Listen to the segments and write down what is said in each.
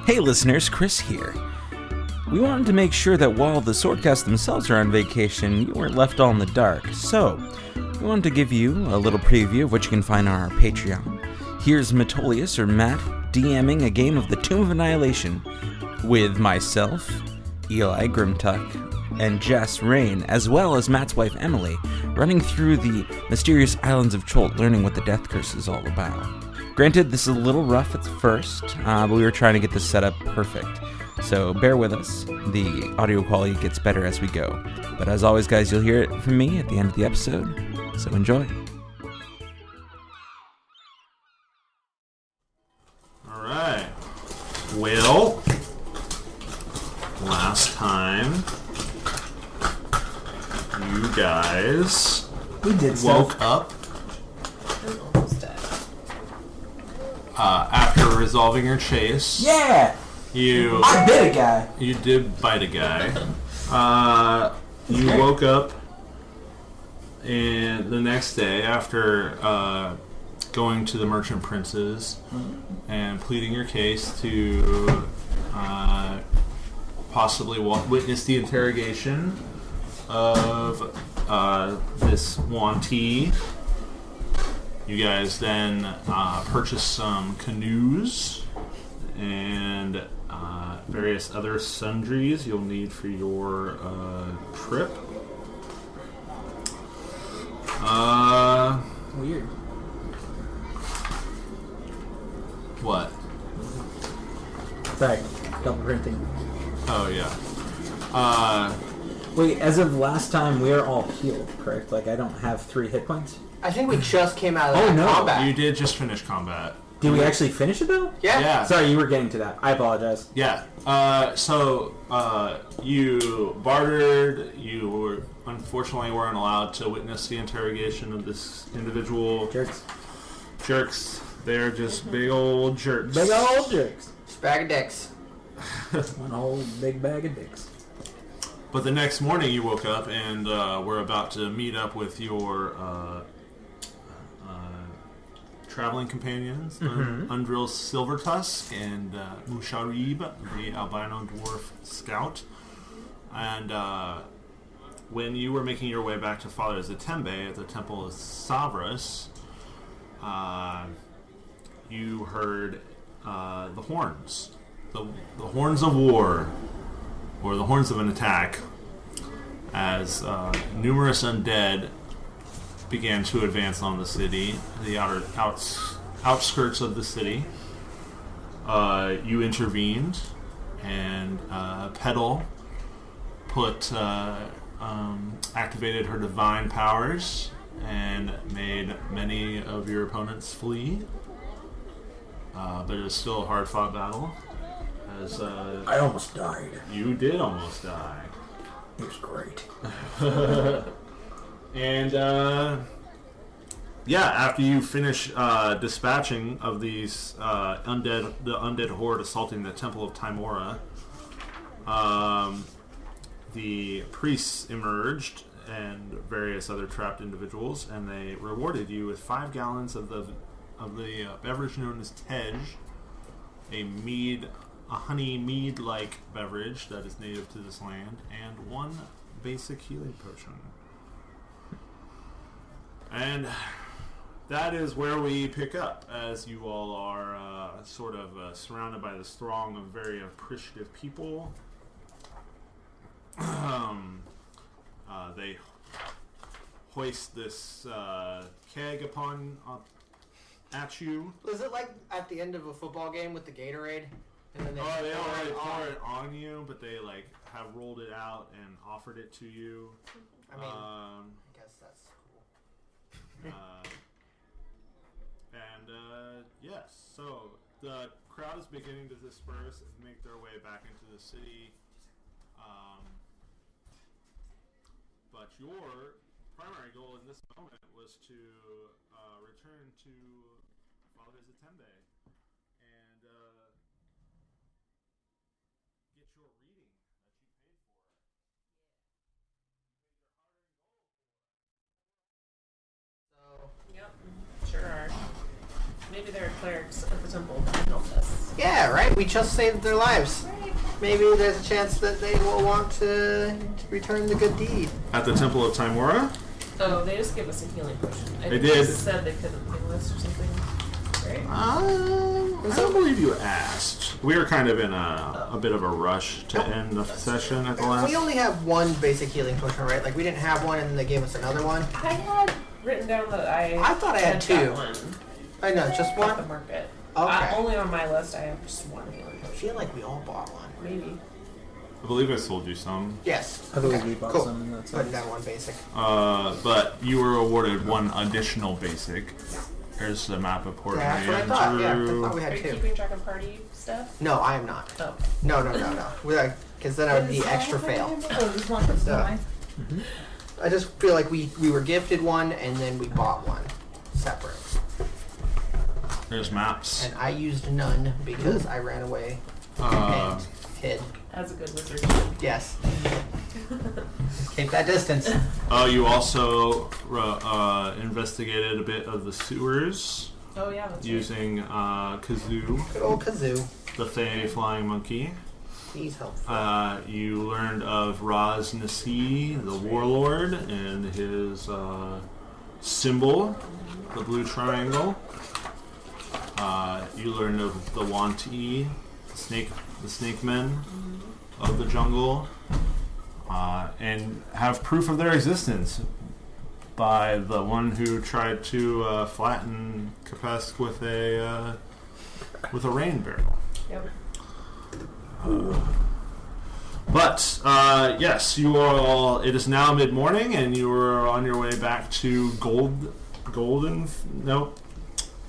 Hey listeners, Chris here. We wanted to make sure that while the Swordcast themselves are on vacation, you weren't left all in the dark. So, we wanted to give you a little preview of what you can find on our Patreon. Here's Metolius, or Matt, DMing a game of the Tomb of Annihilation with myself, Eli Grimtuck, and Jess Rain, as well as Matt's wife Emily, running through the mysterious islands of Cholt, learning what the Death Curse is all about. Granted, this is a little rough at first, but we were trying to get this set up perfect. So bear with us. The audio quality gets better as we go. But as always, guys, you'll hear it from me at the end of the episode. So enjoy. All right. Well, last time you guys woke up after resolving your chase. Yeah! I bit a guy. You did bite a guy. You woke up and the next day after going to the Merchant Princes and pleading your case to possibly witness the interrogation of this Wantee. You guys then purchased some canoes and various other sundries you'll need for your trip. Weird. What? Sorry, double printing. Oh, yeah. Wait, as of last time, we are all healed, correct? Like, I don't have 3 hit points? I think we just came out of combat. You did just finish combat. Did we actually finish it, though? Yeah. Sorry, you were getting to that. I apologize. Yeah. So you bartered. You unfortunately weren't allowed to witness the interrogation of this individual. Jerks. They're just big old jerks. Big old jerks. Just bag of dicks. One whole big bag of dicks. But the next morning you woke up and were about to meet up with your traveling companions, Undril Silvertusk and Musharib, the albino dwarf scout. And when you were making your way back to Father Zatembe at the Temple of Savras, you heard the horns. The horns of war, or the horns of an attack, as numerous undead began to advance on the city, the outskirts of the city. You intervened, and Petal activated her divine powers and made many of your opponents flee. But it was still a hard-fought battle. As I almost died. You did almost die. It was great. And after you finish dispatching of these the undead horde assaulting the Temple of Timora, the priests emerged and various other trapped individuals, and they rewarded you with 5 gallons of the beverage known as Tej, a honey mead-like beverage that is native to this land, and 1 basic healing potion. And that is where we pick up, as you all are surrounded by this throng of very appreciative people. They hoist this keg at you. Was it like at the end of a football game with the Gatorade? And then They already pour it on you, but they have rolled it out and offered it to you. I mean, I guess that's cool. Yes, so the crowd is beginning to disperse and make their way back into the city. But your primary goal in this moment was to return to Father Zatembe and get your reading that you paid for. So, yep, sure are. Maybe they're other clerics at the temple that can help us. Yeah, right? We just saved their lives. Right. Maybe there's a chance that they will want to return the good deed. At the Temple of Timora? Oh, they just gave us a healing potion. I They think did. said they couldn't heal us or something. Right? I don't believe you asked. We were kind of in a bit of a rush to end the session at the last. We only have one basic healing potion, right? Like, we didn't have one and then they gave us another one. I had written down that I thought I had two. One I know, just at one? the market. Okay. Only on my list, I have just one healing I potion. feel like we all bought one. Maybe. I believe I sold you some. Yes. I believe Okay, we bought cool. some in that Putting sense. down one basic. But you were awarded one additional basic. There's the map of Port That's what I thought. Yeah, I thought we Are had you two. keeping track of party stuff? No, I am not. Oh. No. Because then I would be extra fail. So, I just feel like we were gifted one and then we bought one separate. There's maps. And I used none because I ran away Uh, and hid. As a good wizard. Yes. Keep that distance. you also investigated a bit of the sewers Oh, yeah, that's using Kazoo, Good old Kazoo. the Fey flying monkey. He's helpful. You learned of Raz Nasi, the warlord, and his symbol, the blue triangle. You learned of the Wanti, the snake men of the jungle, and have proof of their existence by the one who tried to flatten Kapesk with a rain barrel. Yep. But yes, you are all. It is now mid-morning, and you are on your way back to Golden. Nope,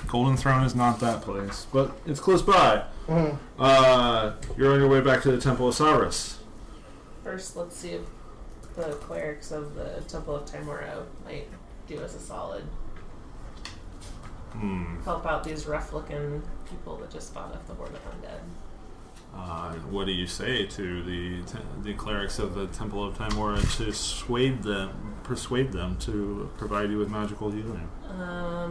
Golden Throne is not that place, but it's close by. You're on your way back to the Temple of Cyrus. First, let's see if the clerics of the Temple of Timora might do us a solid. Help out these rough-looking people that just fought off the horde of undead. What do you say to the clerics of the Temple of Timora to persuade them to provide you with magical healing?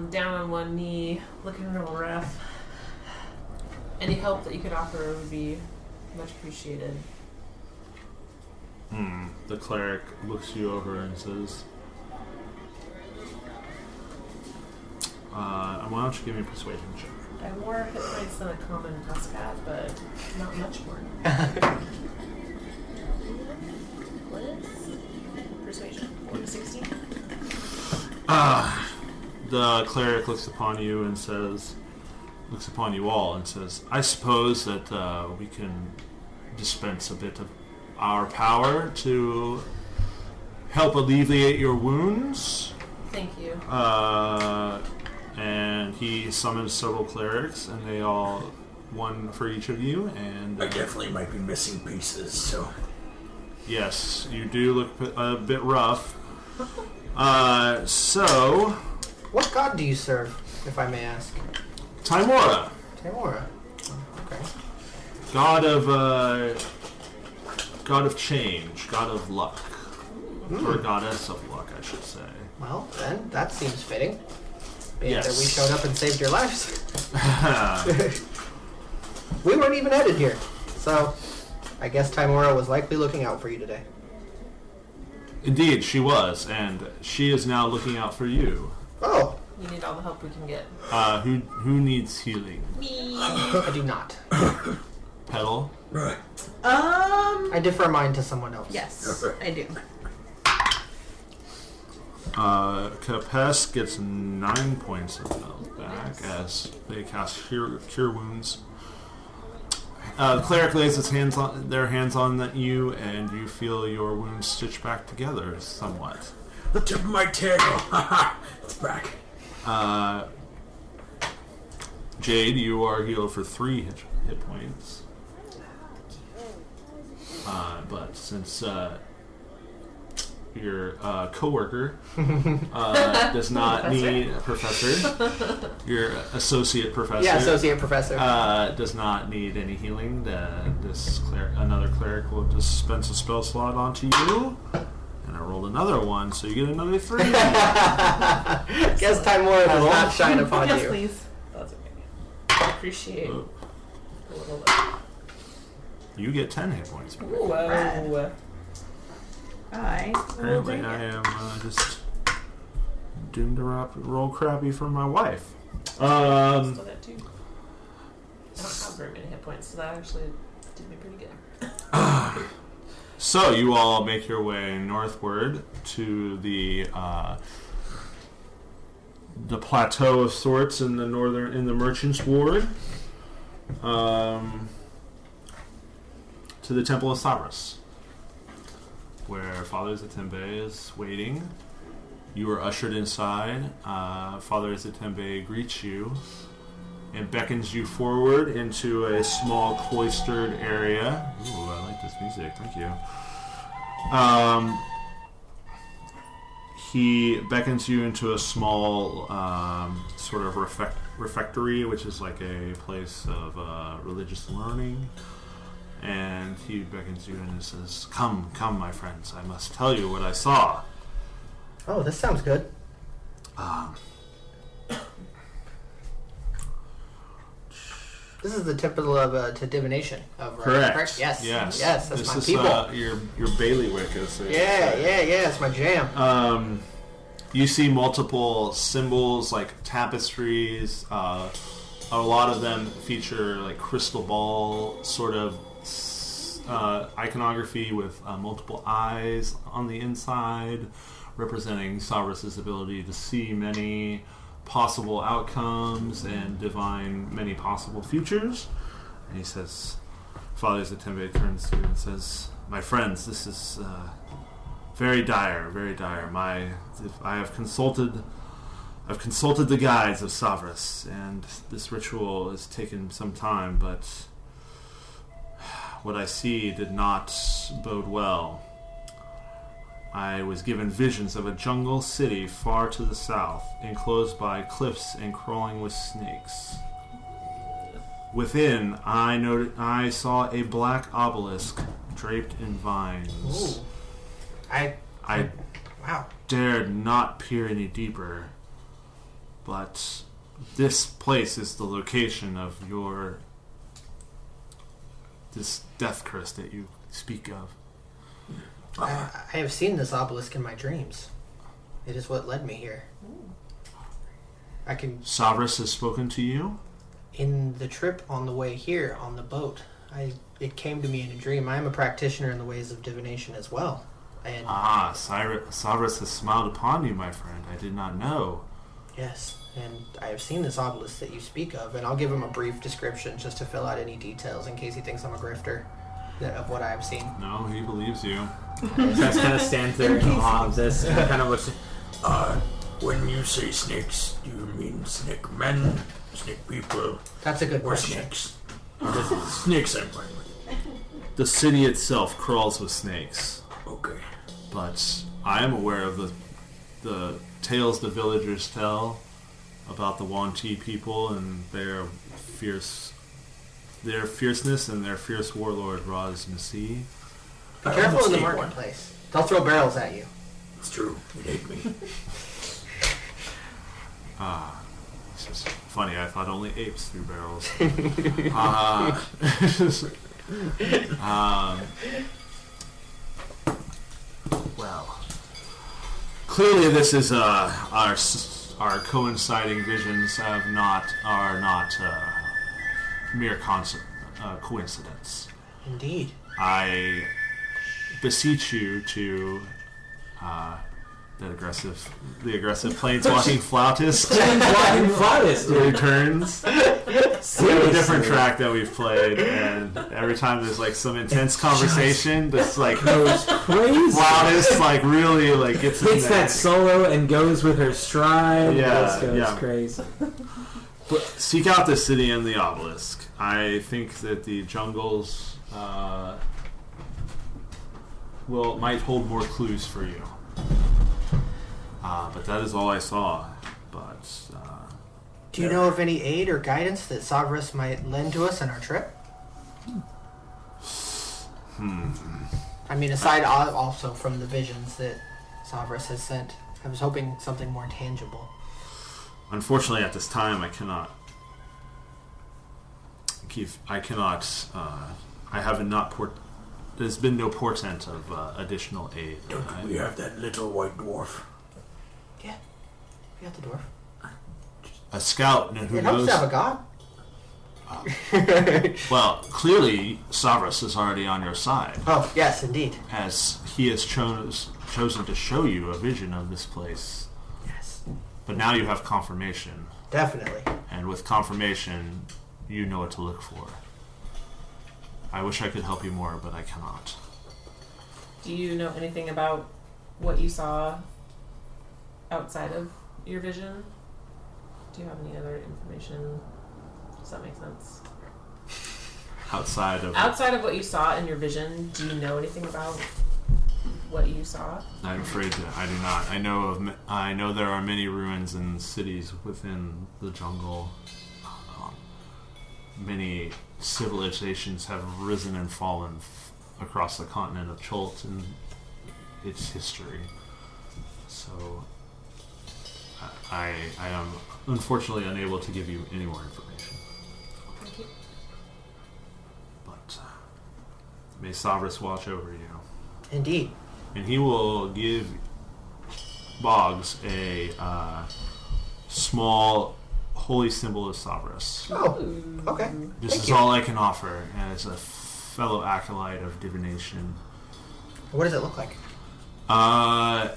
Down on one knee, looking real rough. Any help that you could offer would be much appreciated. The cleric looks you over and says, why don't you give me a persuasion check? I have more hit points than a common Muscat, but not much more. What is persuasion? 4 to 16? The cleric looks upon you and says, looks upon you all and says, I suppose that we can dispense a bit of our power to help alleviate your wounds. Thank you. And he summons several clerics, and they all, one for each of you, and... I definitely might be missing pieces, so... Yes, you do look a bit rough. So... What god do you serve, if I may ask? Timora, Timora. Okay. god of change, god of luck. Or goddess of luck, I should say. Well, then, that seems fitting. Being Yes. that we showed up and saved your lives. We weren't even headed here. So, I guess Timora was likely looking out for you today. Indeed, she was, and she is now looking out for you. Oh, We need all the help we can get. Who needs healing? Me. I do not. Petal? Right. I defer mine to someone else. Yes, I do. Kapesk gets 9 points of health back as they cast Cure Wounds. The cleric lays their hands on you, and you feel your wounds stitched back together somewhat. The tip of my tail. Haha. It's back. Jade, you are healed for 3 hit points. But since your co-worker does not need a professor, your associate professor, Yeah, associate professor. does not need any healing, another cleric will dispense a spell slot onto you. And I rolled another one, so you get another 3. Guess Timora does not shine upon Yes, you. please. That's okay. appreciate Ooh. a little bit. You get 10 hit points. Whoa. Apparently, I am just doomed to roll crappy for my wife. Still got 2. I don't have very many hit points, so that actually did me pretty good. So you all make your way northward to the plateau of sorts in the Merchants Ward, to the Temple of Savras, where Father Zatembe is waiting. You are ushered inside. Father Zatembe greets you and beckons you forward into a small cloistered area. Ooh, I like this music. Thank you. He beckons you into a small sort of refectory, which is like a place of religious learning. And he beckons you and says, "Come, come, my friends. I must tell you what I saw." Oh, this sounds good. This is the typical of to divination of Correct. Yes. Yes. Yes. That's this my is, people. your bailiwick, as they Yeah. say. It's my jam. You see multiple symbols like tapestries. A lot of them feature like crystal ball sort of iconography with multiple eyes on the inside, representing Savras's ability to see many possible outcomes and divine many possible futures. And he says, Father Zatembe turns to you and says, "My friends, this is very dire, very dire. I've consulted the guides of Savras, and this ritual has taken some time, but what I see did not bode well. I was given visions of a jungle city far to the south, enclosed by cliffs and crawling with snakes. Within, I saw a black obelisk draped in vines. Ooh. I Wow. dared not peer any deeper, but this place is the location of this death curse that you speak of." I have seen this obelisk in my dreams. It is what led me here. Savras has spoken to you? In the trip on the way here on the boat, it came to me in a dream. I am a practitioner in the ways of divination as well. And Savras has smiled upon you, my friend. I did not know. yes, and I have seen this obelisk that you speak of, and I'll give him a brief description just to fill out any details in case he thinks I'm a grifter of what I have seen. No, he believes you. Just kind of stands there in awe of this and kind of looks. When you say snakes, do you mean snake men, snake people, That's a good or question. snakes? Snakes I'm fine with. The city itself crawls with snakes, Okay. but I am aware of the tales the villagers tell about the Wanti people and their fierceness and their fierce warlord Raz Masih. Be careful in the marketplace. They'll throw barrels at you. It's true. It ate me. It's just funny, I thought only apes threw barrels. Well, clearly this is our coinciding visions are not mere coincidence. Indeed. I beseech you to the aggressive planeswalking flautist Walking flautist, dude. returns. We have a different track that we've played, and every time there's like some intense conversation, this like Goes crazy. flautist like really like gets in Hits there. that solo and goes with her stride. Yeah, This goes yeah. crazy. But seek out the city and the obelisk. I think that the jungles might hold more clues for you. But that is all I saw. But Do you know of any aid or guidance that Savras might lend to us on our trip? I mean, aside also from the visions that Savras has sent, I was hoping something more tangible. unfortunately, at this time, I cannot Keith, I cannot. I have not there's been no portent of additional aid. Don't we have that little white dwarf? Yeah. We got the dwarf. A scout who It helps knows. to have a god. Well, clearly, Savras is already on your side, Oh, yes, indeed. as he has chosen to show you a vision of this place. Yes. But now you have confirmation, Definitely. and with confirmation, you know what to look for. I wish I could help you more, but I cannot. Do you know anything about what you saw outside of your vision? Do you have any other information? Does that make sense? Outside of what you saw in your vision, do you know anything about what you saw? I'm afraid that I do not. I know there are many ruins and cities within the jungle. Many civilizations have risen and fallen across the continent of Cholt in its history. So I am unfortunately unable to give you any more information. Thank you. But may Savras watch over you. Indeed. And he will give Boggs a small holy symbol of Savras. Oh, okay. This Thank is you. all I can offer as a fellow acolyte of divination. What does it look like?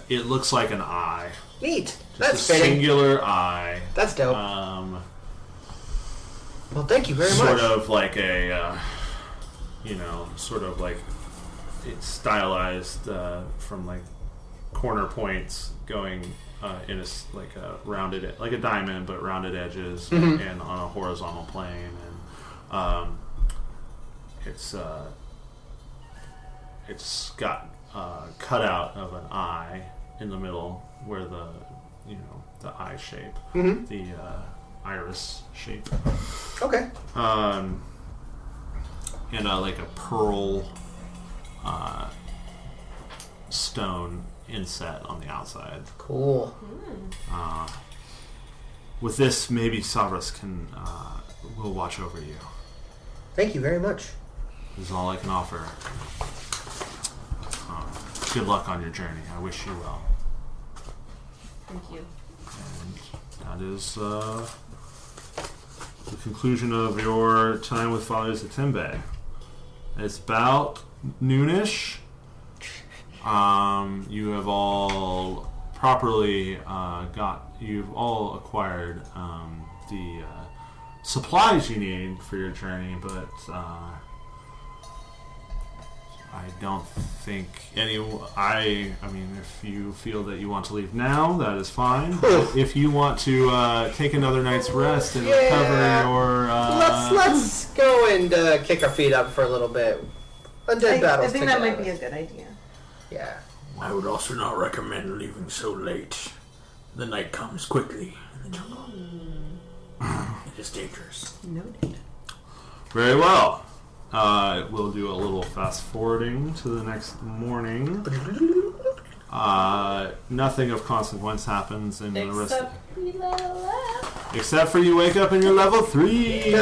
It looks like an eye. Neat. Just That's a fitting. singular eye. That's dope. Well, thank you very Sort much. of like a, sort of like it's stylized from like corner points going in like a rounded, like a diamond, but rounded edges and on a horizontal plane, and it's got cutout of an eye in the middle where the eye shape, the iris shape, Okay. and like a pearl stone inset on the outside. Cool. With this, maybe Savras will watch over you. Thank you very much. This is all I can offer. Good luck on your journey. I wish you well. Thank you. And that is the conclusion of your time with Fathers of Timbe. It's about noonish. You have all properly you've all acquired the supplies you need for your journey, but I don't think I mean, if you feel that you want to leave now, that is fine. But if you want to take another night's rest and recover your Let's go and kick our feet up for a little bit. Undead battles. I think that might be a good idea. Yeah. I would also not recommend leaving so late. The night comes quickly in the jungle. It is dangerous. Noted. very well. We'll do a little fast forwarding to the next morning. Nothing of consequence happens in the rest. Except for you wake up and you're level 3.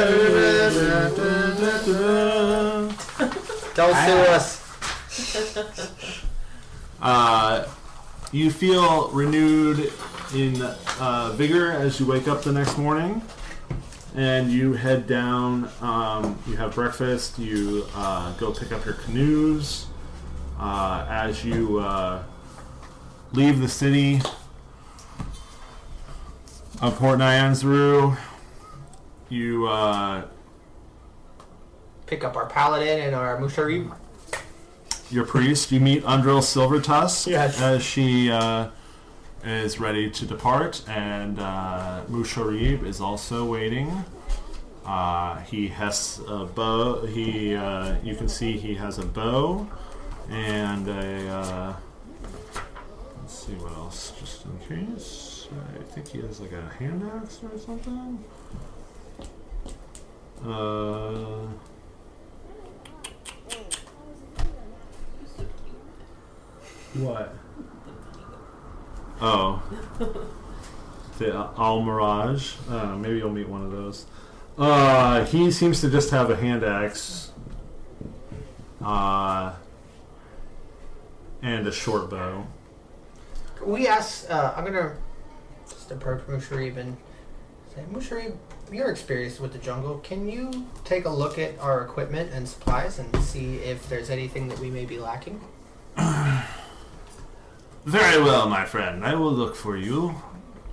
Don't sue us. You feel renewed in vigor as you wake up the next morning, and you head down. You have breakfast. You go pick up your canoes. As you leave the city of Port Nyanzaru, you Pick up our paladin and our Mushari. your priest. You meet Undril Silvertusk Yes. as she is ready to depart, and Musharib is also waiting. He has a bow. You can see he has a bow and a. Let's see what else, just in case. I think he has like a hand axe or something. What? Oh. The Al Mirage. Maybe you'll meet one of those. He seems to just have a hand axe. And a short bow. We asked, I'm gonna just approach Musharib and say, Musharib, you're experienced with the jungle. Can you take a look at our equipment and supplies and see if there's anything that we may be lacking? Very well, my friend. I will look for you.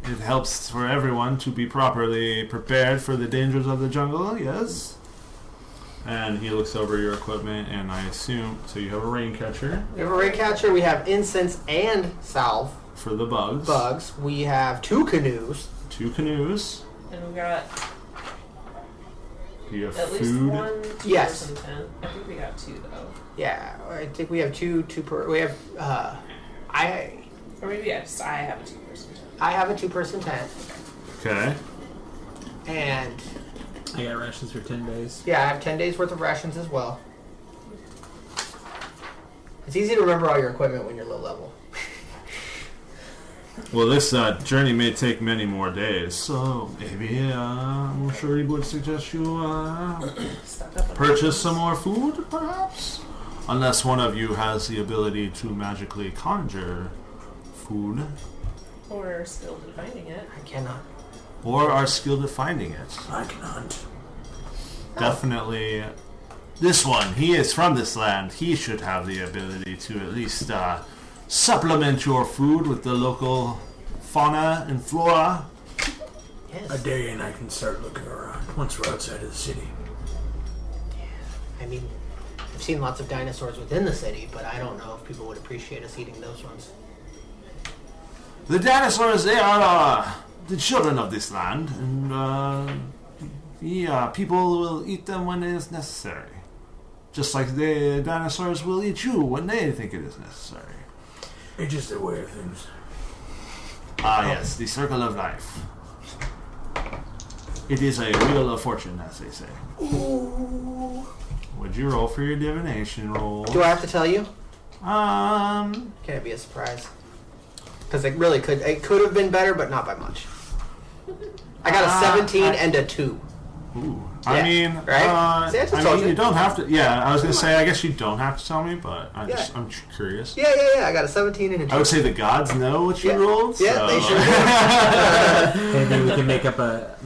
It helps for everyone to be properly prepared for the dangers of the jungle, yes? And he looks over your equipment, and I assume... So you have a rain catcher. We have a rain catcher. We have incense and salve. For the bugs. We have 2 canoes. 2 canoes. And we got Do you have at food? least 1 Yes. two-person tent. I think we got 2 though. Yeah, I think we have two per... We have... Or maybe I have a 2-person tent. I have a 2-person tent. Okay. And... I got rations for 10 days. Yeah, I have 10 days worth of rations as well. It's easy to remember all your equipment when you're low level. Well, this journey may take many more days, so maybe I'm sure he would suggest you Stock up on purchase some more food, perhaps? Unless one of you has the ability to magically conjure food. Or skilled at finding it. I cannot. Or are skilled at finding it. I can hunt. Definitely. This one, he is from this land. He should have the ability to at least supplement your food with the local fauna and flora. Yes. A day and I can start looking around once we're outside of the city. I mean, I've seen lots of dinosaurs within the city, but I don't know if people would appreciate us eating those ones. The dinosaurs, they are the children of this land, and people will eat them when it is necessary. Just like the dinosaurs will eat you when they think it is necessary. It's just a way of things. Yes, the circle of life. It is a wheel of fortune, as they say. Ooh. Would you roll for your divination roll? Do I have to tell you? Um, Can it be a surprise? Because it really could. It could have been better, but not by much. I got a 17 and a 2. ooh. Yeah, I mean, right? See, I just told you. you don't have to. Yeah, I was gonna say. I guess you don't have to tell me, but I'm curious. Yeah. I got a 17 and a 2. I would say the gods know what you Yeah. rolled. Yeah, so. they sure do. Maybe we can make up a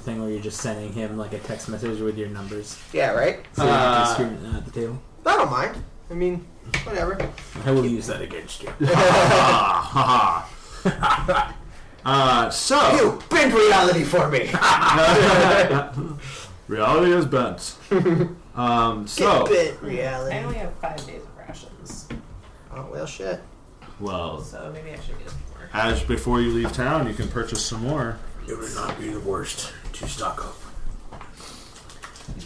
thing where you're just sending him like a text message with your numbers. Yeah, right? So you can just scream it at the table. I don't mind. I mean, whatever. I will use that against you. So You bend reality for me. reality is bent. So Get bent I reality. only have 5 days of rations. Oh, well, shit. well, So maybe I should get more. as before you leave town, you can purchase some more. It would not be the worst to stock up.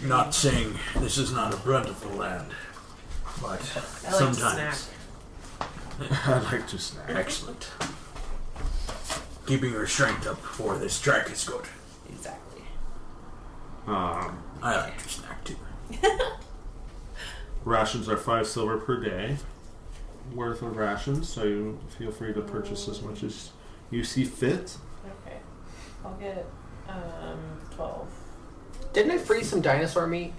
Not saying this is not a bountiful land, but I like to sometimes. I'd like to snack. Excellent. Keeping your strength up for this trek is good. Exactly. I like to snack too. Rations are 5 silver per day worth of rations, so you feel free to purchase as much as you see fit. Okay. I'll get 12. Didn't I freeze some dinosaur meat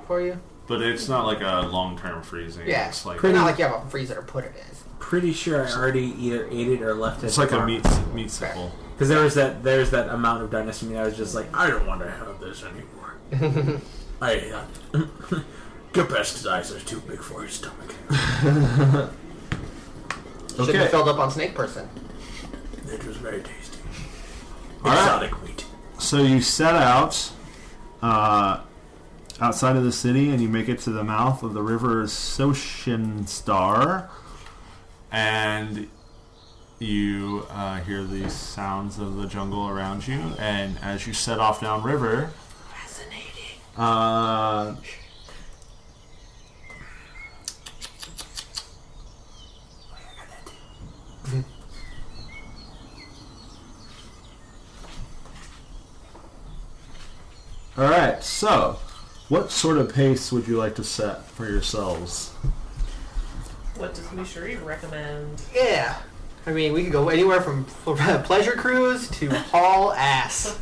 for you? But it's not like a long-term freezing. Yeah. It's like It's not like you have a freezer to put it in. Pretty sure I already either ate it or left it. it's like a meat sickle. Because there's that amount of dinosaur meat. I was just like, I don't want to have this anymore. Capacitized are too big for his stomach. Should have filled up on snake person. It was very tasty. All right. Exotic meat. So you set out outside of the city, and you make it to the mouth of the river Star, and you hear the sounds of the jungle around you. And as you set off downriver, Fascinating. all right. So, what sort of pace would you like to set for yourselves? What does Musharib recommend? Yeah. I mean, we could go anywhere from pleasure cruise to haul ass.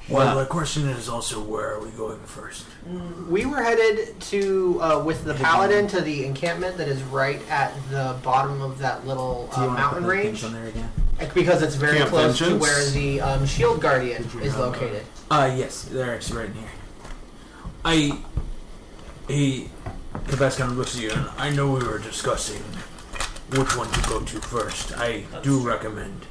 Well, the question is also, where are we going first? We were headed to with the paladin to the encampment that is right at the bottom of that little Do you want to mountain put the range, things on there again? because it's very Camp close to Vengeance? where the shield guardian is located. Yes, they're actually right in here. The best kind of looks at you, and I know we were discussing which one to go to first. I do recommend,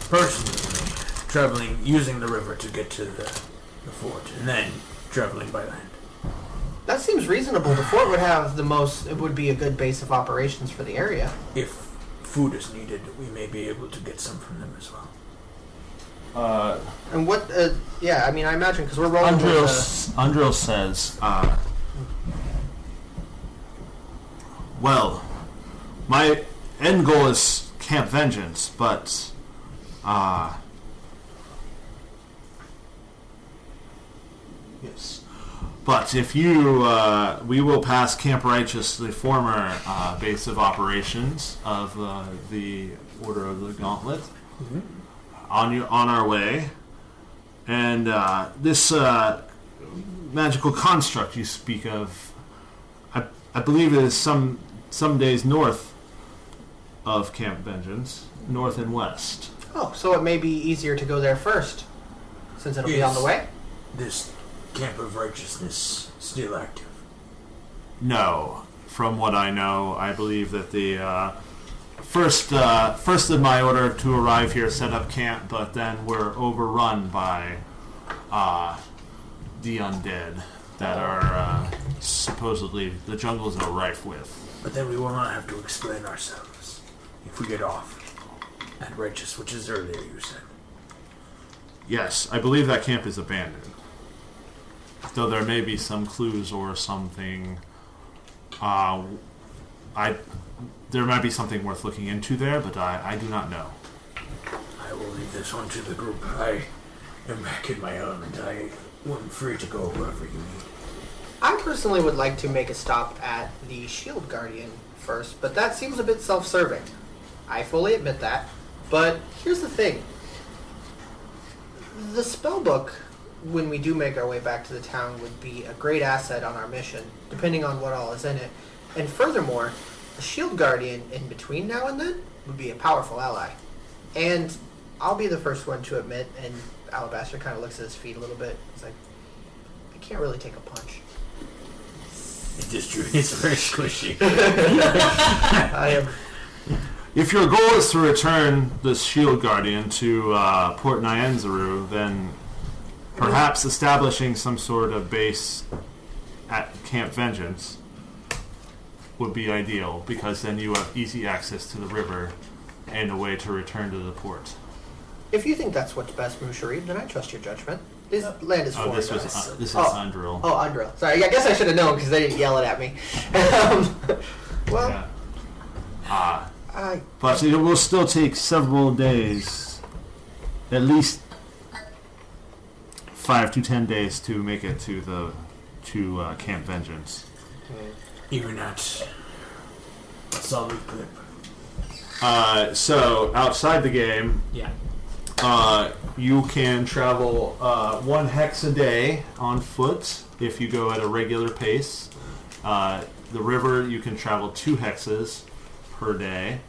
personally, using the river to get to the fort, and then traveling by land. That seems reasonable. The fort would have the most. It would be a good base of operations for the area. If food is needed, we may be able to get some from them as well. And what? Yeah, I mean, I imagine because we're rolling. Andril says, well, my end goal is Camp Vengeance, but yes. But if you, we will pass Camp Righteous, the former base of operations of the Order of the Gauntlet, on our way, and this magical construct you speak of, I believe it is some days north of Camp Vengeance, north and west. Oh, so it may be easier to go there first, since it'll be on the way. This Camp of Righteousness still active? No, from what I know, I believe that the first of my order to arrive here set up camp, but then were overrun by the undead that are supposedly the jungles are rife with. But then we will not have to explain ourselves if we get off at Righteous, which is earlier, you said. Yes, I believe that camp is abandoned. Though there may be some clues or something. There might be something worth looking into there, but I do not know. I will leave this one to the group. I am back in my element. I am free to go wherever you need. I personally would like to make a stop at the shield guardian first, but that seems a bit self-serving. I fully admit that. But here's the thing. The spellbook, when we do make our way back to the town, would be a great asset on our mission, depending on what all is in it. And furthermore, a shield guardian in between now and then would be a powerful ally. And I'll be the first one to admit, and Alabaster kind of looks at his feet a little bit. He's like, I can't really take a punch. It is true. It's very squishy. I am... If your goal is to return the shield guardian to Port Nyanzaru, then perhaps establishing some sort of base at Camp Vengeance would be ideal, because then you have easy access to the river and a way to return to the port. If you think that's what's best, Musharib, then I trust your judgment. This land is foreign. This to us. is Undril. Oh, Undril. Sorry, I guess I should have known because they didn't yell it at me. Well, Yeah. But it will still take several days, at least 5 to 10 days to make it to Camp Vengeance. Even at a solid clip. So outside the game, Yeah. you can travel 1 hex a day on foot if you go at a regular pace. The river, you can travel 2 hexes per day.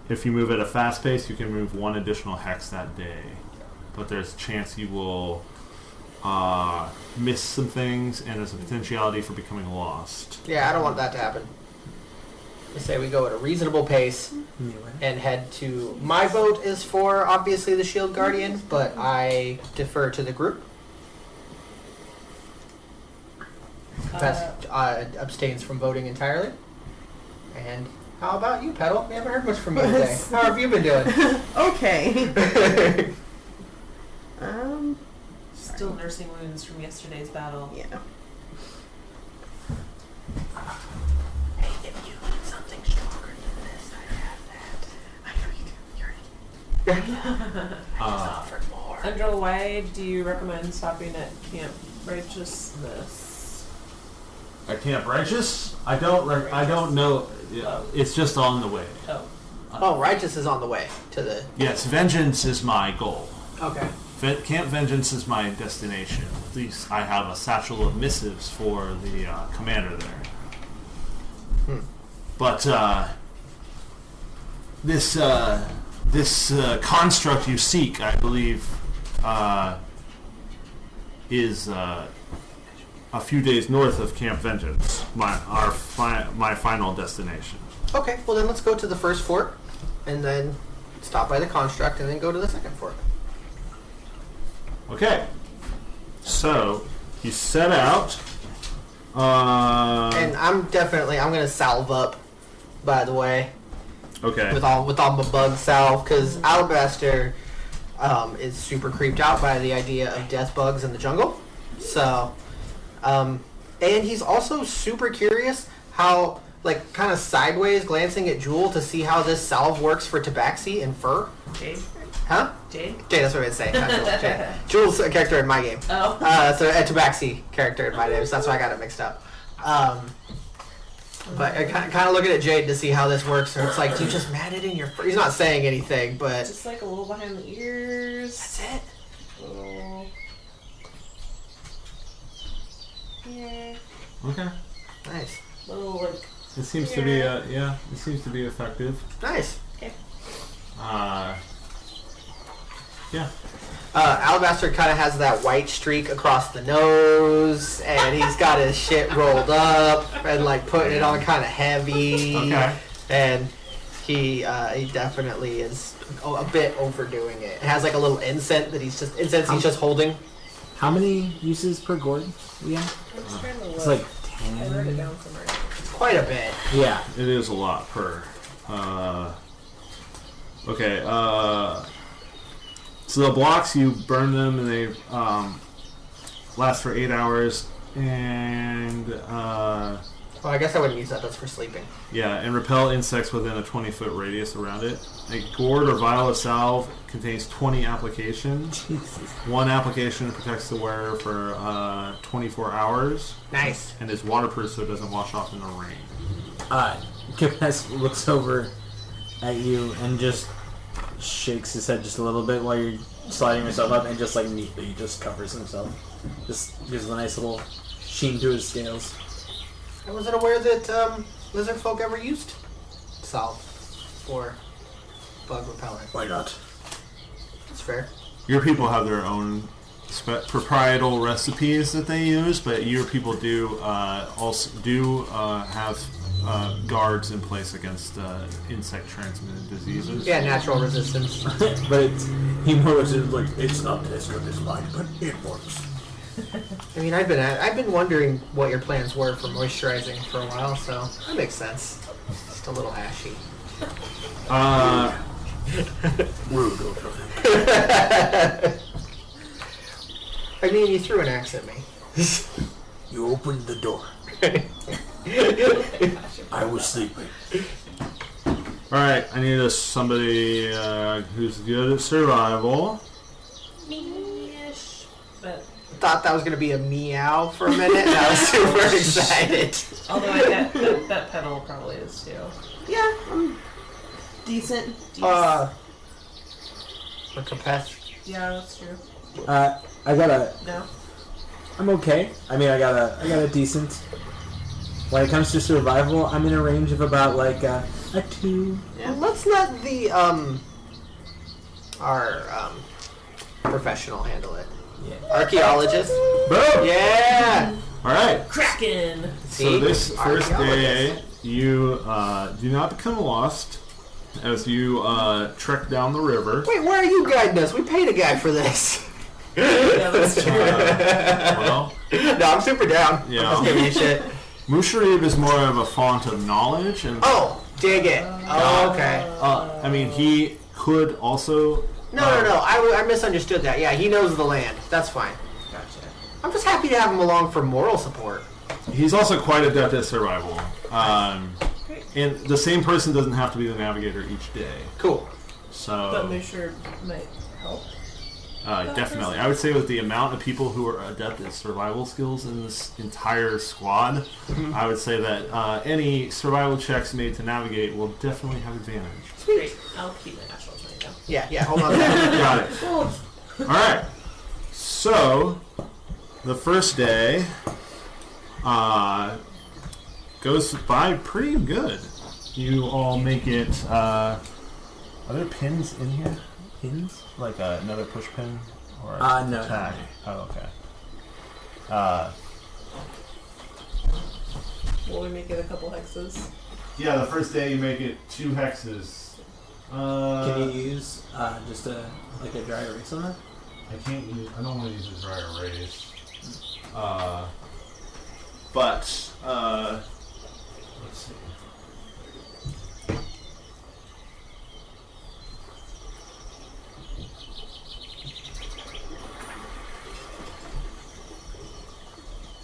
If you move at a fast pace, you can move 1 additional hex that day. But there's a chance you will miss some things, and there's a potentiality for becoming lost. yeah, I don't want that to happen. I say we go at a reasonable pace and head to... My vote is for, obviously, the Shield Guardian, but I defer to the group. Best abstains from voting entirely. And how about you, Petal? We haven't heard much from you today. How have you been doing? Okay. Still nursing wounds from yesterday's battle. Yeah. Hey, if you need something stronger than this, I have that. I know you do. I just offered more. Andrel, why do you recommend stopping at Camp Righteousness? At Camp Righteous? I don't know. It's just on the way. Oh, Righteous is on the way to the... Yes, vengeance is my goal. Okay. Camp Vengeance is my destination. At least I have a satchel of missives for the commander there. But this construct you seek, I believe, is a few days north of Camp Vengeance, my final destination. Okay, well then let's go to the first fort, and then stop by the construct, and then go to the second fort. Okay. So you set out. And I'm going to salve up, by the way. Okay. With all my bug salve, because Alabaster is super creeped out by the idea of death bugs in the jungle. So, and he's also super curious how, like, kind of sideways glancing at Jewel to see how this salve works for tabaxi and fur. Jade? Huh? Jade? Jade, that's what I'd say. Not Jewel. Jade. Jewel's a character in my game. Oh. So a tabaxi character in my name, so that's why I got it mixed up. But I kind of looking at Jade to see how this works. So it's like, do you just mat it in your fur? He's not saying anything, but... Just like a little behind the ears. That's it? Little... Yeah. Okay. Nice. Little, like... It seems to be it seems to be effective. Nice. Okay. Yeah. Alabaster kind of has that white streak across the nose, and he's got his shit rolled up and like putting it on kind of heavy. Okay. And he definitely is a bit overdoing it. It has like a little incense that he's just holding. How many uses per gourd? Yeah. I'm just trying to look. It's like I wrote it 10. down somewhere. It's quite a bit. Yeah. It is a lot per. Okay. So the blocks, you burn them and they last for 8 hours, and Well, I guess I wouldn't use that. That's for sleeping. yeah, and repel insects within a 20-foot radius around it. A gourd or vial of salve contains 20 applications. Jesus. One application protects the wearer for 24 hours, Nice. and is waterproof so it doesn't wash off in the rain. Kipnes looks over at you and just shakes his head just a little bit while you're sliding yourself up, and just like neatly just covers himself. Just gives a nice little sheen to his scales. I wasn't aware that lizard folk ever used salve for bug repellent. Why not? That's fair. Your people have their own proprietary recipes that they use, but your people do also have guards in place against insect-transmitted diseases. Yeah, natural resistance. But he more looks at it like, It's not as good as mine, but it works. I mean, I've been wondering what your plans were for moisturizing for a while, so that makes sense. Just a little ashy. Rude, over them. I mean, you threw an axe at me. You opened the door. I was sleeping. Alright, I need somebody who's good at survival. Me-ish. But Thought that was gonna be a meow for a minute, and I was super excited. although that pedal probably is too. Yeah, I'm Decent. a capacity. Yeah, that's true. I got a. No. I'm okay. I mean, I got a decent. When it comes to survival, I'm in a range of about like a 2. Yeah. Let's let the our professional handle it. Yeah. Archaeologist. Boom! Yeah. Alright, Kraken. so this first day, Archaeologist. you do not become lost as you trek down the river. Wait, where are you guiding us? We paid a guy for this. Yeah, that's true. Well, No, I'm super down. Yeah. I'm just giving you shit. Musharib is more of a font of knowledge, and Oh, dig it. Oh, okay. I mean, he could also... No. I misunderstood that. Yeah, he knows the land. That's fine. Gotcha. I'm just happy to have him along for moral support. He's also quite adept at survival. Great. And the same person doesn't have to be the navigator each day. Cool. But So, Musher might help. Definitely. I would say with the amount of people who are adept at survival skills in this entire squad, I would say that any survival checks made to navigate will definitely have advantage. Great. I'll keep my natural 20 down. Yeah, hold on. Got it. Alright. So, the first day goes by pretty good. You all make it. Are there pins in here? Pins? Like another push pin? Or no. tag? Oh, okay. Will we make it a couple hexes? Yeah, the first day you make it 2 hexes. Can you use just a dry erase on that? I can't use. I don't want to use a dry erase. But let's see.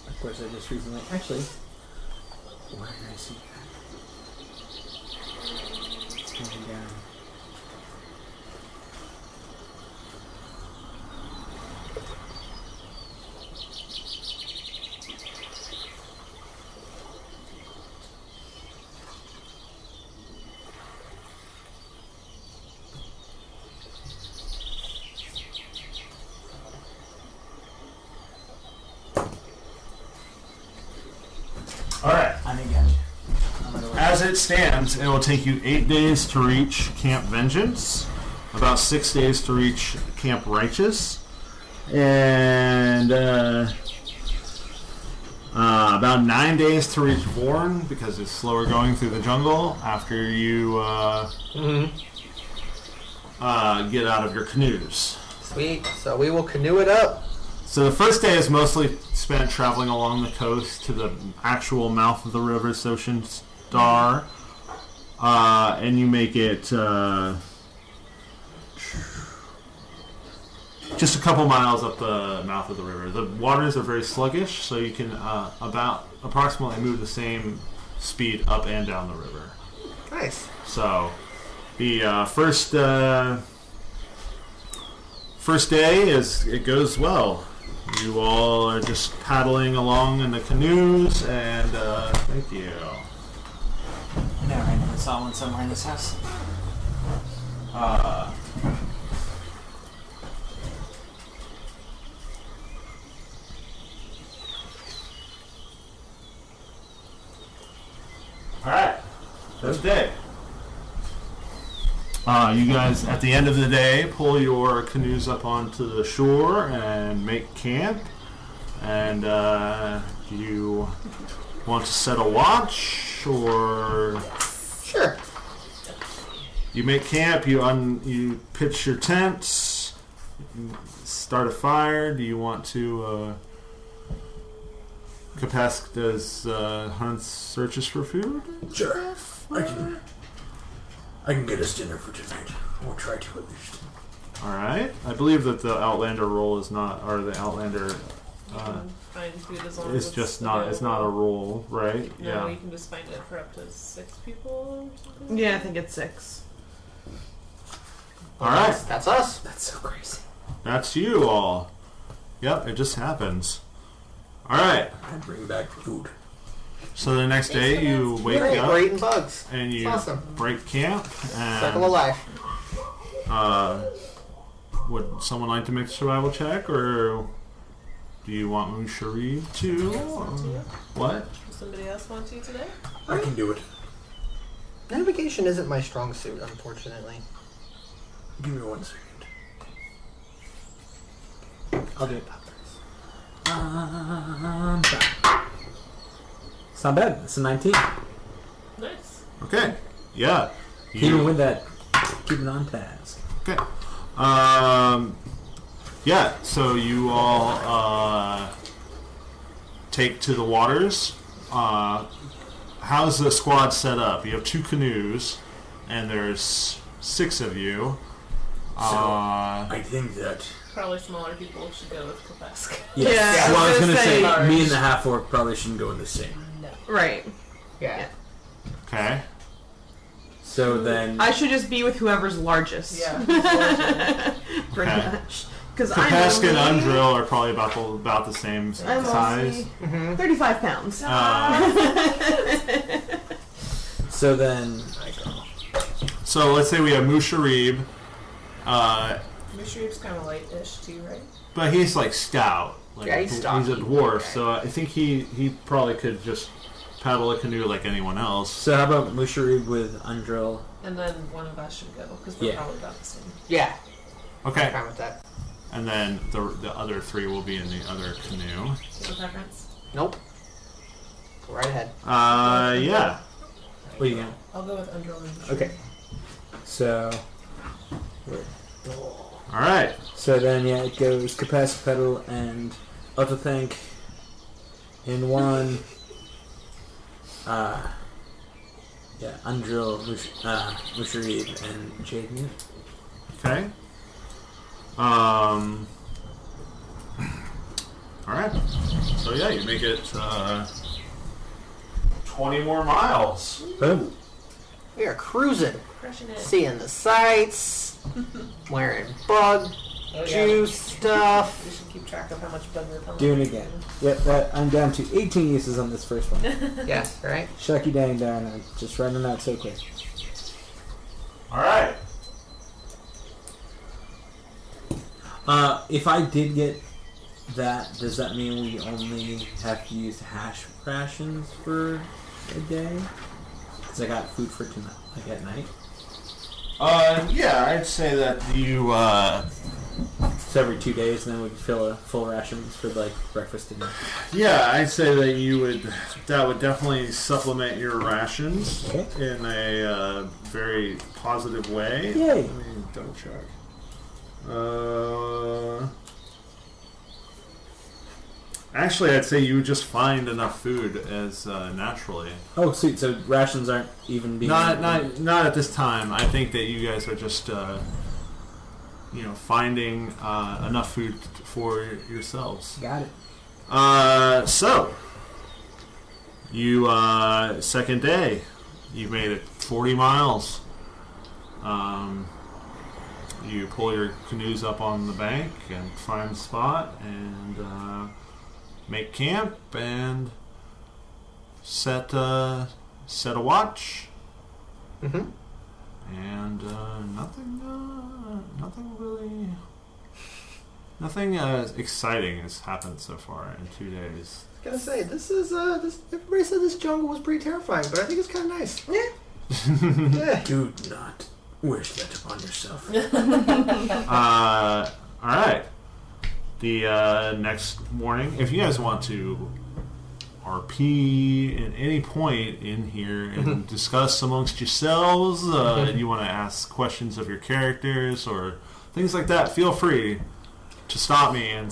Of course, I just recently. Actually, where did I see that? It's going down. Alright. I didn't get you. As it stands, it will take you 8 days to reach Camp Vengeance, about 6 days to reach Camp Righteous, and about 9 days to reach Vorn because it's slower going through the jungle after you get out of your canoes. Sweet. So we will canoe it up. So the first day is mostly spent traveling along the coast to the actual mouth of the river, Soshin Star, and you make it just a couple miles up the mouth of the river. The waters are very sluggish, so you can approximately move the same speed up and down the river. Nice. So the first day it goes well. You all are just paddling along in the canoes, and thank you. I never saw one somewhere in this house. Alright, first day. You guys, at the end of the day, pull your canoes up onto the shore and make camp. And do you want to set a watch, or Sure. you make camp? You pitch your tents, start a fire. Do you want to? Kapesk does hunts, searches for food. Sure. I can get us dinner for tonight. Or try to at least. Alright. I believe that the Outlander roll is not, or the Outlander Find food as long it's as just not, it's not a roll, right? No, you can just find it for up to 6 people or something. Yeah, I think it's 6. Alright. That's us. That's so crazy. That's you all. Yep, it just happens. Alright. I bring back food. So the next day you wake Great. up We're eating bugs. and you It's awesome. break camp. Circle of life. Would someone like to make a survival check, or do you want Mushari to? What? Does somebody else want to today? I can do it. Navigation isn't my strong suit, unfortunately. Give me 1 second. I'll do it. It's not bad. It's a 19. Nice. Okay. Yeah. Even with that, keep it on task. Okay. Yeah, so you all take to the waters. How's the squad set up? You have 2 canoes, and there's 6 of you. I think that Probably smaller people should go with Kapesk. Yes. Yeah, Well, I was gonna say, large. me and the half orc probably shouldn't go in the same. No. Right. Yeah. Okay. So then, I should just be with whoever's largest. Yeah. Pretty Okay. much. Because I'm Kapesk and only, Undrill are probably about the same I'm size. only 35 pounds. So then, So let's say we have Musharib, Mushrib's kind of light-ish too, right? but he's like stout. Like, Yeah, he's he's a stocky. dwarf, Okay. so I think he probably could just paddle a canoe like anyone else. so how about Musharib with Undrill? And then one of us should go, because we're Yeah. probably about the same. Yeah, Okay, fine with that. and then the other three will be in the other canoe. Do you have a preference? Nope. Go right ahead. Yeah. What are you going? I'll go with Undrill and Mushrib. Okay. So, All right. so then yeah, it goes Kapesk, Pedal, and Autothank in one. Yeah, Undrill, Musharib, and Jaden. Okay. All right. So yeah, you make it 20 more miles. Boom. We are cruising, Crushing it. seeing the sights, wearing bug Oh, yeah. juice stuff. We should keep track of how much blood we're pumping. Doing it again. Yep, I'm down to 18 uses on this first one. Yes, right? Shucky dang darn, I'm just running out so quick. All right. If I did get that, does that mean we only have to use hash rations for a day? Because I got food for tonight, like at night. Yeah, I'd say that you So every 2 days, and then we could fill a full rations for like breakfast and dinner. yeah, I'd say that that would definitely supplement your rations Okay. in a very positive way. Yay. Let me double check. Actually, I'd say you would just find enough food as naturally. Oh, sweet. So rations aren't even being Not at this time. I think that you guys are just finding enough food for yourselves. Got it. So you second day, you made it 40 miles. You pull your canoes up on the bank and find a spot and make camp and set a watch. Mm-hmm. And nothing exciting has happened so far in 2 days. Gonna say this is everybody said this jungle was pretty terrifying, but I think it's kind of nice. Yeah. Yeah. Do not wish that upon yourself. All right. The next morning, if you guys want to RP at any point in here and discuss amongst yourselves, and you want to ask questions of your characters or things like that, feel free to stop me and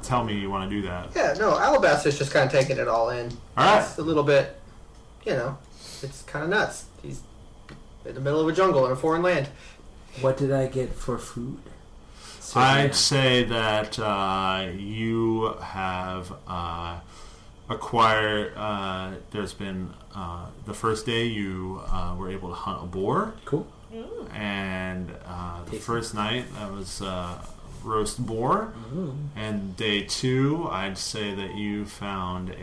tell me you want to do that. Yeah, no, Alabaster's just kind of taking it all in. All right. It's a little bit, it's kind of nuts. He's in the middle of a jungle in a foreign land. What did I get for food? So, I'd say that you have acquired. There's been the first day you were able to hunt a boar, Cool. and the Tasty. first night that was roast boar. Ooh. And day 2, I'd say that you found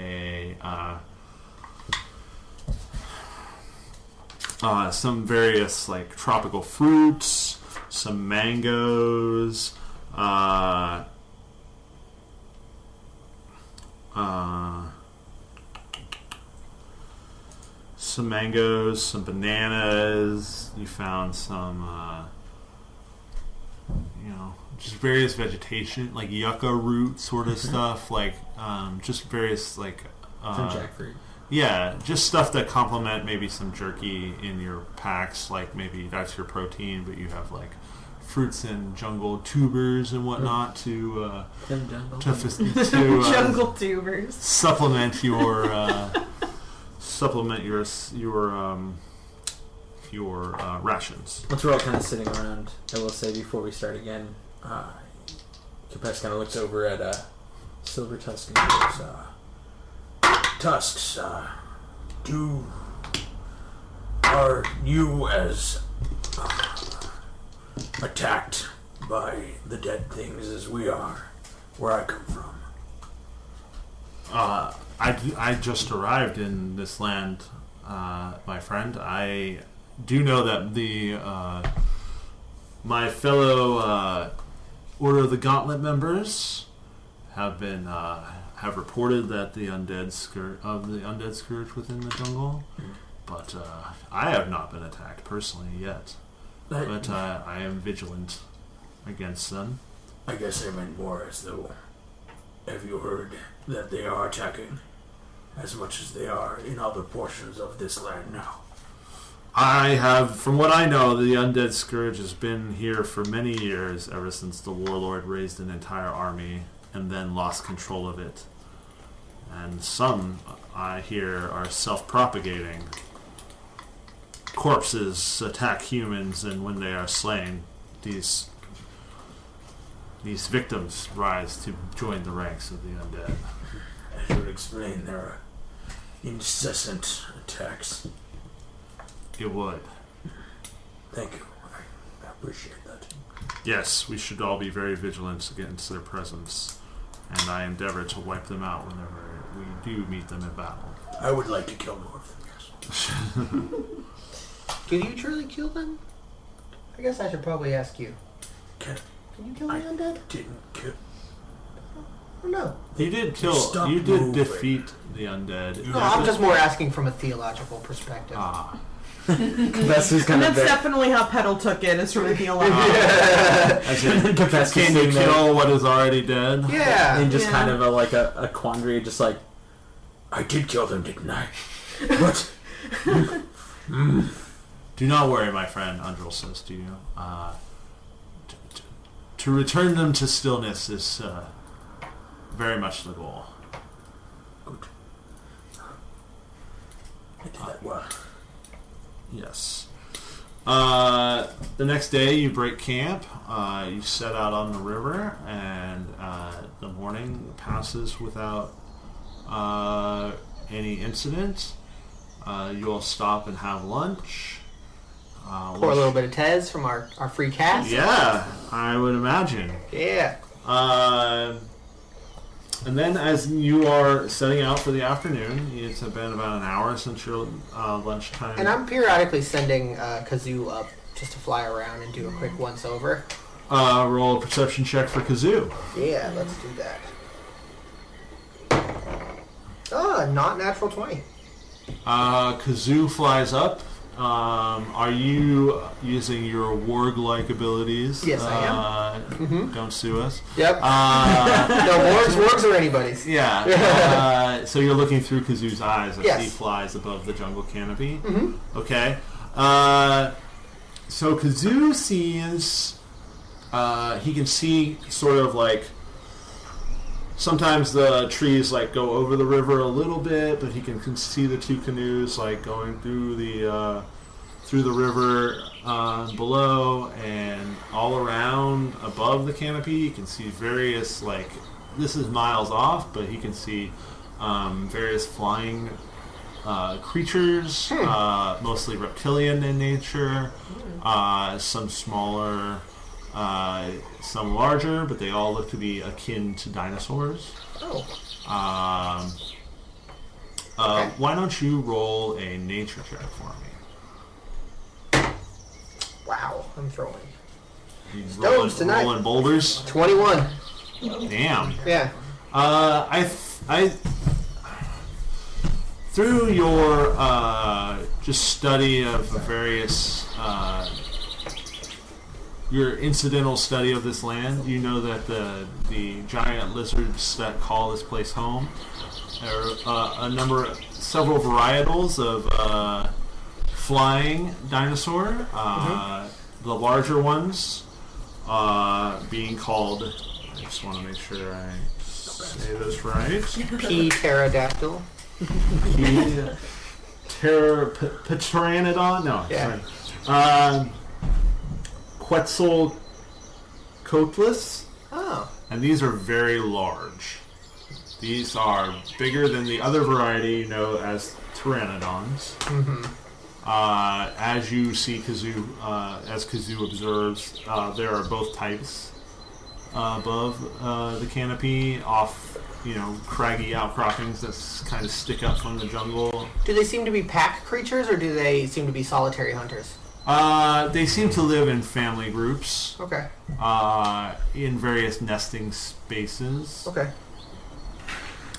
some various like tropical fruits, some mangoes, some bananas. You found some, just various vegetation, like yucca root sort of stuff, like just various like Some jackfruit. yeah, just stuff that complement maybe some jerky in your packs, like maybe that's your protein, but you have like fruits and jungle tubers and whatnot to Jungle tubers. supplement your rations. Once we're all kind of sitting around, I will say before we start again, Kapesk kind of looks over at Silver Tusk and goes, Tusks, are you as attacked by the dead things as we are, where I come from. I just arrived in this land, my friend. I do know that my fellow Order of the Gauntlet members have reported that the undead scourge within the jungle, but I have not been attacked personally yet. But I am vigilant against them. I guess I meant more as though, have you heard that they are attacking as much as they are in other portions of this land now? I have, from what I know, the undead scourge has been here for many years, ever since the warlord raised an entire army and then lost control of it. And some, I hear, are self-propagating. Corpses attack humans, and when they are slain, these victims rise to join the ranks of the undead. As you would explain, there are incessant attacks. It would. Thank you. I appreciate that. Yes, we should all be very vigilant against their presence, and I endeavor to wipe them out whenever we do meet them in battle. I would like to kill more of them, yes. Did you truly kill them? I guess I should probably ask you. Can you kill the undead? Didn't kill. Oh, no. You did kill. Stop You did moving. defeat the undead. No, I'm just more asking from a theological perspective. That's just And kind that's of definitely how Petal took it, is from a theological. As in, Confess to can you seeing that. kill what is already dead? Yeah. and just Yeah. kind of a quandary, just like, I did kill them, didn't I? But Do not worry, my friend, Undril says to you. To return them to stillness is very much the goal. good. I did that well. Yes. The next day, you break camp. You set out on the river, and the morning passes without any incident. You all stop and have lunch. Pour a little bit of Tez from our free cast. Yeah, I would imagine. Yeah. And then as you are setting out for the afternoon, it's been about an hour since your lunchtime. And I'm periodically sending Kazoo up just to fly around and do a quick once-over. Roll a perception check for Kazoo. Yeah, let's do that. Not natural 20. Kazoo flies up. Are you using your warg-like abilities? Yes, I am. Don't sue us. Yep. No, wargs are anybody's. Yeah. So you're looking through Kazoo's eyes as Yes. he flies above the jungle canopy. Mm-hmm. Okay. So Kazoo sees... he can see sort of like... Sometimes the trees like go over the river a little bit, but he can see the two canoes like going through the river below, and all around above the canopy you can see various, like, this is miles off, but he can see various flying creatures, mostly reptilian in nature, some smaller. Some larger, but they all look to be akin to dinosaurs. Oh. Okay. Why don't you roll a nature check for me? Wow, I'm throwing. You Stones tonight. rolling boulders. 21. Damn. Yeah. I through your just study of various. Your incidental study of this land, you know that the giant lizards that call this place home are several varietals of flying dinosaur. The larger ones being called, I just want to make sure I say this right. P. pterodactyl. Pteranodon? No. Yeah. Sorry. Quetzalcoatlus, Oh. and these are very large. These are bigger than the other variety you know as pteranodons. Mm-hmm. As you see Kazoo, as Kazoo observes, there are both types above the canopy, off, craggy outcroppings that kind of stick up from the jungle. Do they seem to be pack creatures, or do they seem to be solitary hunters? They seem to live in family groups. Okay. In various nesting spaces. Okay.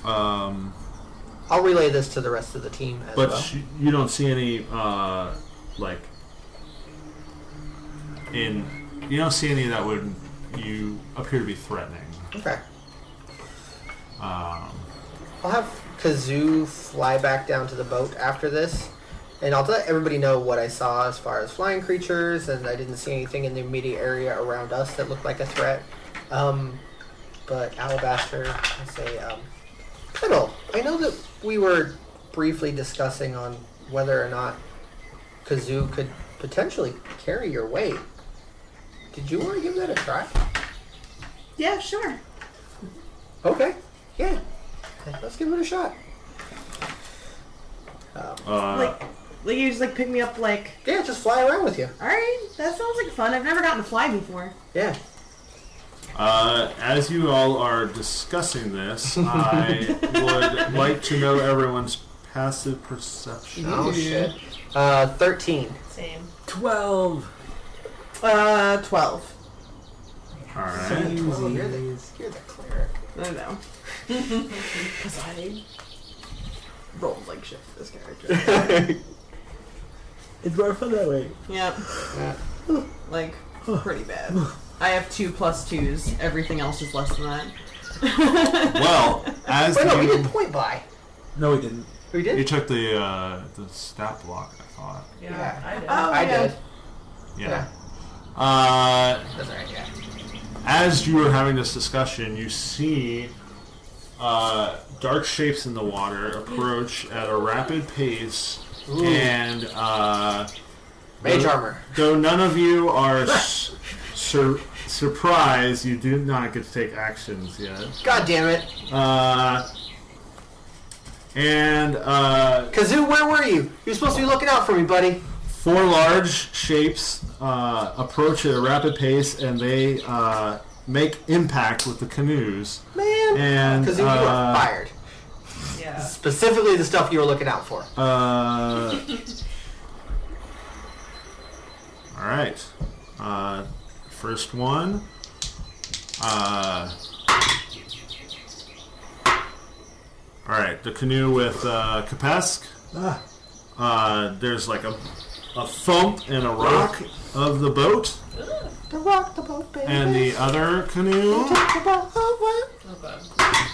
I'll relay this to the rest of the team as well. But you don't see any, you don't see any that would you appear to be threatening. Okay. I'll have Kazoo fly back down to the boat after this, and I'll let everybody know what I saw as far as flying creatures, and I didn't see anything in the immediate area around us that looked like a threat. But Alabaster, I say, Fiddle, I know that we were briefly discussing on whether or not Kazoo could potentially carry your weight. Did you want to give that a try? Yeah, sure. Okay. Yeah. Let's give it a shot. Like you just pick me up Yeah, just fly around with you. Alright, that sounds like fun. I've never gotten to fly before. Yeah. As you all are discussing this, I would like to know everyone's passive perception. Oh, shit. 13. Same. 12. 12. Alright. Well, you're the cleric. I know. Because I rolled like shit for this character. It's more fun that way. Yep. Yeah. Pretty bad. I have 2 plus 2s. Everything else is less than that. Well, as Wait, no, we you, did point by. No, we didn't. We did? you took the stat block, I thought. Yeah, I did. Oh, I yeah. did. Yeah. That's alright, yeah. As you are having this discussion, you see dark shapes in the water approach at a rapid pace, Ooh. and Mage armor. though none of you are surprised, you do not get to take actions yet. God damn it. Kazoo, where were you? You're supposed to be looking out for me, buddy. 4 large shapes approach at a rapid pace, and they make impact with the canoes. Man. And Kazoo, you are fired. Yeah. Specifically the stuff you were looking out for. All right. First one. All right. The canoe with Kapesk. There's like a thump and a rock of the boat. The rock, the boat, baby. And the other canoe.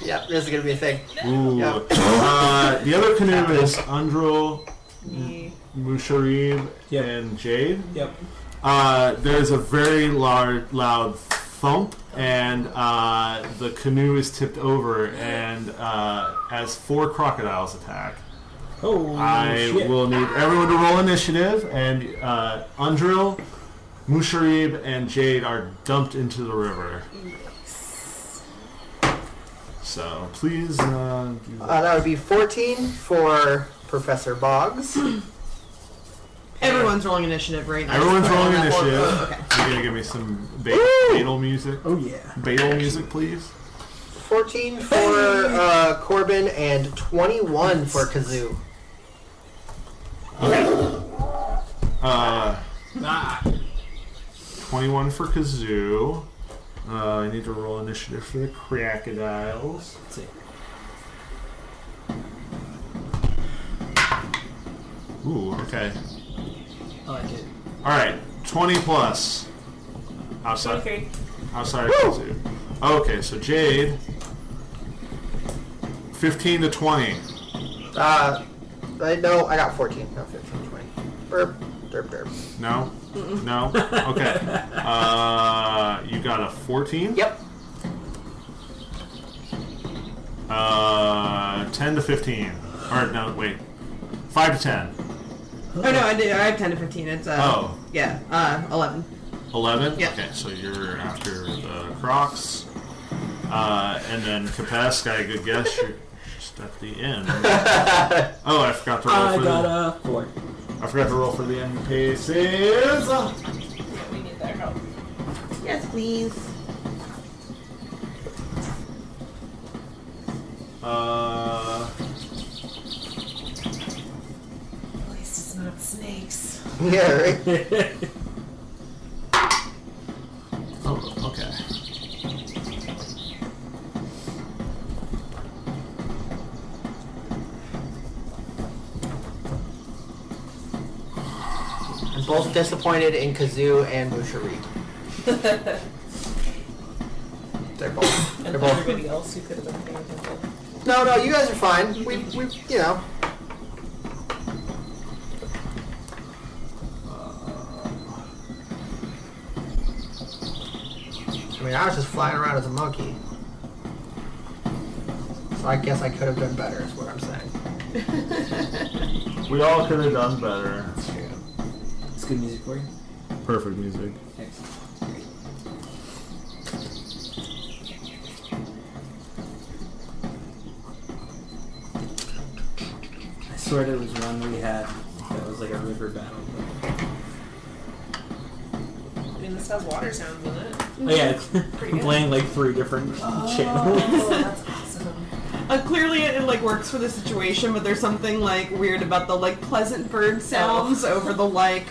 Yep, this is going to be a thing. Ooh. Yep. The other canoe is Undril, Me. Musharib, and Jade. Yep. There's a very loud thump, and the canoe is tipped over, and as 4 crocodiles attack. Oh, I shit. will need everyone to roll initiative, and Undril, Musharib, and Jade are dumped into the river. So please do that. That would be 14 for Professor Boggs. Everyone's rolling initiative right now. Everyone's rolling that board. initiative. Oh, okay. You're gonna give me some Beetle music. Oh, yeah. Beetle music, please. 14 for Corbin and 21 for Kazoo. Okay. 21 for Kazoo. I need to roll initiative for the crocodiles. Let's see. Ooh, okay. I like it. Alright, 20 plus. Outside Okay. of Kazoo. Okay, so Jade. 15 to 20. No, I got 14. No, 15, 20. Burp, derp, derp. No? No? Okay. You got a 14? Yep. 10 to 15. Or, no, wait. 5 to 10. Oh no, I did. I have 10 to 15. It's 11. 11? Yep. Okay, so you're after the Crocs. And then Kapesk, I could guess you're just at the end. Oh, I forgot to roll I for got the... a 4. I forgot to roll for the NPCs. Yeah, we need their help. Yes, please. At least it's not snakes. Yeah, right? Oh, okay. I'm both disappointed in Kazoo and Mushari. They're both. And They're both. everybody else who could have been paying attention. No, you guys are fine. We, you know. I mean, I was just flying around as a monkey. So I guess I could have done better, is what I'm saying. We all could have done better. It's good music for you. Perfect music. Excellent. I swear there was one we had that was like a river battle. I mean, this has water sounds in it. Oh yeah, it's Pretty good. playing like 3 different channels. Oh, that's awesome. Clearly it like works for the situation, but there's something like weird about the like pleasant bird sounds over the like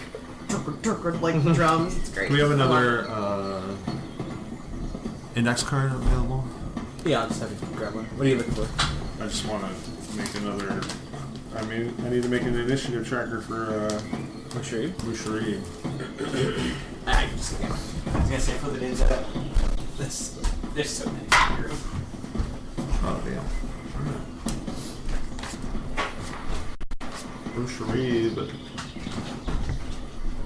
like drums. It's great. Do we have another index card available? Yeah, I'll just have you grab one. What are you looking for? I just want to make another. I need to make an initiative tracker for Mushari? Mushari. I was gonna say for the days that there's so many. Oh damn. Mushari, but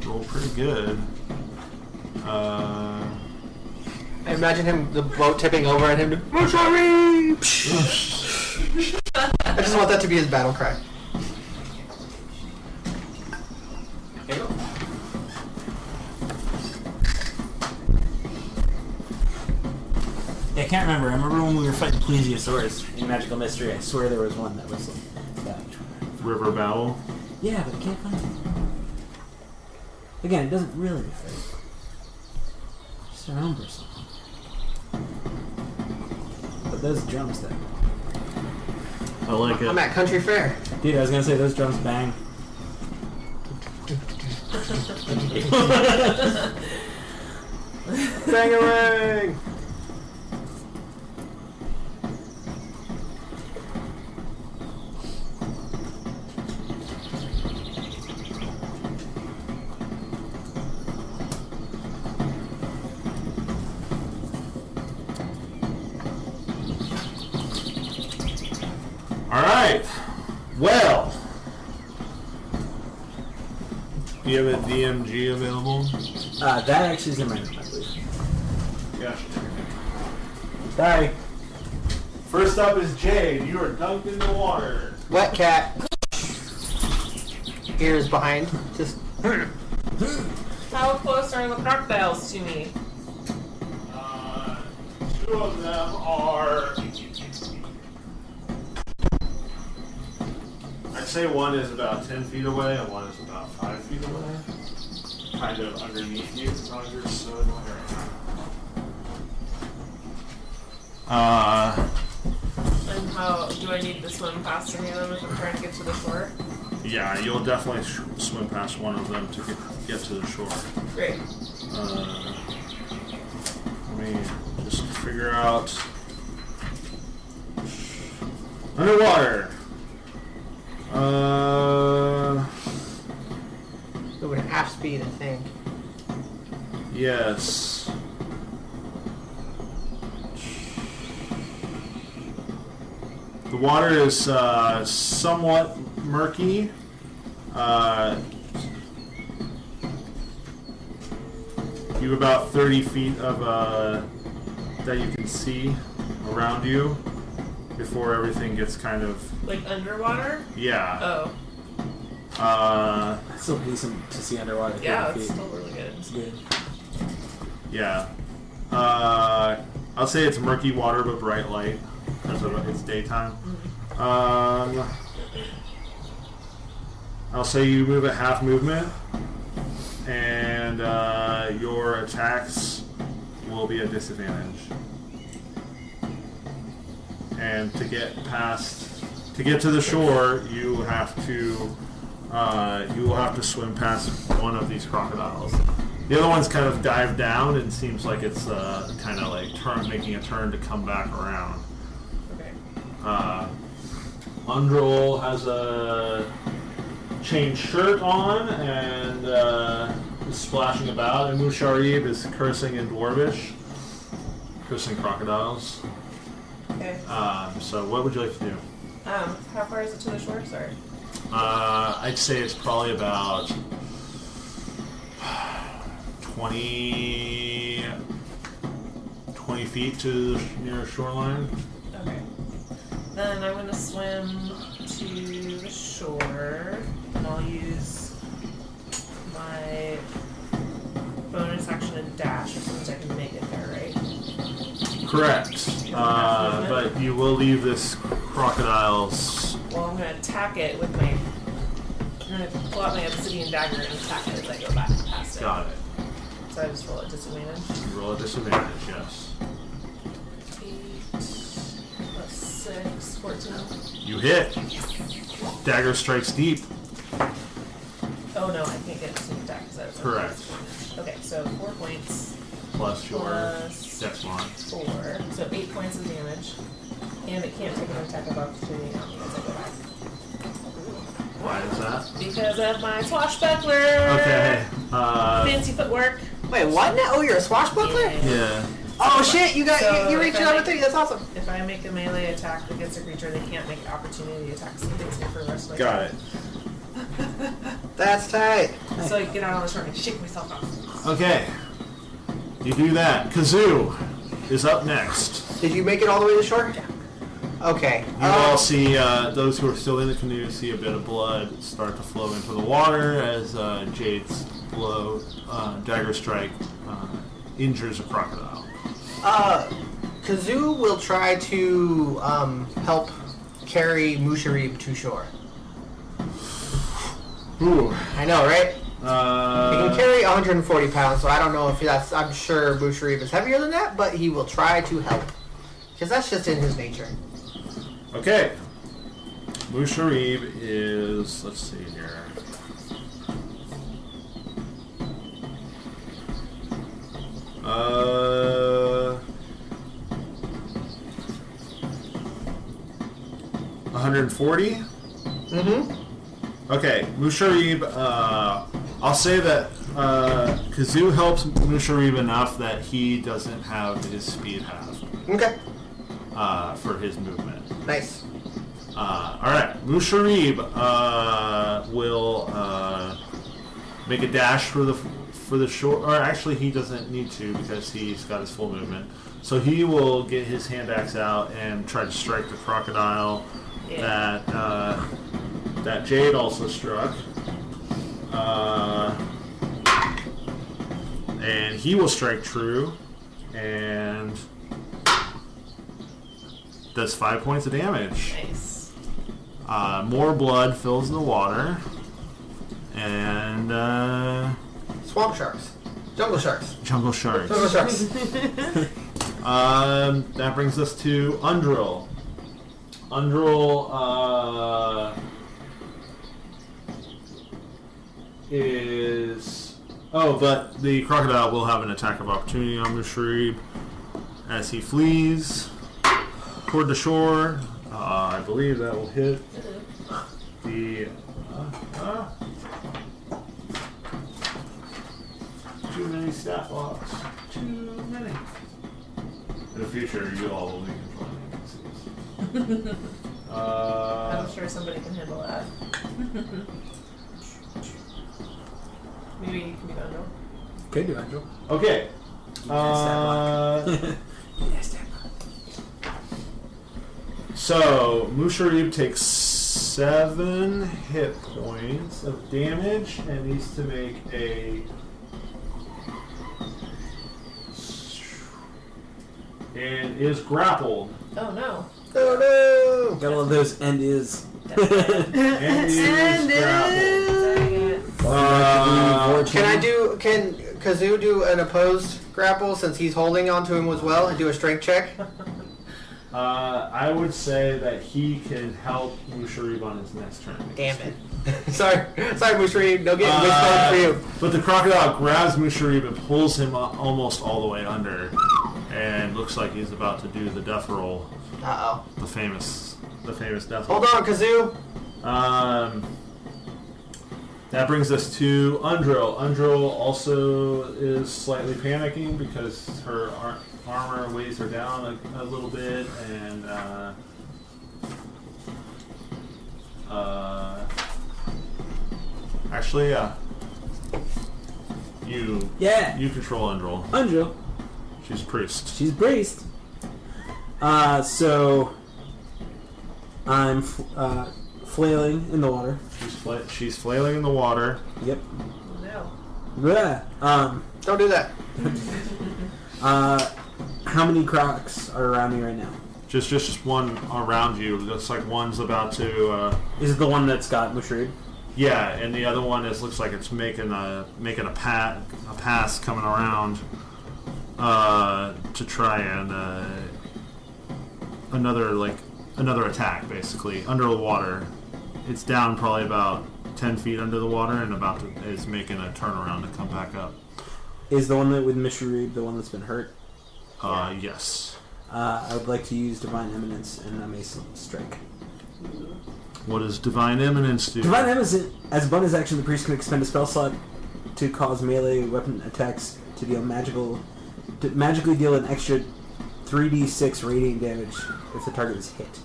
roll pretty good. I imagine him, the boat tipping over at him. Mushari! I just want that to be his battle cry. Here you go. Yeah, I can't remember. I remember when we were fighting plesiosaurs in Magical Mystery. I swear there was one that was like that. River battle. Yeah, but I can't find it. Again, it doesn't really fit. Just remember something. But those drums, though. I like it. I'm at Country Fair. Dude, I was gonna say those drums bang. Bangarang! Alright. Well. Do you have a DMG available? That actually is in my room, I believe. Yeah. Sorry. First up is Jade. You are dunked in the water. Wet cat. Ears behind. Just. How close are the crocodiles to me? 2 of them are. I'd say one is about 10 feet away and one is about 5 feet away. Kind of underneath you. Roger, so And how do I need to swim past any of them if I'm trying to get to the shore? yeah, you'll definitely swim past one of them to get to the shore. Great. Let me just figure out. Underwater. Moving at half speed, I think. Yes. The water is somewhat murky. You have about 30 feet of that you can see around you before everything gets kind of Like underwater? yeah. Oh. It's still decent to see underwater. Yeah, 30 it's feet. still really good. It's good. Yeah. I'll say it's murky water but bright light because of it's daytime. I'll say you move at half movement, and your attacks will be a disadvantage. And to get to the shore, you will have to swim past one of these crocodiles. The other one's kind of dived down and seems like it's kind of like making a turn to come back around. Okay. Undril has a chain shirt on and is splashing about, and Musharib is cursing in Dwarvish, cursing crocodiles. Okay. So what would you like to do? How far is it to the shore? Sorry. I'd say it's probably about 20 feet to the nearest shoreline. Okay. Then I'm going to swim to the shore, and I'll use my bonus action and dash as soon as I can make it there, right? Correct. But you will leave this crocodile's... Well, I'm going to attack it with my... I'm going to pull out my obsidian dagger and attack it as I go back past it. Got it. So I just roll a disadvantage. You roll a disadvantage, yes. 8 plus 6, 14. You hit. Dagger strikes deep. Oh no, I can't get a sneak attack because that's Correct. Okay, so 4 points Plus your plus dex mod. 4, so 8 points of damage, and it can't take an attack of opportunity on me as I go back. Why is that? Because of my swashbuckler. Okay. Fancy footwork. Wait, what now? Oh, you're a swashbuckler? Yeah. Oh shit! You So you reached if I out make- with 3. That's awesome. If I make a melee attack against a creature, they can't make opportunity attacks against me for the rest of my Got it. That's tight. So I get out on the shore and shake myself off. Okay. You do that. Kazoo is up next. Did you make it all the way to shore? Yeah. Okay. You all see, those who are still in the canoe see a bit of blood start to flow into the water as Jade's dagger strike injures a crocodile. Kazoo will try to help carry Musharib to shore. Ooh. I know, right? He can carry 140 pounds, so I don't know if that's... I'm sure Musharib is heavier than that, but he will try to help. Because that's just in his nature. Okay. Musharib is... Let's see here. Uh... 140? Mm-hmm. Okay, Musharib, I'll say that Kazoo helps Musharib enough that he doesn't have his speed halved Okay. for his movement. Nice. Alright, Musharib will make a dash for the shore, or actually he doesn't need to because he's got his full movement. So he will get his hand axe out and try to strike the crocodile that Jade also struck. And he will strike true and does 5 points of damage. Nice. More blood fills the water. And Swamp sharks. Jungle sharks. jungle sharks. Jungle sharks. That brings us to Undril. Undril is... Oh, but the crocodile will have an attack of opportunity on Musharib as he flees toward the shore. I believe that will hit the... Too many stat blocks. Too many. In the future, you all will be controlling agencies. I'm sure somebody can handle that. Maybe you can be Andrew. Could do, Andrew. Okay. So, Musharib takes 7 hit points of damage and needs to make a... and is grappled. Oh no. Oh no! Got all those and is. And is grappled. Can Kazoo do an opposed grapple since he's holding onto him as well and do a strength check? I would say that he can help Musharib on his next turn. Damn it. sorry, Musharib. No getting whispered for you. But the crocodile grabs Musharib and pulls him almost all the way under, and looks like he's about to do the death roll. Uh-oh. The famous death roll. Hold on, Kazoo. That brings us to Undril. Undril also is slightly panicking because her armor weighs her down a little bit, and actually, you control Undril. Undril. She's a priest. She's a priest. So I'm flailing in the water. She's flailing in the water. Yep. No. Yeah. Don't do that. How many crocs are around me right now? Just one around you. Looks like one's about to. Is it the one that's got Musharib? Yeah, and the other one looks like it's making a pass coming around to try and another attack basically under the water. It's down probably about 10 feet under the water and is making a turnaround to come back up. Is the one that with Musharib the one that's been hurt? Yes. I would like to use Divine Eminence and a Mace Strike. What does Divine Eminence do? Divine Eminence, as a bonus action, the priest can expend a spell slot to cause melee weapon attacks to magically deal an extra 3d6 radiant damage if the target is hit.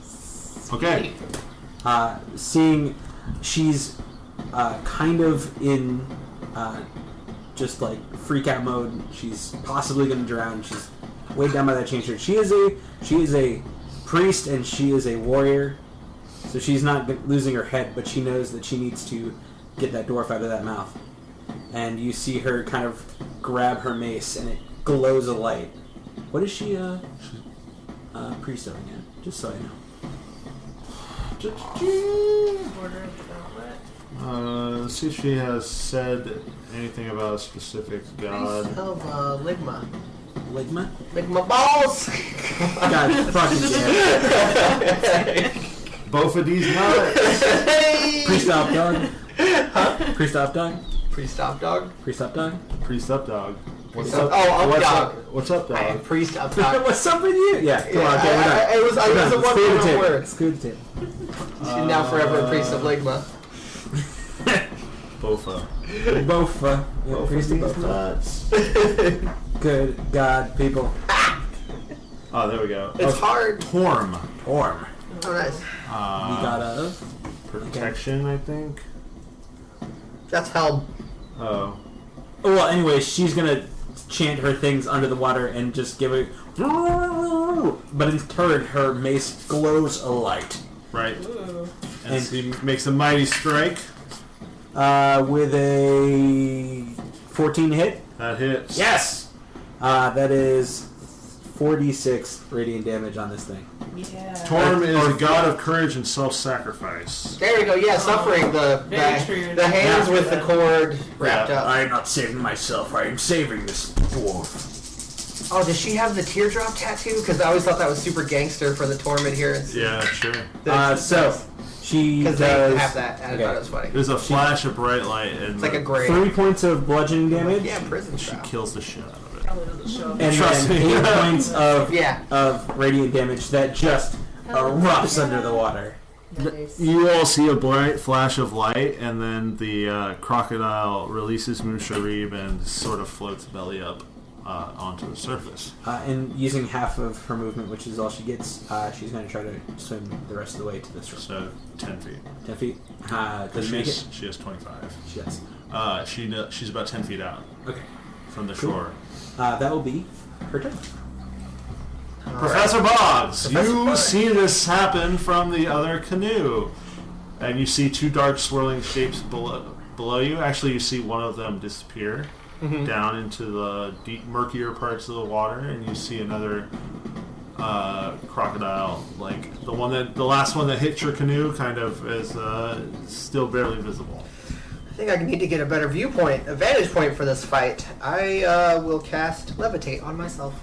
Okay. Seeing she's kind of in just like freak out mode, she's possibly going to drown. She's weighed down by that chain shirt. She is a priest and she is a warrior, so she's not losing her head, but she knows that she needs to get that dwarf out of that mouth. And you see her kind of grab her mace, and it glows a light. What is she priest of again? Just so I know. Order of Development. Let's see if she has said anything about a specific god. Priest of Ligma. Ligma? Ligma balls! God fucking damn. Both of these nuts. Priest up dog. Huh? Priest up dog. Priest up dog. Priest up dog. Priest up dog. What's Priest up? up- oh, up what's dog. up? What's up, Hey, dog? priest up dog. What's up with you? Yeah, come on, okay, we're done. I was a Let's clear the one table. word. Let's clear the table. She's now forever a priest of Ligma. Bofa. Bofa. Yeah, priest of bofa. nuts. Good God, people. Oh, there we go. It's hard. Torm. Orm. Oh, nice. We got a... Protection, I think. That's hell. Oh. Well, anyway, she's gonna chant her things under the water and just give it... But in turn, her mace glows a light. Right. Ooh. And she makes a mighty strike. With a 14 hit. That hits. Yes! That is 4d6 radiant damage on this thing. Yeah. Torm is a god of courage and self-sacrifice. There we go. Yeah, suffering the Very true. the hands Yeah. with the cord wrapped Yeah. up. I am not saving myself, I am saving this dwarf. Oh, does she have the teardrop tattoo? Because I always thought that was super gangster for the Torm adherents. Yeah, sure. So, she Because does... they have that, and I thought it was funny. There's a flash of bright light, and It's like a gray. 3 points of bludgeoning damage. Yeah, prison she style. kills the shit out of it. Probably doesn't show up. And Trust then me. 8 points of Yeah. radiant damage that just erupts under the water. Nice. You all see a bright flash of light, and then the crocodile releases Musharib and sort of floats belly up onto the surface. And using half of her movement, which is all she gets, she's going to try to swim the rest of the way to this room. So 10 feet. 10 feet. Does she make it? She has 25. She does. She's about 10 feet out Okay. from the Cool. shore. That will be her turn. Professor Boggs, Professor you Boggs. see this happen from the other canoe. And you see 2 dark swirling shapes below you. Actually, you see one of them disappear down into the deep, murkier parts of the water, and you see another crocodile, like the last one that hit your canoe, kind of is still barely visible. think I need to get a better vantage point for this fight. I will cast Levitate on myself.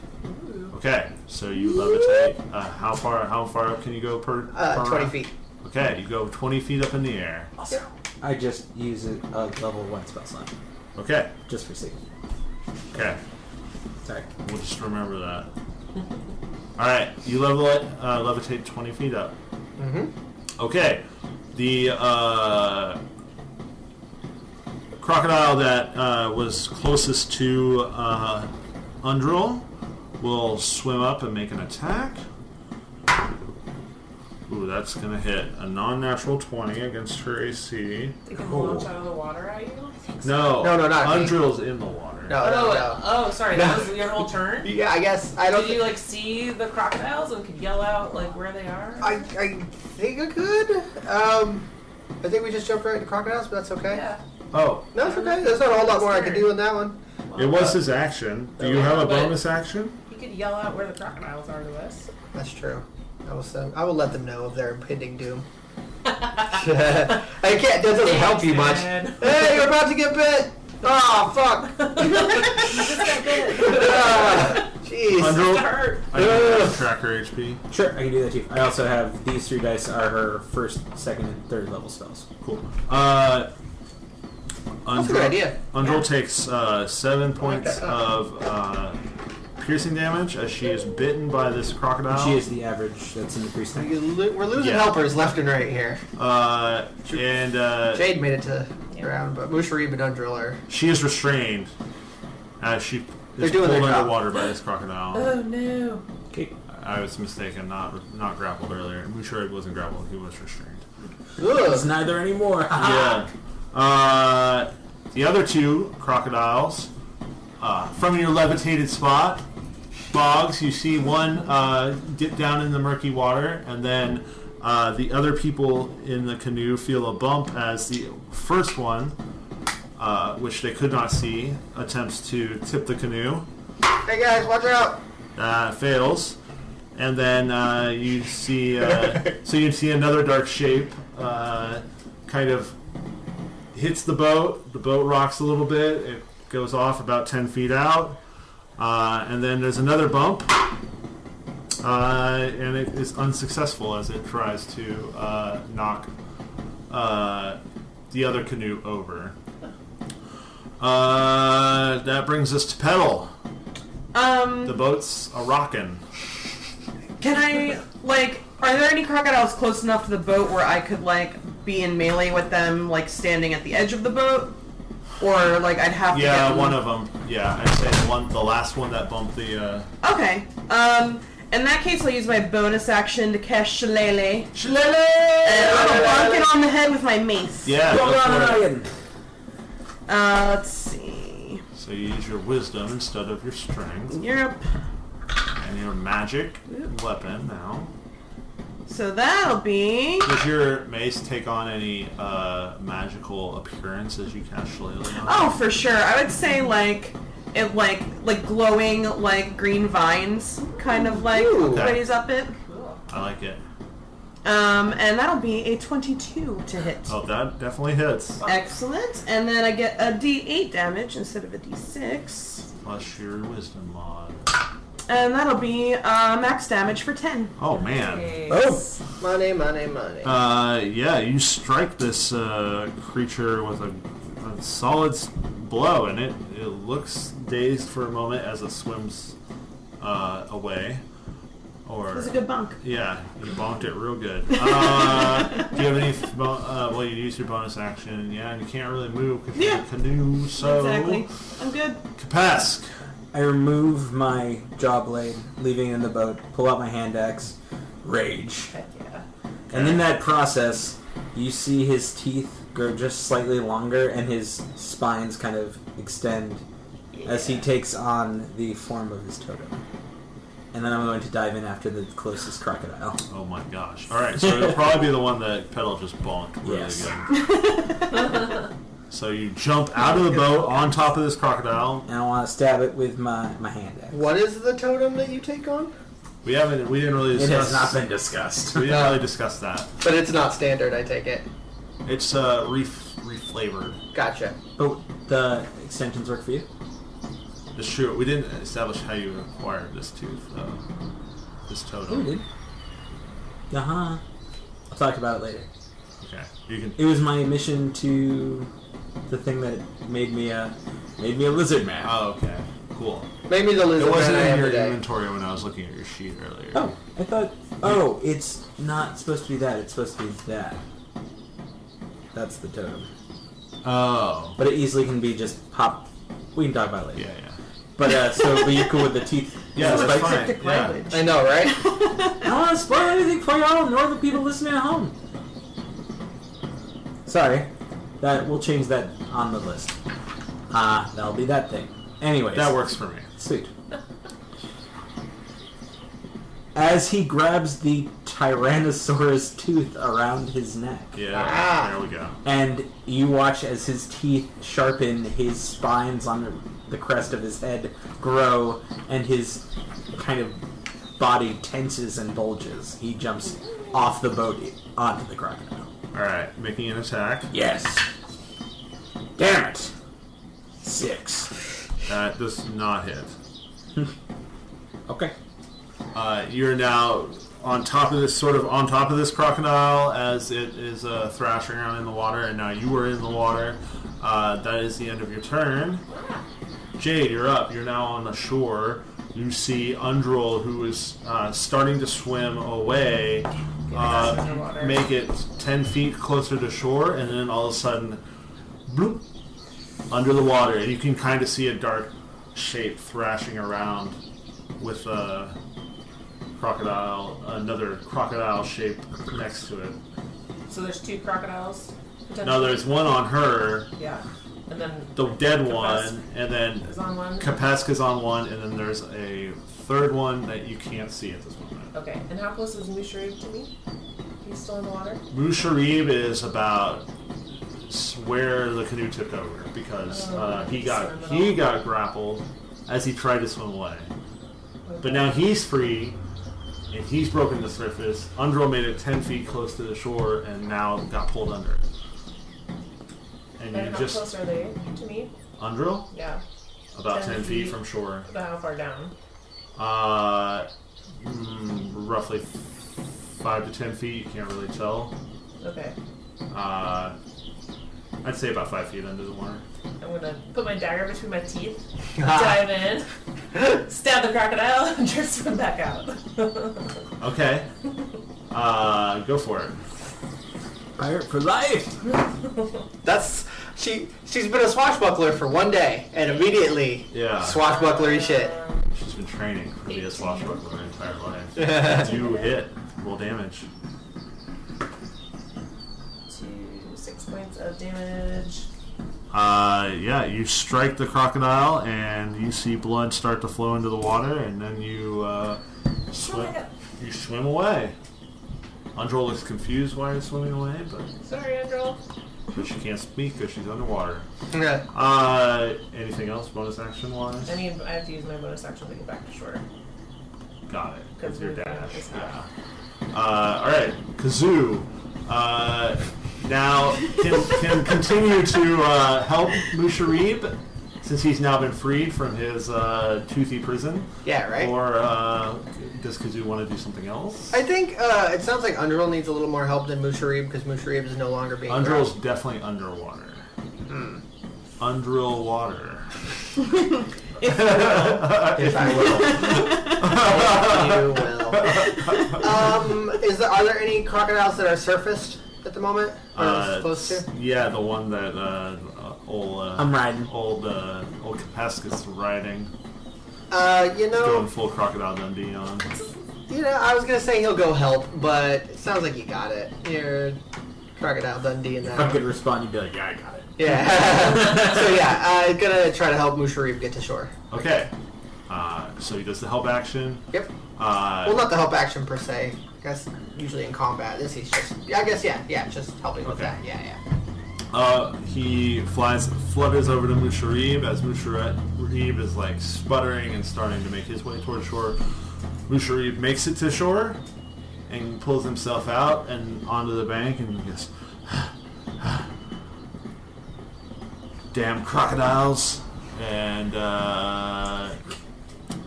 Okay, so you levitate. How far up can you go per 20 round? feet. Okay, you go 20 feet up in the air. Also, I just use a level 1 spell slot. Okay, Just for safety. okay. Sorry. We'll just remember that. Alright, you levitate 20 feet up. Mm-hmm. Okay, the crocodile that was closest to Undril will swim up and make an attack. Ooh, that's going to hit a non-natural 20 against her AC. They can launch out of the water at you? No, No, not me. Undril's in the water. No. Sorry, that was your whole turn? Yeah, I guess. I don't Did you, see the crocodiles and could yell out, where they are? I think I could. I think we just jumped right into crocodiles, but that's okay. Yeah. Oh, No, it's okay. There's not a whole lot more I can do in that one. it was his action. Do you have a bonus action? He could yell out where the crocodiles are to us. That's true. I will let them know of their impending doom. That doesn't help you much. Dad. Hey, you're about to get bit! Oh, fuck! Jeez. Undril, Hurt. I can track her HP. Sure, I can do that too. I also have these 3 dice are her first, second, and third level spells. Cool. That's a good idea. Undril takes 7 points that. of piercing damage as she is bitten by this crocodile. She is the average that's in the precinct. We're losing Yeah. helpers left and right here. Jade made it to ground, but Musharib and Undril are... she is restrained as she They're is doing pulled their job. underwater by this crocodile. Oh, no. Okay. I was mistaken, not grappled earlier. Musharib wasn't grappled; he was restrained. It's Ugh. neither anymore. Yeah. The other 2 crocodiles, from your levitated spot, Boggs, you see one dip down in the murky water, and then the other people in the canoe feel a bump as the first one, which they could not see, attempts to tip the canoe. Hey guys, watch out! Fails. And then you see another dark shape kind of hits the boat. The boat rocks a little bit. It goes off about 10 feet out. And then there's another bump. And it is unsuccessful as it tries to knock the other canoe over. That brings us to Petal. The boat's a-rockin'. Can I, are there any crocodiles close enough to the boat where I could, be in melee with them, standing at the edge of the boat? Or, I'd have to get Yeah, them? one of them. Yeah, I'd say the last one that bumped the... Okay. In that case, I'll use my bonus action to cast Shillelagh. Shillelagh! And I'm gonna bonk it on the head with my mace. Yeah, go for it. Let's see. So you use your wisdom instead of your strength. Yep. And your magic weapon now. So that'll be... Does your mace take on any magical appearance as you cast Shillelagh on it? Oh, for sure. I would say, it glowing, green vines, kind of, Ooh. raise up it. I like it. And that'll be a 22 to hit. Oh, that definitely hits. Excellent. And then I get a d8 damage instead of a d6. Plus your wisdom mod. And that'll be max damage for 10. Oh, man. Nice. Money, money, money. Yeah, you strike this creature with a solid blow, and it looks dazed for a moment as it swims away. It was a good bunk. Yeah, you bonked it real good. Do you have any... well, you use your bonus action, yeah, and you can't really move because you're in a canoe, so... Exactly. I'm good. Kapask! I remove my jaw blade, leaving it in the boat, pull out my hand axe, rage. Heck yeah. And in that process, you see his teeth grow just slightly longer and his spines kind of extend as he takes on the form of his totem. And then I'm going to dive in after the closest crocodile. Oh my gosh. Alright, so it'll probably be the one that Petal just bonked really Yes. good. So you jump out of the boat on top of this crocodile. And I want to stab it with my hand axe. What is the totem that you take on? We didn't really It discuss... has not been discussed. We didn't really discuss that. But it's not standard, I take it. It's reflavored. Gotcha. But the extensions work for you? It's true. We didn't establish how you acquired this tooth, though. This totem. We did. I'll talk about it later. Okay. You can. It was my mission to the thing that made me a lizard man. Oh, okay. Cool. Maybe the lizard It wasn't man I in am your today. inventory when I was looking at your sheet earlier. Oh, I thought. Oh, it's not supposed to be that. It's supposed to be that. That's the totem. Oh. But it easily can be just pop. We can talk about it later. Yeah. But but you're cool with the teeth. Yeah, the that's spikes? fine. Cryptic Yeah. language. I know, right? I don't want to spoil anything for y'all, nor the people listening at home. Sorry, we'll change that on the list. That'll be that thing. Anyways, That works for me. Sweet. As he grabs the Tyrannosaurus tooth around his neck, Yeah. There we go. and you watch as his teeth sharpen, his spines on the crest of his head grow, and his kind of body tenses and bulges. He jumps off the boat onto the crocodile. Alright. Making an attack. Yes. Damn it. 6. That does not hit. Okay. You're now on top of this crocodile as it is thrashing around in the water, and now you are in the water. That is the end of your turn. Jade, you're up. You're now on the shore. You see Undril, who is starting to swim away, make it 10 feet closer to shore, and then all of a sudden, bloop, under the water, and you can kind of see a dark shape thrashing around with another crocodile shape next to it. So there's 2 crocodiles? No, there's one on her, Yeah. And then the dead Kapesk one, and then is on one? Kapesk is on one, and then there's a third one that you can't see at this moment. Okay. And how close is Musharib to me? He's still in the water? Musharib is about where the canoe took over because he got grappled as he tried to swim away. Okay. But now he's free, and he's broken the surface. Undril made it 10 feet close to the shore, and now got pulled under. And And you how just close are they to me? Undril Yeah. about 10 10 feet feet. from shore. About how far down? Roughly 5 to 10 feet. You can't really tell. Okay. I'd say about 5 feet under the water. I'm gonna put my dagger between my teeth, dive in, stab the crocodile, and just swim back out. Okay. Go for it. Pirate for life! That's she's been a swashbuckler for one day and immediately swashbucklery shit. She's been training for the swashbuckler her entire life. Do hit. Roll damage. 6 points of damage. You strike the crocodile and you see blood start to flow into the water, and then you swim. You swim away. Undril looks confused why you're swimming away, Sorry, Andrew. but she can't speak because she's underwater. Yeah. Anything else bonus action wise? I mean, I have to use my bonus action to get back to shore. Got it. With your moving dash. is Yeah. half. Alright, Kazoo. Now can continue to help Musharib since he's now been freed from his toothy prison. Yeah, right? Or does Kazoo want to do something else? I think it sounds like Undril needs a little more help than Musharib because Musharib is no longer being Undril's grabbed. definitely underwater. Undril water. If you will. If I will. If you will. Are there any crocodiles that are surfaced at the moment? Or close to? Yeah, the one that I'm riding. old Kapesk is riding. You know, Going full Crocodile Dundee on. I was gonna say he'll go help, but it sounds like you got it. You're Crocodile Dundee in that If I one. could respond, you'd be like, yeah, I got it. Yeah. So yeah, I'm gonna try to help Musharib get to shore. Okay. So he does the help action. Yep. Well, not the help action per se. I guess usually in combat, this he's just. I guess yeah, just helping with Okay. that. Yeah. He flutters over to Musharib as Musharib is like sputtering and starting to make his way toward shore. Musharib makes it to shore and pulls himself out and onto the bank and he goes, damn crocodiles, and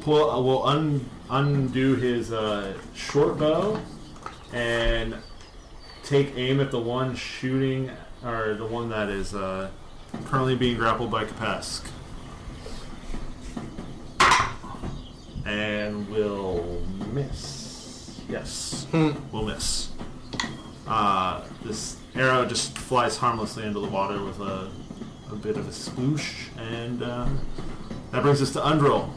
will undo his short bow and take aim at the one shooting, or the one that is currently being grappled by Kapesk. And will miss. Yes, will miss. This arrow just flies harmlessly into the water with a bit of a sploosh, and that brings us to Undril.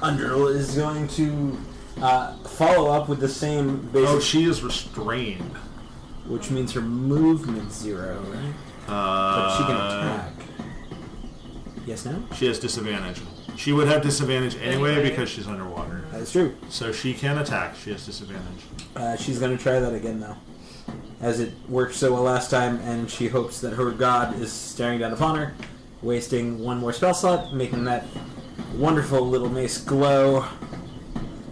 Undril is going to follow up with the same basic... Oh, she is restrained. Which means her movement's 0, right? But she can attack. Yes, no? She has disadvantage. She would have disadvantage anyway because she's underwater. That is true. So she can attack. She has disadvantage. She's going to try that again, though. As it worked so well last time, and she hopes that her god is staring down upon her, wasting one more spell slot, making that wonderful little mace glow.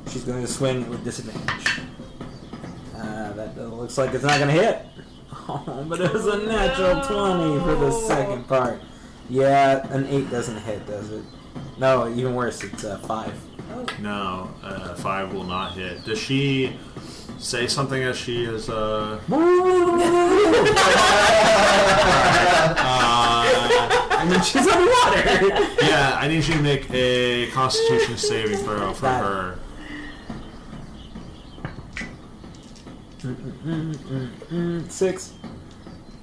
She's going to swing with disadvantage. That looks like it's not going to hit. Oh, but it was a natural 20 for the second part. Yeah, an 8 doesn't hit, does it? No, even worse, it's 5. No, 5 will not hit. Does she say something as she is... I mean, she's underwater. Yeah, I need you to make a Constitution saving throw for her. 6.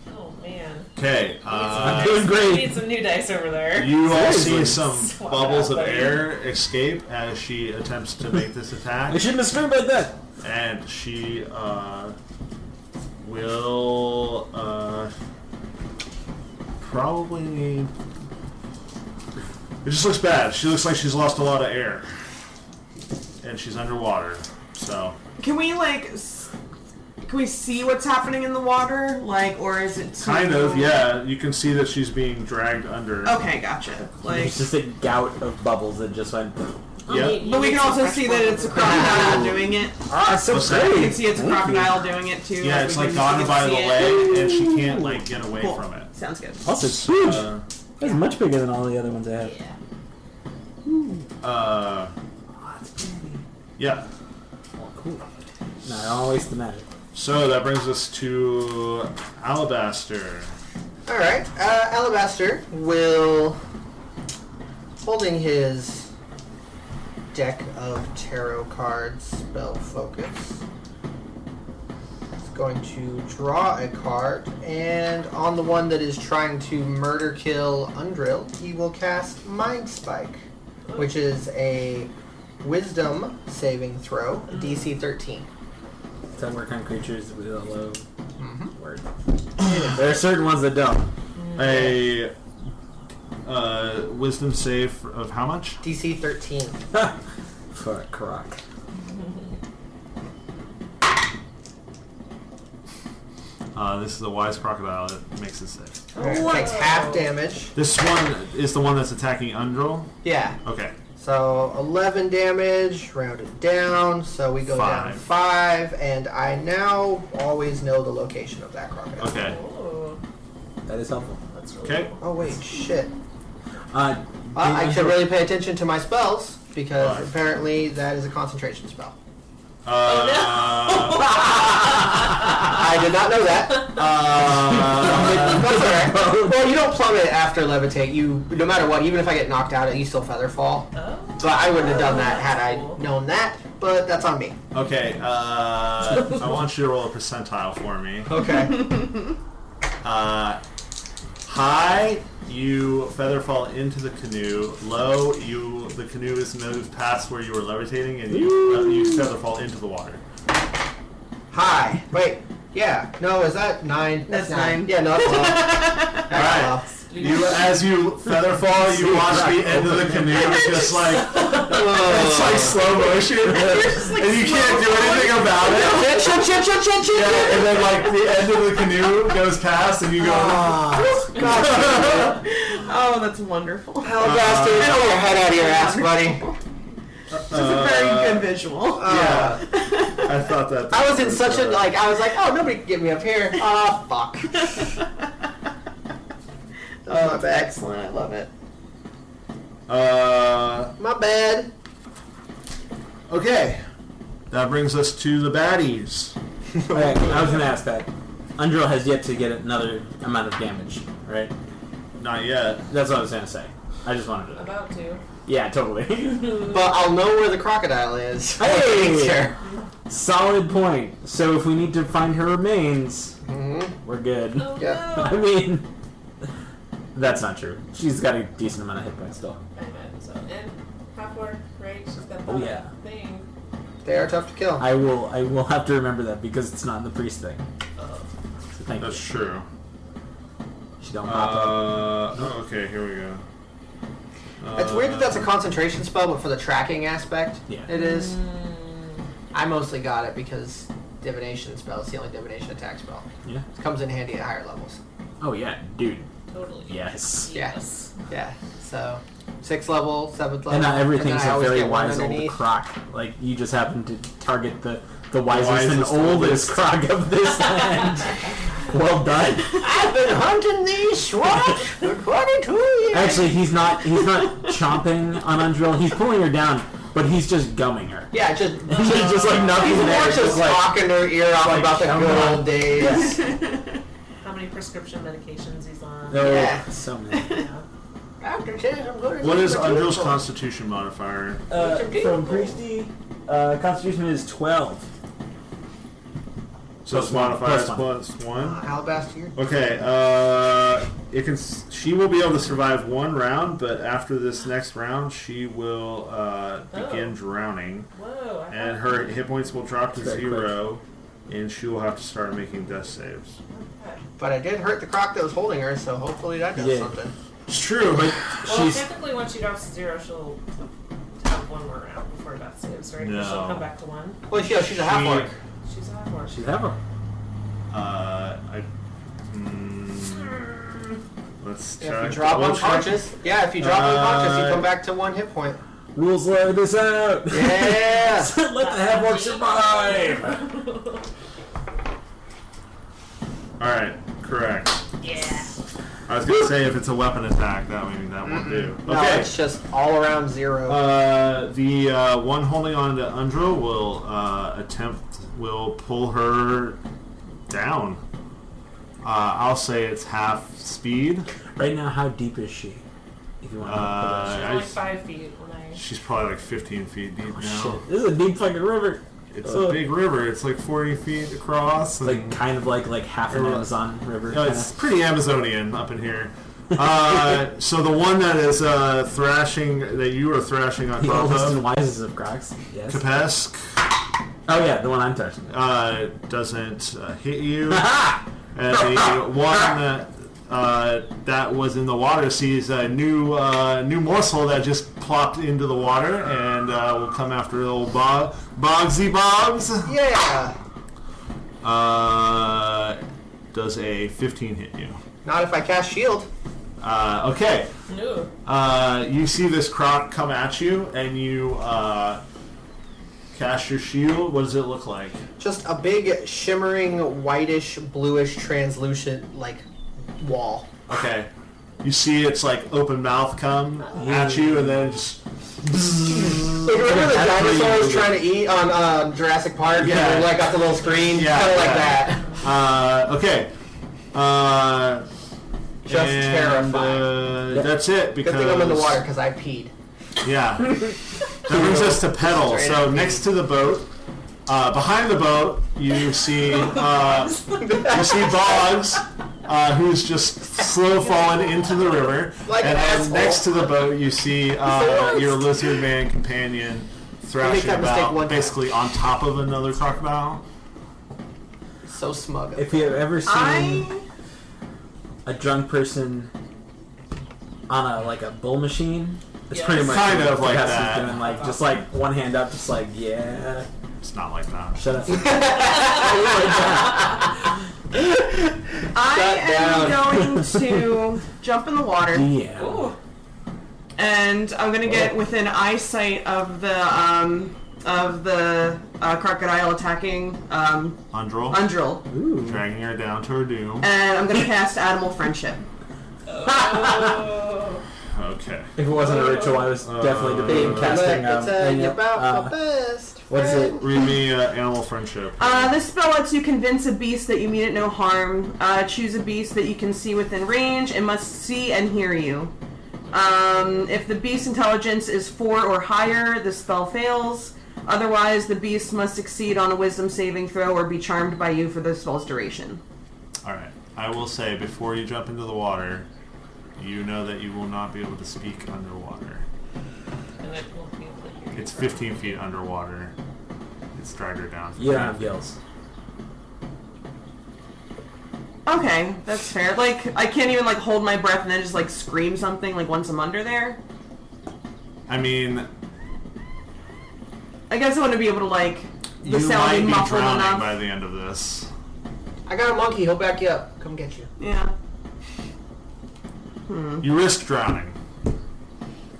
Oh man. Okay, I'm doing great. Need some new dice over there. you all see some Swap bubbles out of there. air escape as she attempts to make this attack. I shouldn't have screamed like that. And she will probably... It just looks bad. She looks like she's lost a lot of air. And she's underwater, so... Can we can we see what's happening in the water? Or is it too... Kind of, yeah. You can see that she's being dragged under. Okay, gotcha. It's just a gout of bubbles that just went... Yeah. But we can also see that it's a crocodile doing it. So What's great. that? We can see it's a crocodile doing it too. Yeah, it's we like can- got we her can by the see it. leg, and she can't get away Cool. from it. Sounds good. Also, it's huge. Uh, It's much bigger than all the other ones I have. yeah. Oh, cool. No, I don't waste the magic. So that brings us to Alabaster. Alright, Alabaster will, holding his deck of tarot cards, spell focus, is going to draw a card, and on the one that is trying to murder kill Undril, he will cast Mind Spike, which is a Wisdom saving throw, DC 13. Does that work on creatures with a low word? There are certain ones that don't. A wisdom save of how much? DC 13. For a croc. This is a wise crocodile that makes it save. Takes half damage. This one is the one that's attacking Undril? Yeah. Okay. So 11 damage, rounded down, so we go down 5, and I now always know the location of that crocodile. Okay. Oh, That is helpful. that's really Okay. Oh wait, shit. I I should really pay attention to my spells, because apparently that is a concentration spell. I did not know that. That's alright. Well, you don't plummet after levitate. You, no matter what, even if I get knocked out, you still feather fall. Oh. So I wouldn't have done that had I known that, but that's on me. Okay, I want you to roll a percentile for me. Okay. High, you feather fall into the canoe. Low, the canoe is moved past where you were levitating, and you feather fall into the water. High. Wait. Yeah. No, is that 9? That's 9. Yeah, no, that's low. Alright. As you feather fall, you watch the end of the canoe just like it's like slow motion, and you can't do anything about it. Yeah, and then like the end of the canoe goes past, and you go. Oh, that's wonderful. Alabaster, pull your head out of your ass, buddy. It's a very good visual. Yeah, I thought that. I was in such a, like, I was like, oh, nobody can get me up here. Ah, fuck. My bad. Excellent. I love it. My bad. Okay. That brings us to the baddies. Okay, I was going to ask that. Undrill has yet to get another amount of damage, right? Not yet. That's what I was going to say. I just wanted to. About to. Yeah, totally. But I'll know where the crocodile is. Hey! Solid point. So if we need to find her remains, Mm-hmm. we're good. Oh Yeah. no. I mean, that's not true. She's got a decent amount of hit points still. I know. So, and half orc, right? She's got Oh, that yeah. thing. They are tough to kill. I will have to remember that because it's not in the priest thing. So thank That's you. true. She don't pop up. Oh, okay, here we go. It's weird that that's a concentration spell, but for the tracking aspect, Yeah. it is. I mostly got it because divination spell is the only divination attack spell. Yeah. It comes in handy at higher levels. Oh yeah, dude. Totally. Yes. Yes. Yeah. So 6th level, 7th level, And not everything's then I a always very get one wise old underneath. croc. Like you just happen to target the wisest and wisest, oldest croc of this land. Well done. I've been hunting these swamps for 22 years. Actually, he's not chomping on Undrill. He's pulling her down, but he's just gumming her. Yeah, just He's just like nothing he's there. more It's just just like talking her ear off like, about the come good on. old days. How many prescription medications he's on? oh, Yeah. so many. Yeah. Doctor says I'm going to What need is my Undrill's tooth. constitution modifier? From Priesty, Constitution is 12. So Plus it's one. modifier is Plus plus 1. Alabaster. Okay, it can. She will be able to survive one round, but after this next round, she will begin drowning, Whoa. I and thought- her hit points will drop to Very 0, and she will have to start making death saves. Okay. But I did hurt the croc that was holding her, so hopefully that does Yeah. something. It's true, but Well, She's technically, once she drops to 0, she'll have one more round before death saves, right? No. She'll come back to 1. Well, yeah, she's a half She- orc. She's a half orc. she's ever. let's If check. you drop Double check. unconscious, yeah, if you drop unconscious, you come back to 1 hit point. Rules lay this out. Yeah. Let the half orc survive. All right, correct. Yeah. I was gonna say if it's a weapon attack, that won't do. No, Okay. it's just all around 0. The one holding on to Undrill will pull her down. I'll say it's half speed. Right now, how deep is she? If you want to put She's I- only 5 feet when I. She's probably like 15 feet deep Oh, now. shit. This is a deep fucking river. It's a big river. It's like 40 feet across. It's like kind of like half an Amazon river. No, it's pretty Amazonian up in here. So the one that is thrashing, that you are thrashing on the top oldest and of, wisest of crocs. Yes. Kapesk, Oh yeah, the one I'm touching. doesn't hit you. Aha! And the one that was in the water sees a new morsel that just plopped into the water and will come after the old Bogsy Boggs. Yeah. Does a 15 hit you? Not if I cast shield. Okay. No. You see this croc come at you, and you cast your shield. What does it look like? Just a big shimmering whitish bluish translucent like wall. Okay. You see its like open mouth come at you, and then just. Like remember the That's pretty dinosaurs cool. trying to eat on Jurassic Park? Yeah. And they like got the little screen? Yeah, Kind of like yeah. that. Okay. Just terrifying. That's it. Because Good thing I'm in the water because I peed. Yeah. That brings us to Petal. Straight So up. next to the boat, behind the boat, you see Boggs, who's just slow falling into the river, Like and an then asshole. next to the boat, you see your lizard man companion thrashing that mistake about, one time. basically on top of another crocodile. So smug. If you have ever seen I a drunk person on a bull machine, it's Yes. pretty much Kind what of like Cass is that. doing, like just like one hand up, just like yeah. It's not like that. Shut up. I am down. going to jump in the water, Yeah. Ooh. and I'm gonna get within eyesight of the crocodile attacking Undrill, Undrill, Ooh. dragging her down to her doom. and I'm gonna cast Animal Friendship. Okay. If it wasn't a ritual, I was definitely debating casting. It's about my best. What is it? Read me animal friendship. This spell lets you convince a beast that you mean it no harm. Choose a beast that you can see within range and must see and hear you. If the beast's intelligence is 4 or higher, the spell fails. Otherwise, the beast must succeed on a wisdom saving throw or be charmed by you for the spell's duration. Alright. I will say, before you jump into the water, you know that you will not be able to speak underwater. And I won't be able to hear you. It's 15 feet underwater. It's dragged her down. You don't have gills. Okay, that's fair. Like, I can't even, like, hold my breath and then just, like, scream something, like, once I'm under there? I mean, I guess I want to be able to, like, the you sound might be be muffled drowning enough. by the end of this. I got a monkey. He'll back you up. Come get you. Yeah. You risk drowning.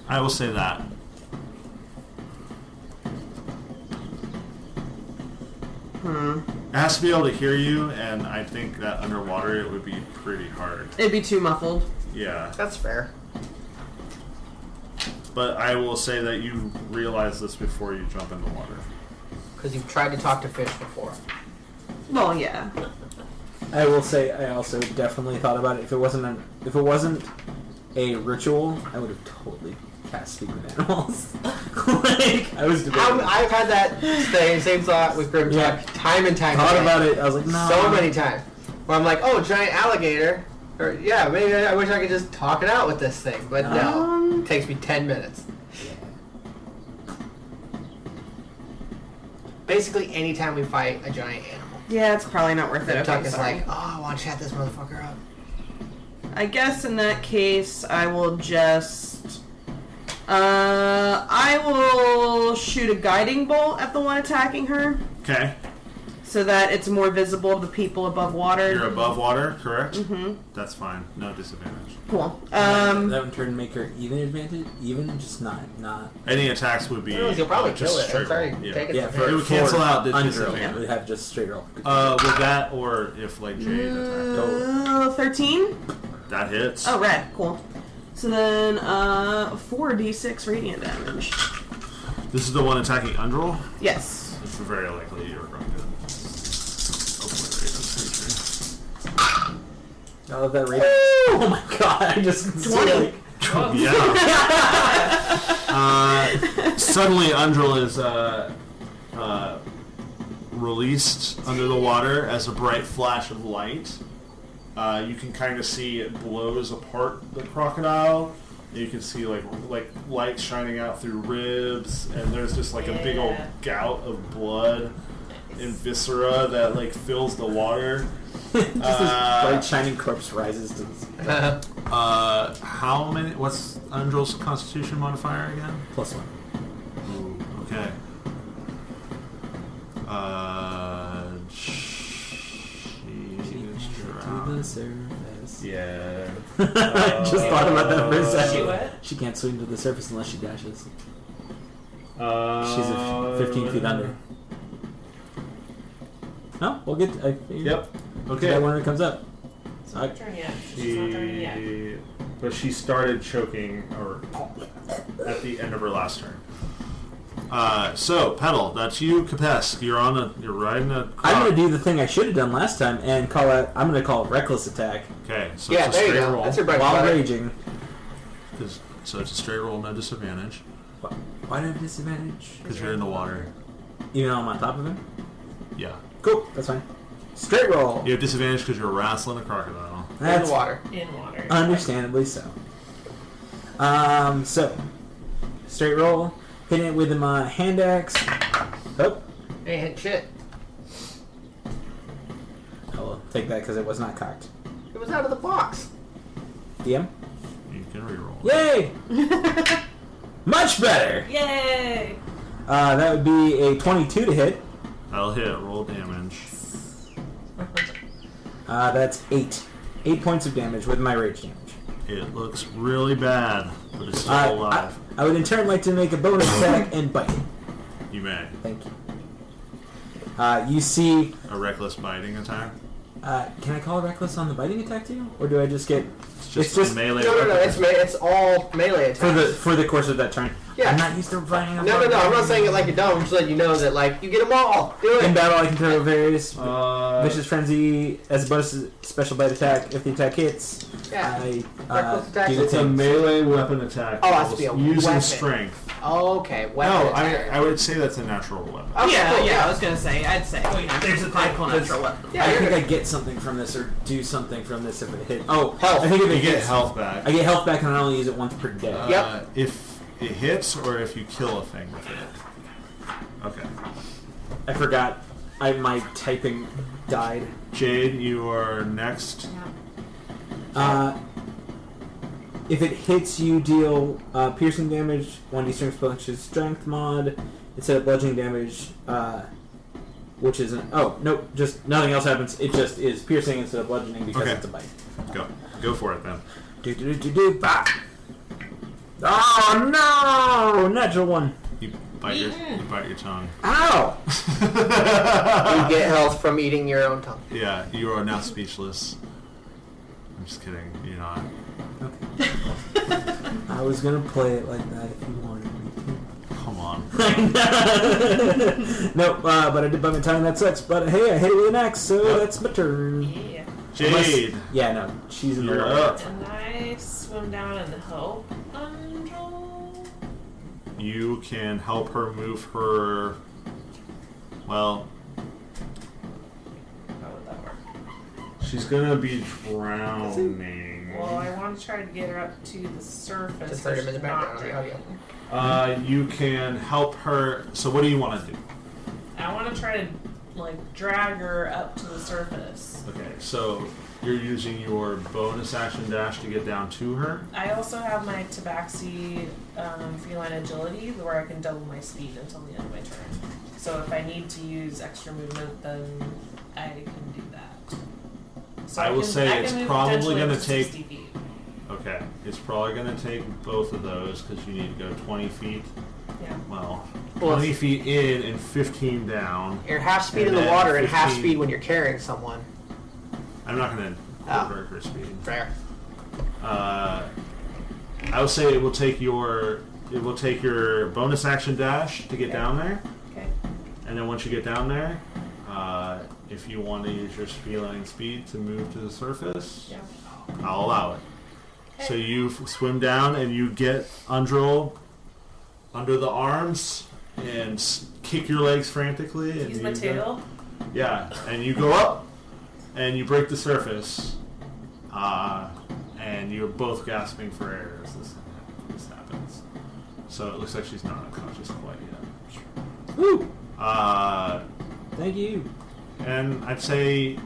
I will say that. It has to be able to hear you, and I think that underwater it would be pretty hard. It'd be too muffled. Yeah. That's fair. But I will say that you realize this before you jump in the water. Because you've tried to talk to fish before. Well, yeah. I will say I also definitely thought about it. If it wasn't a ritual, I would have totally cast speak with animals. Like I was debating. I've had that same thought with Grim Yeah. time and time Thought again. about it. I was like, no. So many times. Where I'm like, oh, giant alligator. Or, yeah, maybe I wish I could just talk it out with this thing. But no. It takes me 10 minutes. Basically, anytime we fight a giant animal. Yeah, it's probably not worth it. Tuck Okay, is sorry. like, oh, I want to chat this motherfucker up. I guess in that case, I will just... I will shoot a guiding bolt at the one attacking her, Okay. so that it's more visible to the people above water. You're above water, correct? Mm-hmm. That's fine. No disadvantage. Cool. that would turn make her even advantage, even just not. Any attacks would be You'll probably just kill it. straight I'm sorry. roll. Yeah. Take it Yeah, to It would cancel out the under disadvantage. it would have just straight roll. With that, or if like Jade attacked. 13? That hits. Oh, red. Cool. So then, 4d6 radiant damage. This is the one attacking Undril? Yes. It's very likely you're going to. I love that rate. Oh my god! I just 20. Yeah. Suddenly, Undril is released under the water as a bright flash of light. You can kind of see it blows apart the crocodile. You can see like light shining out through ribs, and there's just like a big old gout of blood and viscera that like fills the water. Just this bright shining corpse rises to the How many? What's Undril's Constitution modifier again? +1. Ooh, okay. She's To drowned. the surface. Yeah. I just thought about that for a She second. what? She can't swim to the surface unless she dashes. She's 15 feet under. No, we'll get. Yep. Okay. Okay. When it comes up. It's not turn yet. She's not turning yet. But she started choking or at the end of her last turn. So Petal, that's you, Kapesk. You're riding a car. I'm gonna do the thing I should have done last time and call it. I'm gonna call it reckless attack Okay, so Yeah, it's a there you straight go. roll. That's your bread while and butter. raging. So it's a straight roll, no disadvantage, Why do I have disadvantage? because you're in the water. Even though I'm on top of him. Yeah. Cool. That's fine. Straight roll. You have disadvantage because you're wrestling a crocodile. In That's the water. In water. understandably so. So straight roll. Hit it with my hand axe. Oh. Ain't hit shit. I will take that because it was not cocked. It was out of the box. DM. You can reroll. Yay! Much better. Yay! That would be a 22 to hit. That'll hit. Roll damage. That's 8. 8 points of damage with my rage damage. It looks really bad, but it's still alive. I would in turn like to make a bonus attack and bite. You may. Thank you. You see... A reckless biting attack. can I call reckless on the biting attack too? Or do I just get... It's just, It's just- a melee No, weapon. it's all melee attacks. For the course of that turn. Yeah. I'm not used to fighting. No, I'm not saying it like you don't. I'm just letting you know that, like, you get them all. Do In it. battle, I can throw various Uh, vicious frenzy as a bonus special bite attack. If the attack hits, Yeah. I Reckless attack. do it's a things. melee weapon attack. Oh, it has to be a using weapon. strength. Okay. No, Weapon attack. I would say that's a natural weapon. Okay, yeah, cool, yeah, I was gonna say, I'd say, there's a type called natural weapon. Yeah, I you're think good. I get something from this or do something from this if it hits. Oh, Health. I think if You it get hits, health back. I get health back and I only use it once per day. Yep. If it hits or if you kill a thing with it. Okay. I forgot. My typing died. Jade, you are next. If it hits, you deal piercing damage, 1d strength plus strength mod, instead of bludgeoning damage, which is an... Oh, nope, just nothing else happens. It just is piercing instead of bludgeoning because Okay. it's a bite. Go for it then. Bah! Oh, no! Natural one. You bite your tongue. Ow! You get health from eating your own tongue. Yeah, you are now speechless. I'm just kidding. You're not. I was gonna play it like that if you wanted me to. Come on. Nope, but I did bite my tongue, that sucks. But hey, I hit it with an axe, so Yep. that's my turn. Yeah. Jade, Yeah, no, she's in the you're water. up. And I swim down and help Angel. You can help her move her. Well, How would that work? she's gonna be drowning. Well, I want to try to get her up to the surface. Just 30 so minutes she's back not down. drowning. You can help her. So, what do you want to do? I want to try to drag her up to the surface. Okay, so you're using your bonus action dash to get down to her. I also have my Tabaxi feline agility, where I can double my speed until the end of my turn. So if I need to use extra movement, then I can do that. So I will say can it's move probably potentially gonna up to take- 60 feet. Okay, it's probably going to take both of those because you need to go 20 feet. Yeah. Well, Well, 20 feet in and 15 down. You're half speed And in the then water and half 15. speed when you're carrying someone. I'm not going to Oh. break her speed. Fair. I would say it will take your bonus action dash to get Okay. down there, Okay. and then once you get down there, if you want to use your feline speed to move to the surface, Yeah. I'll allow it. So you swim down and you get Undril under the arms and kick your legs frantically. And Use my you tail. Yeah, and you go up and you break the surface, and you're both gasping for air as this happens. So it looks like she's not unconscious quite yet. Woo! Thank you. And I'd say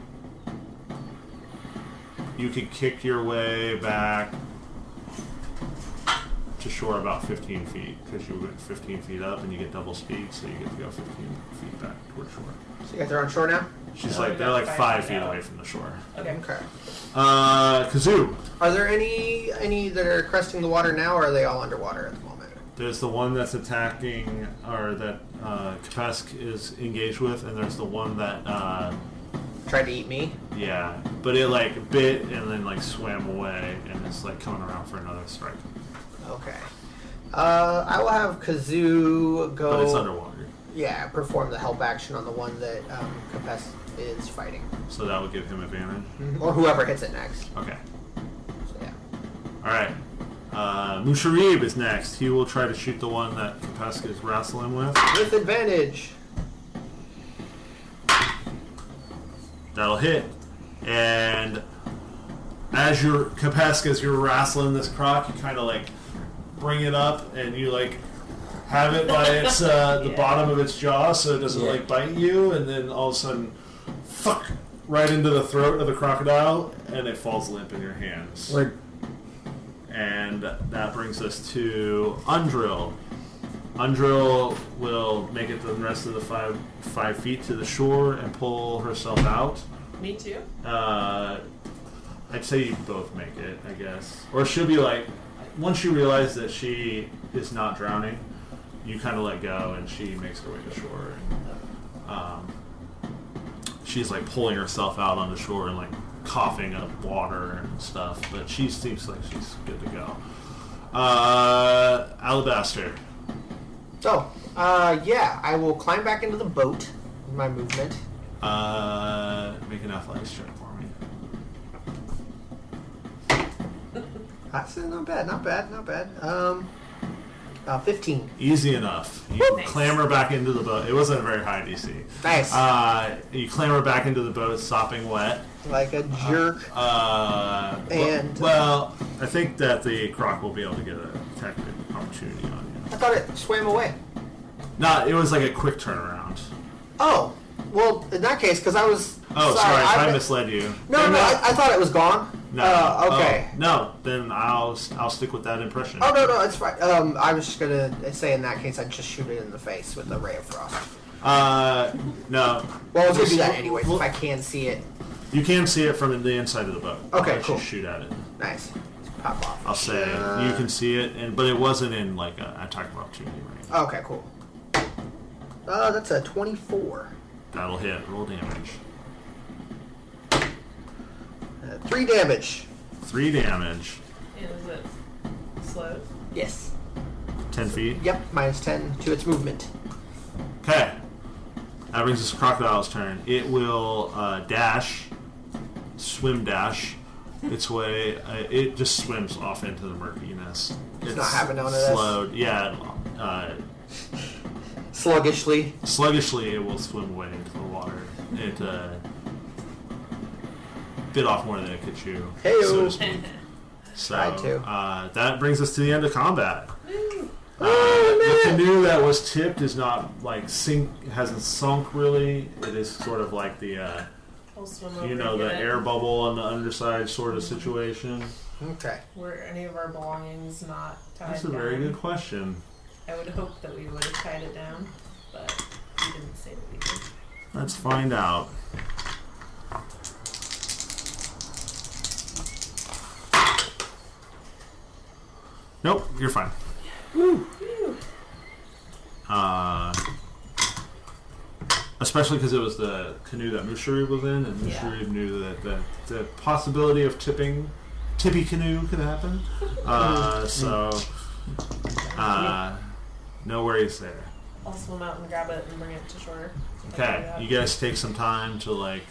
you could kick your way back to shore about 15 feet because you went 15 feet up and you get double speed, so you get to go 15 feet back toward shore. So you guys are on shore now? She's Oh, like, we they're got like 5 5 feet feet out. away from the shore. Okay. Okay. Kazoo. Are there any that are cresting the water now, or are they all underwater at the moment? There's the one that's attacking, or that Kapesk is engaged with, and there's the one that, Tried to eat me? yeah, but it like bit and then like swam away, and it's like coming around for another strike. Okay. I will have Kazoo go. But it's underwater, Yeah, perform the help action on the one that Capes is fighting. so that would give him advantage. Or whoever hits it next. Okay. So, yeah. Alright. Musharib is next. He will try to shoot the one that Kapesk is wrestling with. With advantage. That'll hit. And as you're Kapesk, as you're wrestling this croc, you kind of like bring it up and you like have it by its the Yeah. bottom of its jaw so it doesn't Yeah. like bite you, and then all of a sudden, fuck, right into the throat of the crocodile, and it falls limp in your hands. Word. And that brings us to Undril. Undril will make it the rest of the five feet to the shore and pull herself out. Me too. I'd say you both make it, I guess. Or she'll be like, once you realize that she is not drowning, you kind of let go and she makes her way to shore. And, she's like pulling herself out on the shore and like coughing up water and stuff, but she seems like she's good to go. Alabaster. So, yeah, I will climb back into the boat with my movement. Make an athletics check for me. That's not bad. 15. Easy enough. You Nice. clamber back into the boat. It wasn't a very high DC. Nice. You clamber back into the boat, sopping wet. Like a jerk. And- well, I think that the croc will be able to get a tactical opportunity on you. I thought it swam away. No, it was like a quick turnaround. Oh, well, in that case, because I was... Oh, sorry, I misled you. No, I thought it was gone. No. Okay. Oh, no, then I'll stick with that impression. Oh, no, it's fine. I was just going to say in that case, I'd just shoot it in the face with a ray of frost. No. Well, I was going to do that anyways, if I can see it. You can see it from the inside of the boat. Okay, I'll cool. Just shoot at it. Nice. Let's pop off. I'll say you can see it, but it wasn't in like an attack of opportunity range. Okay, cool. That's a 24. That'll hit. Roll damage. 3 damage. 3 damage. And is it slow? Yes. 10 feet. Yep, minus 10 to its movement. Okay. That brings us to Crocodile's turn. It will swim dash its way. It just swims off into the murkiness. It's not having none of this? Slowed. Yeah. Sluggishly. Sluggishly, it will swim away into the water. It bit off more than it could chew, Hey-o. so to speak. Tried to. That brings us to the end of combat. The canoe that was tipped is not like hasn't sunk really. It is sort of like the I'll swim over the and get it. air bubble on the underside sort of situation. Okay. Were any of our belongings not tied That's a down? very good question. I would hope that we would have tied it down, but you didn't say that we did. Let's find out. Nope, you're fine. Especially because it was the canoe that Mushari was in, and Mushari knew that the possibility of tippy canoe could happen. No worries there. I'll swim out and grab it and bring it to shore. Okay, you guys take some time to like.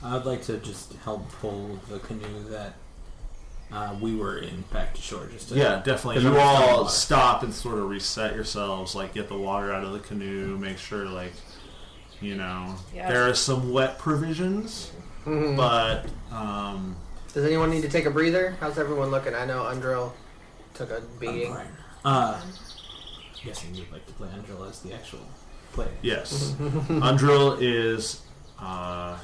I'd like to just help pull the canoe that we were in back to shore. Just to, Yeah, definitely. 'cause You I'm gonna all water. stop and sort of reset yourselves, like get the water out of the canoe, make sure, like, Yeah. there are some wet provisions, Mhm. but Does anyone need to take a breather? How's everyone looking? I know Undril took a I'm beating. fine. Guessing you'd like to play Angela as the actual player. yes, Undril is.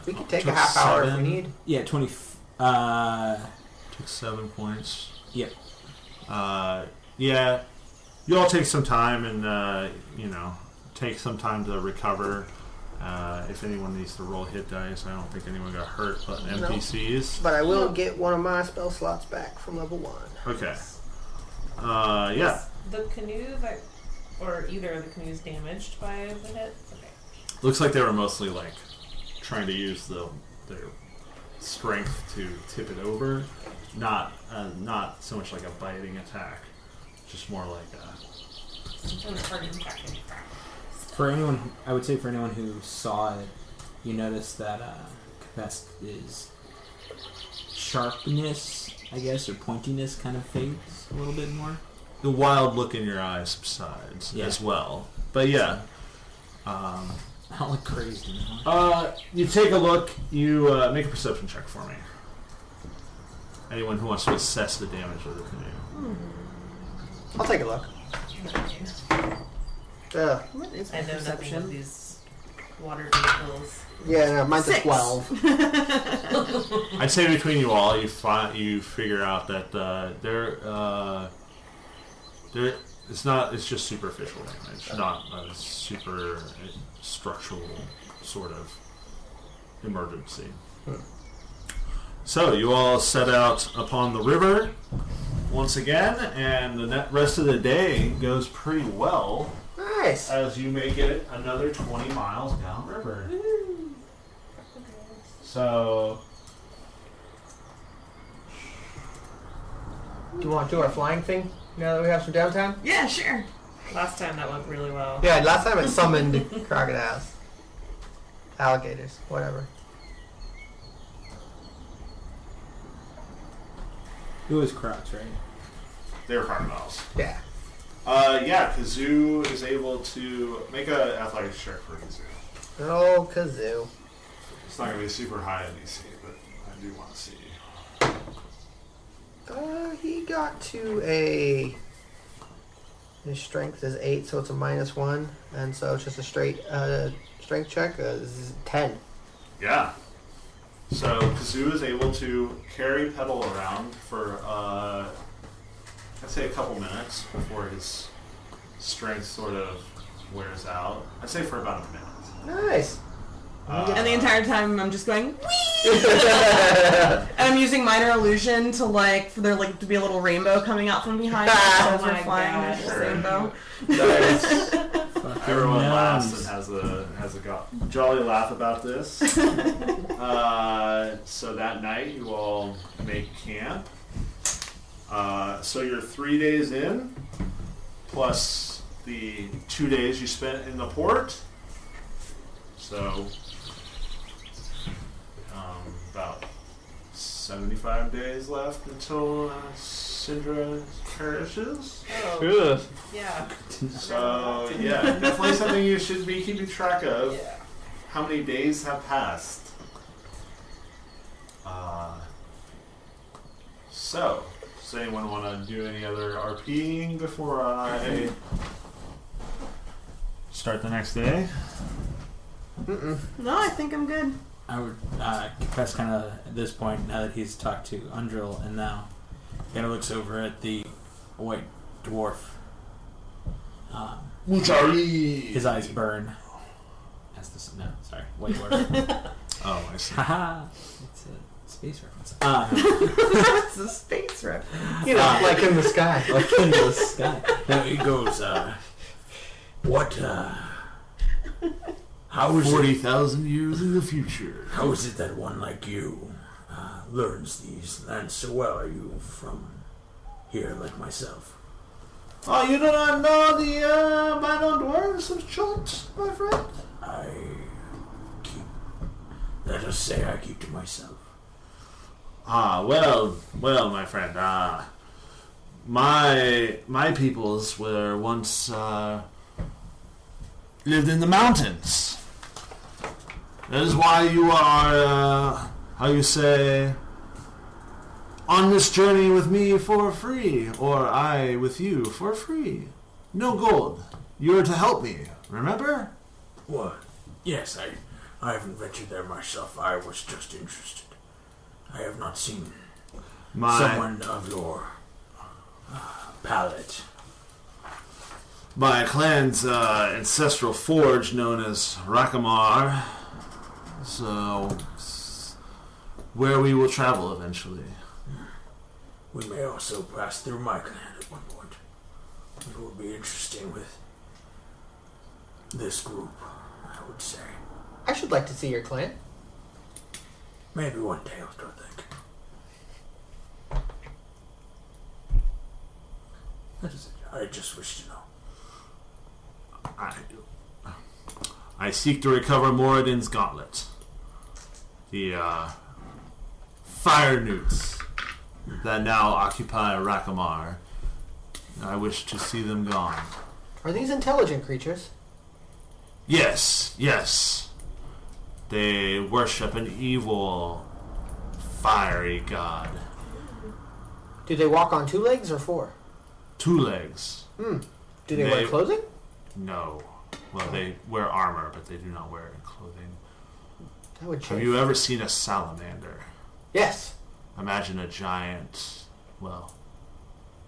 We can take a took half hour if we 7 need. Yeah, 20. Took 7 points. Yep. Yeah, you all take some time and take some time to recover. If anyone needs to roll hit dice, I don't think anyone got hurt, but NPCs. But I will get one of my spell slots back from level 1. Okay. Yeah. The canoe that, or either of the canoes damaged by the hit? Okay. Looks like they were mostly like trying to use their strength to tip it over, not so much like a biting attack, just more like a. Some sort of tactic. For anyone, I would say for anyone who saw it, you notice that Capes's sharpness, I guess, or pointiness kind of fades a little bit more. The wild look in your eyes subsides as well, but yeah. I don't look crazy. You take a look. You make a perception check for me. Anyone who wants to assess the damage of the canoe. I'll take a look. What is I my know nothing of perception? these water vehicles. Yeah, no, mine's a 6. 12. I'd say between you all, you figure out that it's just superficial damage, not a super structural sort of emergency. So you all set out upon the river once again, and the rest of the day goes pretty well Nice. as you make it another 20 miles downriver. So Do you want to do our flying thing now that we have some downtime? Yeah, sure. Last time that went really well. Yeah, last time it summoned crocodiles. Alligators, whatever. It was Crocs, right? They were crocodiles. Yeah. Yeah, Kazoo is able to make an athletics check for Kazoo. Good old Kazoo. It's not going to be super high at DC, but I do want to see. He got to a... His strength is 8, so it's a -1. And so it's just a straight strength check. This is 10. Yeah. So Kazoo is able to carry Petal around for, I'd say a couple minutes before his strength sort of wears out. I'd say for about a minute. Nice. And the entire time I'm just going, whee! And I'm using minor illusion to for there to be a little rainbow coming out from behind as we're my flying. gosh. There's a rainbow. Nice. Everyone Nice. laughs and has a jolly laugh about this. So that night you all make camp. So you're 3 days in, plus the 2 days you spent in the port. So about 75 days left until Syndra perishes. Oh, yeah. So yeah, definitely something you should be keeping track of. Yeah. How many days have passed? So, does anyone want to do any other RPing before I start the next day? No, I think I'm good. I would confess kind of at this point, now that he's talked to Undril, and now kind of looks over at the white dwarf. His eyes burn. White dwarf. Oh, I see. Haha, it's a space reference. It's a space reference. You know, like in the sky. Like in the sky. Now he goes, how is it? 40,000 years in the future. How is it that one like you learns these lands so well? Are you from here like myself? Oh, you do not know the Minor Dwarves of Chult, my friend? Let us say I keep to myself. Well, my friend, my peoples were once lived in the mountains. That is why you are, how you say, on this journey with me for free, or I with you for free. No gold. You are to help me, remember? What? Yes, I haven't ventured there myself. I was just interested. I have not seen someone of your palate. My clan's ancestral forge, known as Rakamar, so where we will travel eventually. We may also pass through my clan at one point. It will be interesting with this group, I would say. I should like to see your clan. Maybe one day, I don't think. That is it. I just wish to know. I seek to recover Moradin's gauntlet. The fire newts that now occupy Rakamar. I wish to see them gone. Are these intelligent creatures? Yes. They worship an evil, fiery god. Do they walk on 2 legs or 4? 2 legs. Do they wear clothing? No. Well, they wear armor, but they do not wear clothing. That would change. Have you ever seen a salamander? Yes. Imagine a giant, well,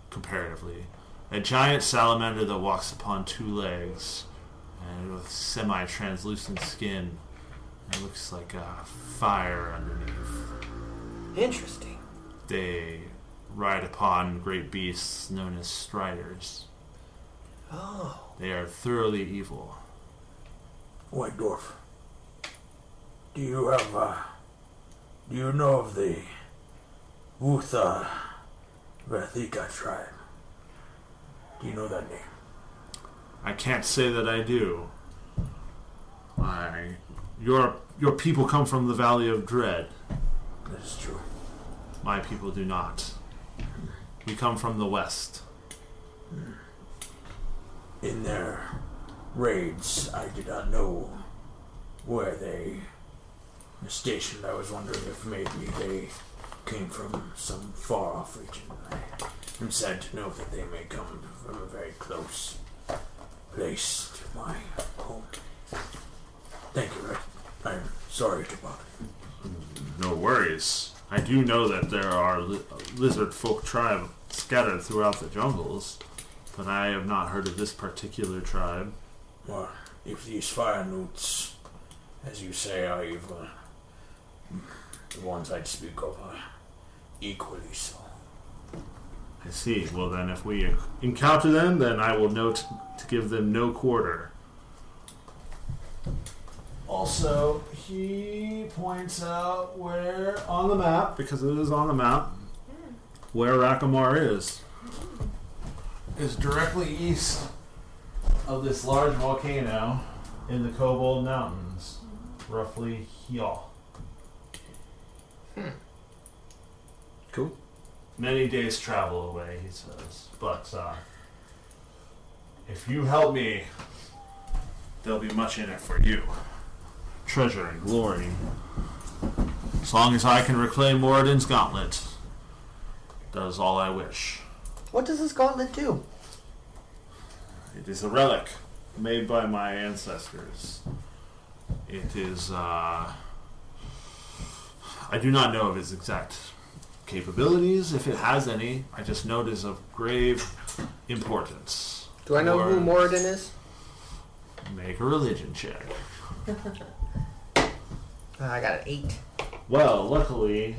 comparatively, a giant salamander that walks upon 2 legs and with semi-translucent skin. It looks like fire underneath. Interesting. They ride upon great beasts known as striders. Oh. They are thoroughly evil. White Dwarf, do you know of the Wutha Rathika tribe. Do you know that name? I can't say that I do. Your people come from the Valley of Dread. That is true. My people do not. We come from the west. In their raids, I did not know where they were stationed. I was wondering if maybe they came from some far-off region. I am sad to know that they may come from a very close place to my home. Thank you, Rick. I'm sorry to bother you. No worries. I do know that there are lizard folk tribe scattered throughout the jungles, but I have not heard of this particular tribe. Well, if these fire newts, as you say, are evil, the ones I'd speak of are equally so. I see. Well, then, if we encounter them, then I will note to give them no quarter. Also, he points out where on the map, because it is on the map, where Rakamar is. Is directly east of this large volcano in the Kobold Mountains, roughly here. Cool. Many days travel away, he says. But if you help me, there'll be much in it for you. Treasure and glory. As long as I can reclaim Moradin's gauntlet, that is all I wish. What does this gauntlet do? It is a relic made by my ancestors. It is, I do not know of its exact capabilities, if it has any. I just know it is of grave importance. Do I know who Moradin is? Make a religion check. I got an 8. Well, luckily,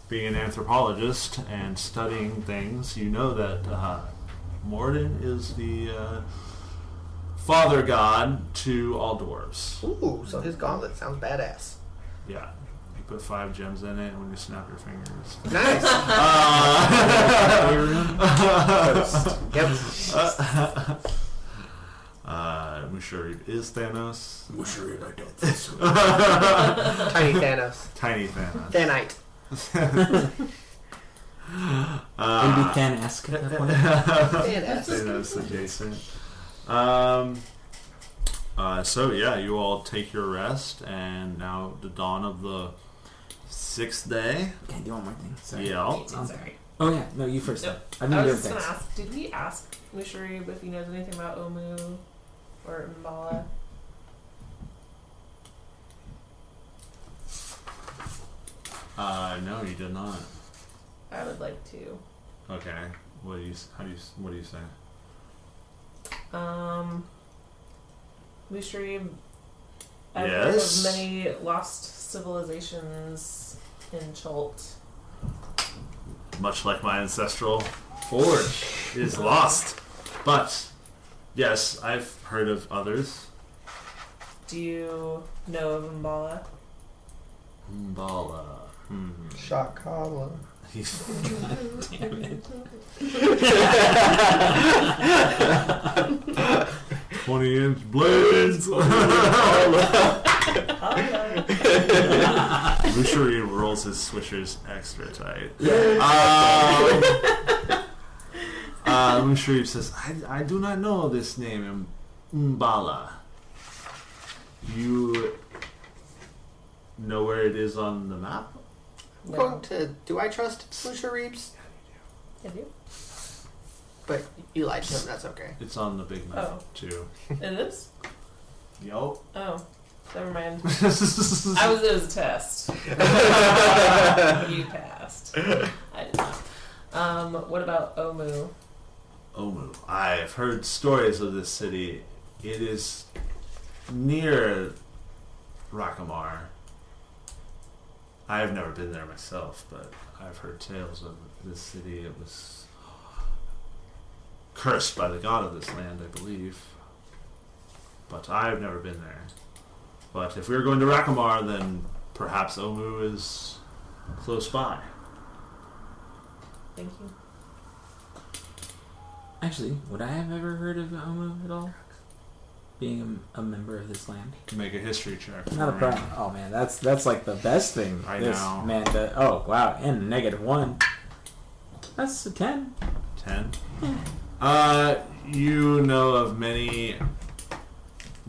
being an anthropologist and studying things, you know that Moradin is the father god to all dwarves. Ooh, so his gauntlet sounds badass. Yeah. You put 5 gems in it when you snap your fingers. Nice. Mushari is Thanos. Mushari, I don't think so. Tiny Thanos. Tiny Thanos. Thanite. Maybe Thanos at that point. Thanos. Thanos adjacent. So yeah, you all take your rest, and now the dawn of the 6th day. Can I do one more thing? Sorry. Yeah. Sorry. Oh yeah, no, you first. Nope. I've been I doing was just things. gonna ask, did we ask Mushari if he knows anything about Omu or Mbala? No, you did not. I would like to. Okay. What do you say? Mushari, I've Yes? heard of many lost civilizations in Chult. Much like my ancestral forge is lost. But, yes, I've heard of others. Do you know of Mbala? Mbala. Shakala. He's 20-inch blades. Mushari rolls his swishers extra tight. Mushari says, I do not know this name, Mbala. You know where it is on the map? Do I trust Musharibs? I do. But you lied to him, that's okay. It's on the big map, Oh. too. It is? Yup. Oh, never mind. It was a test. You passed. I did not. What about Omu? Omu. I've heard stories of this city. It is near Rakamar. I have never been there myself, but I've heard tales of this city. It was cursed by the god of this land, I believe. But I've never been there. But if we're going to Rakamar, then perhaps Omu is close by. Thank you. Actually, would I have ever heard of Omu at all? Being a member of this land? Make a history check. Not a for me. problem. Oh man, that's like the best thing. I this know. man does. Oh wow, and -1. That's a 10. 10. You know of many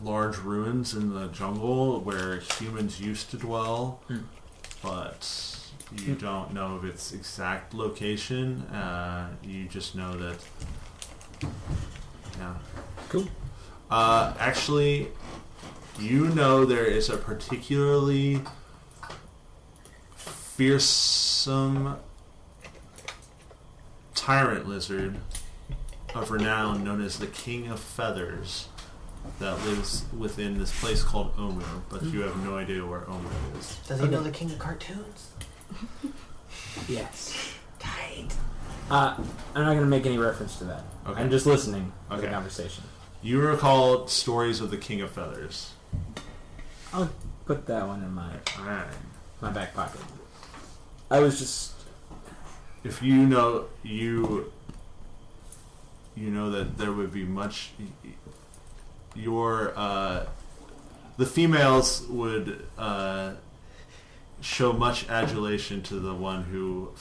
large ruins in the jungle where humans used to dwell, but you don't know of its exact location. You just know that. Yeah. Cool. Actually, you know there is a particularly fearsome tyrant lizard of renown known as the King of Feathers that lives within this place called Omu, but you have no idea where Omu is. Does he know the king of cartoons? Yes. Tight. I'm not going to make any reference to that. Okay. I'm just listening to the Okay. conversation. You recall stories of the King of Feathers. I'll put that one in my Alright. back pocket. I was just... If you know that there would be much the females would show much adulation to the one who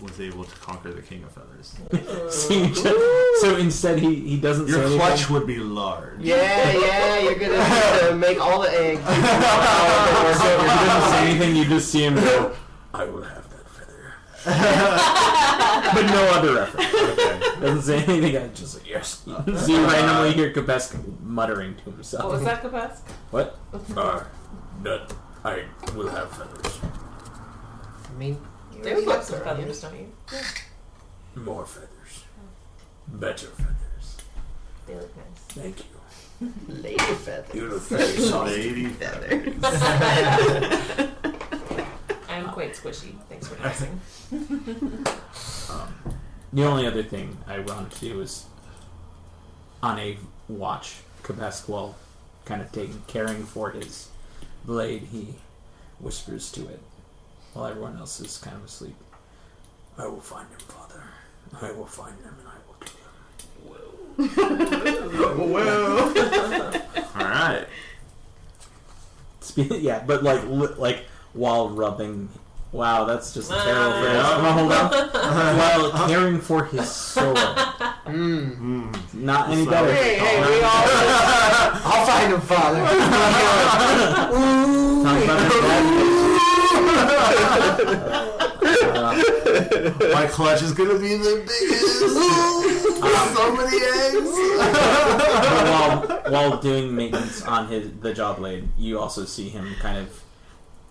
was able to conquer the King of Feathers. So instead he doesn't say Your anything. clutch would be large. Yeah, you're gonna have to make all the eggs. So if he doesn't say anything, you just see him go, I will have that feather. But no other reference. Okay. Doesn't say anything, I just like, yes. So you randomly hear Kapesk muttering to himself. What was that, Kapesk? What? That I will have feathers. I mean, You They already look have some around you. feathers, don't you? More feathers. Better feathers. They look nice. Thank you. lady feathers. You look very soft. Lady feathers. I'm quite squishy. Thanks for noticing. The only other thing I wanted to do was on a watch, Kapesk, while kind of caring for his blade, he whispers to it while everyone else is kind of asleep. I will find him, Father. I will find him and I will kill him. Whoa. Alright. Yeah, but like while rubbing. Wow, that's just a terrible phrase. yeah. I'm gonna hold on. While caring for his soul. Not any better. Hey, we all. I'll find him, Father. Talk about his My clutch is gonna be the biggest. So many eggs. while doing maintenance on the jaw blade, you also see him kind of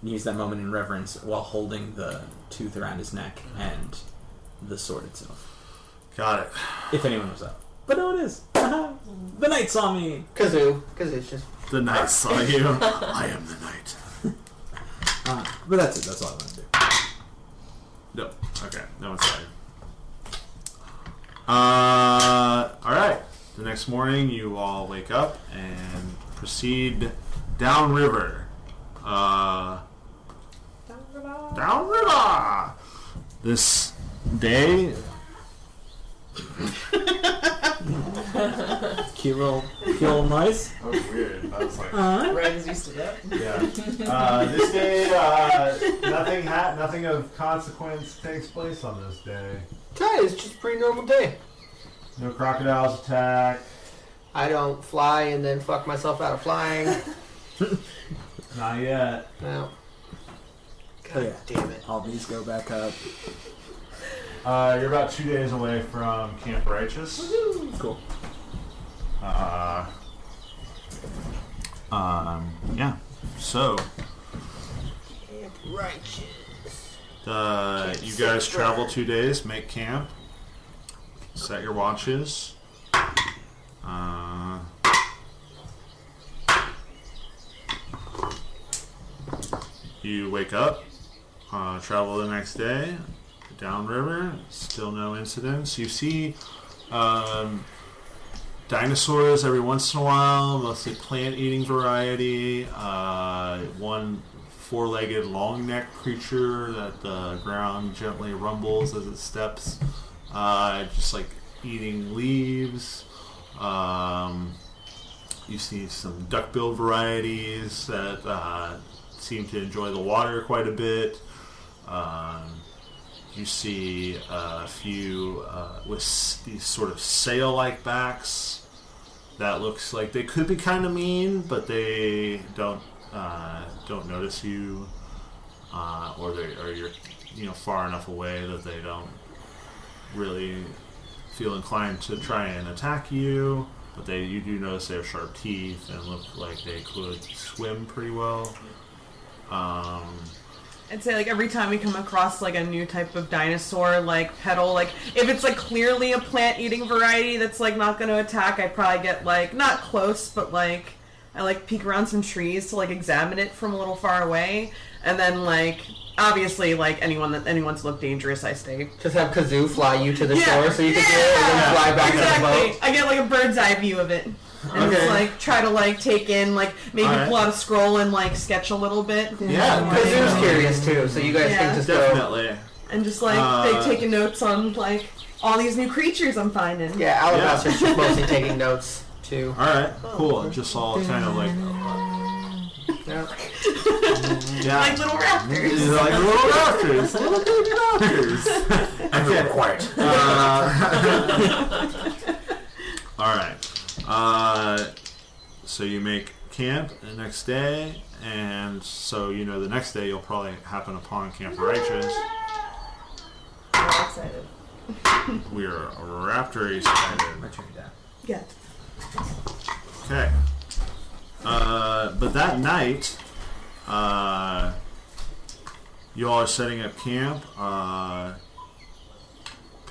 use that moment in reverence while holding the tooth around his neck and the sword itself. Got it. If anyone was up. But no, it is. The knight saw me. Kazoo's just. The knight saw you. I am the knight. But that's it. That's all I want to do. No. Okay. No one's sorry. Alright. The next morning, you all wake up and proceed downriver. Downriver! This day... Cute little noise. That was weird. I was like... Right as used to that. Yeah. This day, nothing of consequence takes place on this day. It's just a pretty normal day. No crocodiles attack. I don't fly and then fuck myself out of flying. Not yet. No. Oh, God yeah. damn it. All these go back up. You're about 2 days away from Camp Righteous. Cool. Yeah. So, Righteous. you guys travel 2 days, make camp, set your watches. You wake up, travel the next day, downriver, still no incidents. You see dinosaurs every once in a while, mostly plant-eating variety. One four-legged, long-necked creature that the ground gently rumbles as it steps, just like eating leaves. You see some duck-billed varieties that seem to enjoy the water quite a bit. You see a few with these sort of sail-like backs that looks like they could be kind of mean, but they don't notice you, or you're far enough away that they don't really feel inclined to try and attack you. But you do notice they have sharp teeth and look like they could swim pretty well. I'd say like every time we come across like a new type of dinosaur, like petal, like if it's like clearly a plant-eating variety that's like not going to attack, I probably get like not close, but like I like peek around some trees to like examine it from a little far away, and then like obviously like anyone's look dangerous, I stay. Just have Kazoo fly you to the shore so you can do it, and then fly back to the boat. I get like a bird's eye view of it. And just like try to like take in like maybe pull out a scroll and like sketch a little bit. Yeah, Kazoo's curious too, so you guys can just definitely. And just like taking notes on like all these new creatures I'm finding. Yeah, Alabaster's just mostly taking notes too. All right, cool. Just all kind of like. Yeah. Like little raptors. Like little raptors. Little baby raptors. Okay, quiet. All right. So you make camp the next day, and so the next day you'll probably happen upon Camp Righteous. I'm excited. We're raptor excited. Yeah. Okay. But that night, you all are setting up camp.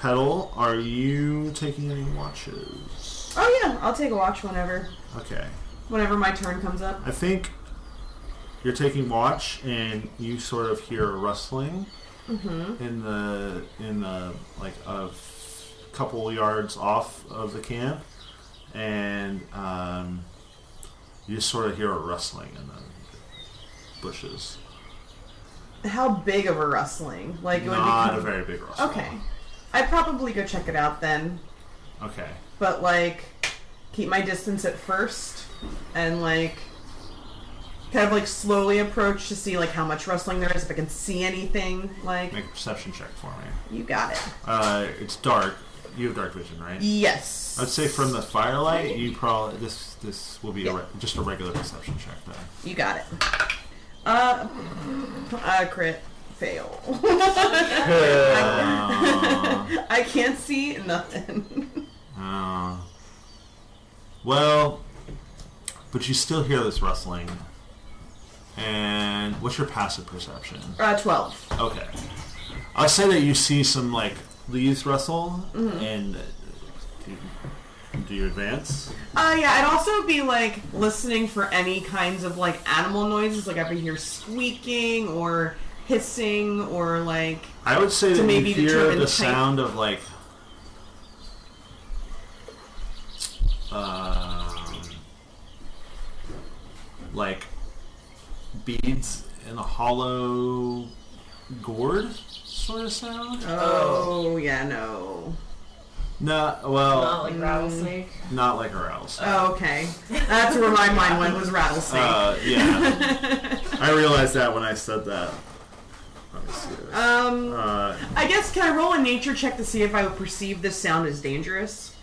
Petal, are you taking any watches? Oh yeah, I'll take a watch whenever. Okay. Whenever my turn comes up. I think you're taking watch, and you sort of hear a rustling in the like a couple yards off of the camp, and you just sort of hear a rustling in the bushes. How big of a rustling? Like it would Not be a very big rustling. Okay. I'd probably go check it out then. Okay. But like keep my distance at first and like kind of like slowly approach to see like how much rustling there is, if I can see anything. Like Make a perception check for me. You got it. It's dark. You have dark vision, right? Yes. I'd say from the firelight, you probably this will be just a regular perception check then. You got it. Crit fail. I can't see nothing. Well, but you still hear this rustling. And what's your passive perception? 12. Okay. I'll say that you see some like leaves rustle, and do you advance? Yeah, I'd also be like listening for any kinds of like animal noises, like if I hear squeaking or hissing or like. I would say to that maybe you hear determine the type. sound of like beads in a hollow gourd sort of sound. Oh yeah, no. No, well, Not like rattlesnake. not like a rattlesnake. Oh, okay. That's where my mind went, was rattlesnake. Yeah. I realized that when I said that. Let me see this. I guess can I roll a nature check to see if I would perceive this sound as dangerous?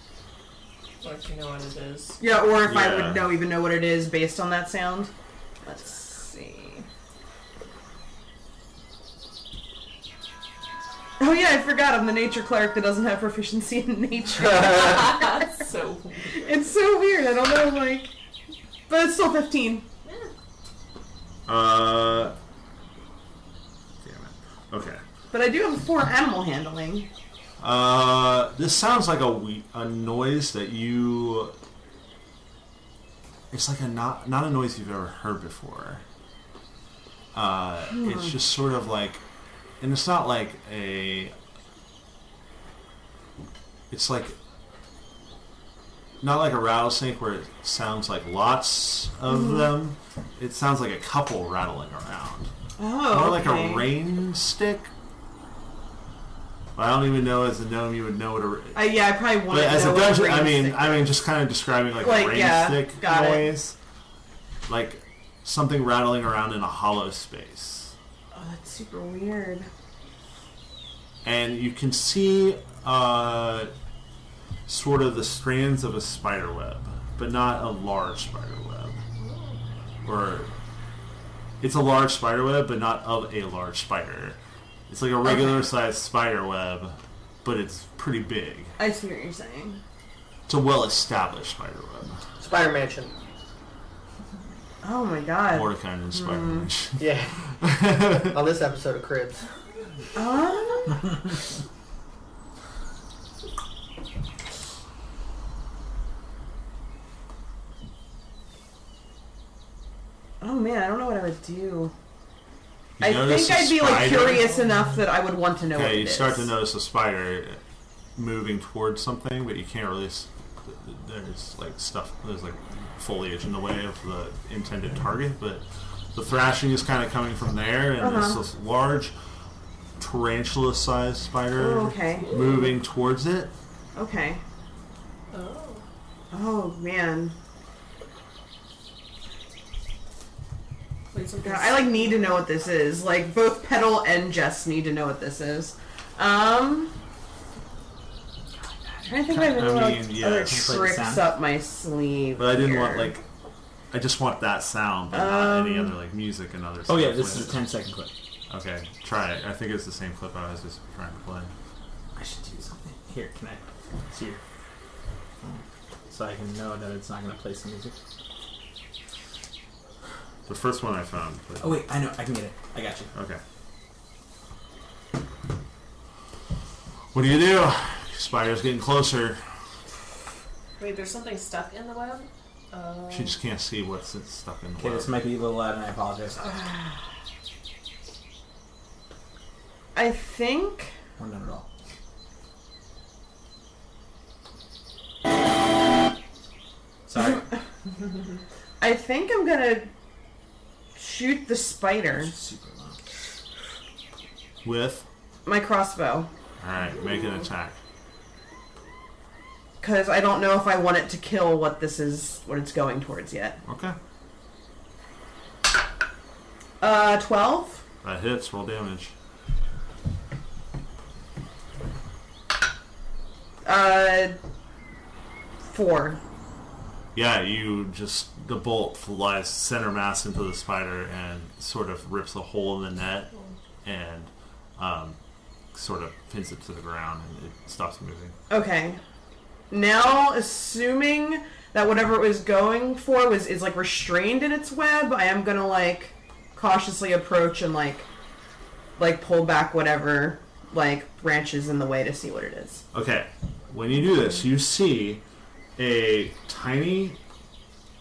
Like you know what it is. Yeah, or if I Yeah. would even know what it is based on that sound. Let's see. Oh yeah, I forgot I'm the nature cleric that doesn't have proficiency in nature. That's so weird. It's so weird. I don't know, like, but it's still 15. Damn it. Okay. But I do have 4 animal handling. This sounds like a noise that you. It's like not a noise you've ever heard before. It's just sort of like, and it's not like a. It's like. Not like a rattlesnake where it sounds like lots of them. It sounds like a couple rattling around. Oh, More like okay. a rain stick. I don't even know as a gnome you would know what a. Yeah, I probably wouldn't. But as know a what dungeon, rain stick I mean, just kind of describing like Like, a rain yeah, stick got it. noise, like something rattling around in a hollow space, Oh, that's super weird. and you can see sort of the strands of a spider web, but not a large spider web, or it's a large spider web, but not of a large spider. It's like a regular sized spider web, but it's pretty big. I see what you're saying. It's a well-established spider web. Spider Mansion. Oh my god. Mordecai and Spider Mansion. Yeah. On this episode of Cribs. Oh man, I don't know what I would do. You I notice think a I'd be like spider? curious enough that I would want to know what Okay, it you is. start to notice a spider moving towards something, but you can't really. There's like stuff. There's like foliage in the way of the intended target, but the thrashing is kind of coming from there, and there's this large tarantula-sized spider Oh, okay. moving towards it. Okay. Oh. Oh man. Wait, something. God, I like need to know what this is. Like both Petal and Jess need to know what this is. I'm trying to think if I have any I like, mean, yeah. other Can you play the tricks sound? up my sleeve. But I didn't here. want like. I just want that sound, but not any other like music and other Oh stuff. yeah, this with is a it. 10-second clip. Okay, try it. I think it's the same clip I was just trying to play. I should do something. Here, can I see your phone? So I can know that it's not going to play some music. The first one I found. But, Oh wait, I know. I can get it. I got you. Okay. What do you do? Spider's getting closer. Wait, there's something stuck in the web? She just can't see what's stuck in the Okay, web. this might be a little loud, and I apologize. I think. Or not at all. Sorry. I think I'm gonna shoot the spider. Super loud. With? My crossbow. Alright, make an attack. Because I don't know if I want it to kill what this is, what it's going towards yet. Okay. 12? That hits, roll damage. 4. Yeah, the bolt flies center mass into the spider and sort of rips a hole in the net and sort of pins it to the ground and it stops moving. Okay. Now, assuming that whatever it was going for is like restrained in its web, I am gonna like cautiously approach and like pull back whatever like branches in the way to see what it is. Okay, when you do this, you see a tiny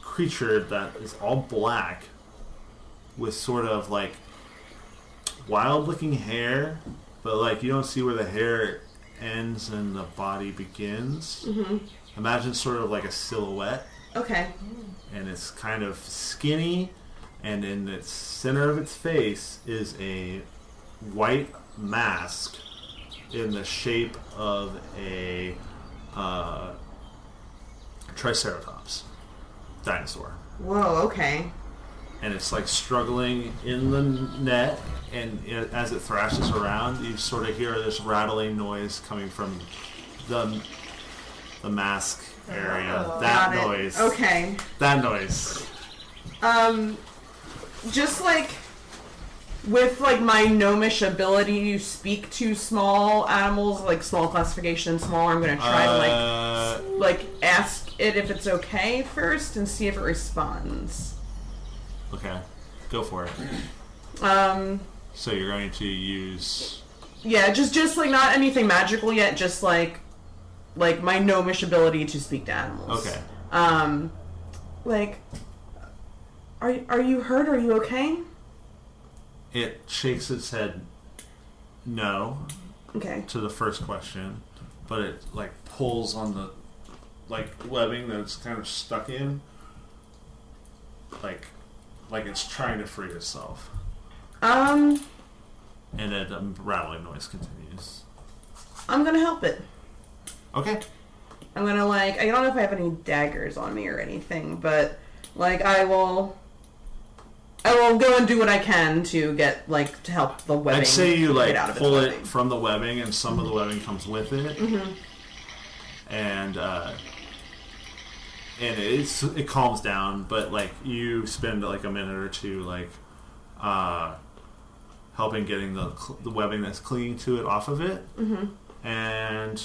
creature that is all black with sort of like wild looking hair, but like you don't see where the hair ends and the body begins. Mm-hmm. Imagine sort of like a silhouette, Okay. and it's kind of skinny, and in the center of its face is a white mask in the shape of a Triceratops dinosaur. Whoa, okay. And it's like struggling in the net, and as it thrashes around, you sort of hear this rattling noise coming from the mask area. Oh. That Got it. noise. Okay. That noise. Just like with like my gnomish ability to speak to small animals, like small classification and smaller, I'm gonna try to like ask it if it's okay first and see if it responds. Okay, go for it. So you're going to use. Yeah, just like not anything magical yet, just like my gnomish ability to speak to animals. Okay. Like, are you hurt? Are you okay? It shakes its head no Okay. to the first question, but it like pulls on the webbing that it's kind of stuck in, like it's trying to free itself. And a rattling noise continues. I'm gonna help it. Okay. I'm gonna I don't know if I have any daggers on me or anything, but I will go and do what I can to get to help the webbing. I'd say you get out of pull its it webbing. from the webbing, and some of the webbing comes with it, and it calms down. But you spend a minute or two helping getting the webbing that's clinging to it off of it, and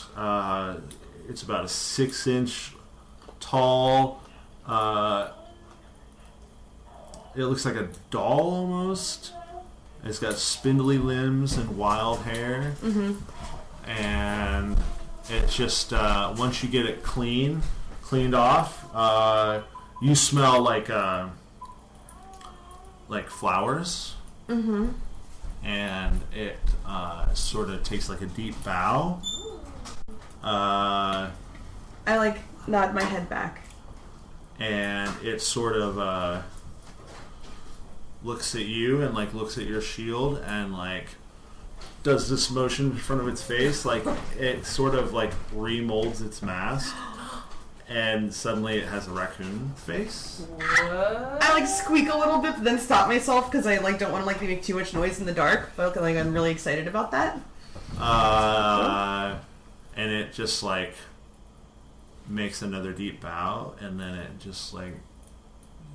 it's about a 6-inch tall. It looks like a doll almost. It's got spindly limbs and wild hair. And it just once you get it cleaned off, you smell like flowers. And it sort of takes a deep bow. I nod my head back. And it sort of looks at you and looks at your shield and does this motion in front of its face. It sort of remolds its mask. And suddenly it has a raccoon face. What? I squeak a little bit, but then stop myself because I don't want to make too much noise in the dark. But I'm really excited about that. And it just makes another deep bow, and then it just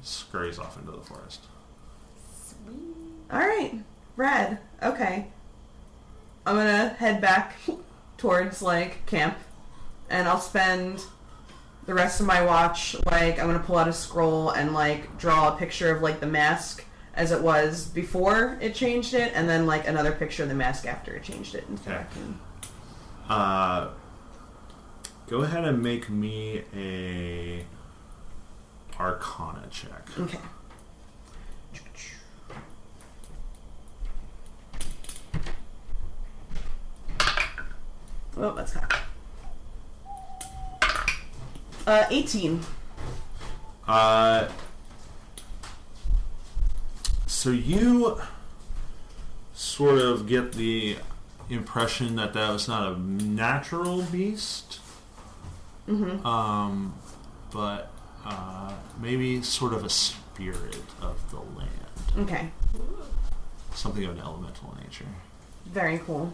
scurries off into the forest. Sweet. All right, rad. Okay, I'm gonna head back towards camp, and I'll spend the rest of my watch I'm gonna pull out a scroll and draw a picture of the mask as it was before it changed it, and then another picture of the mask after it changed it into the raccoon. Go ahead and make me a Arcana check. Okay. Oh, that's hot. 18. So you sort of get the impression that was not a natural beast. But maybe sort of a spirit of the land. Okay. Something of an elemental nature. Very cool.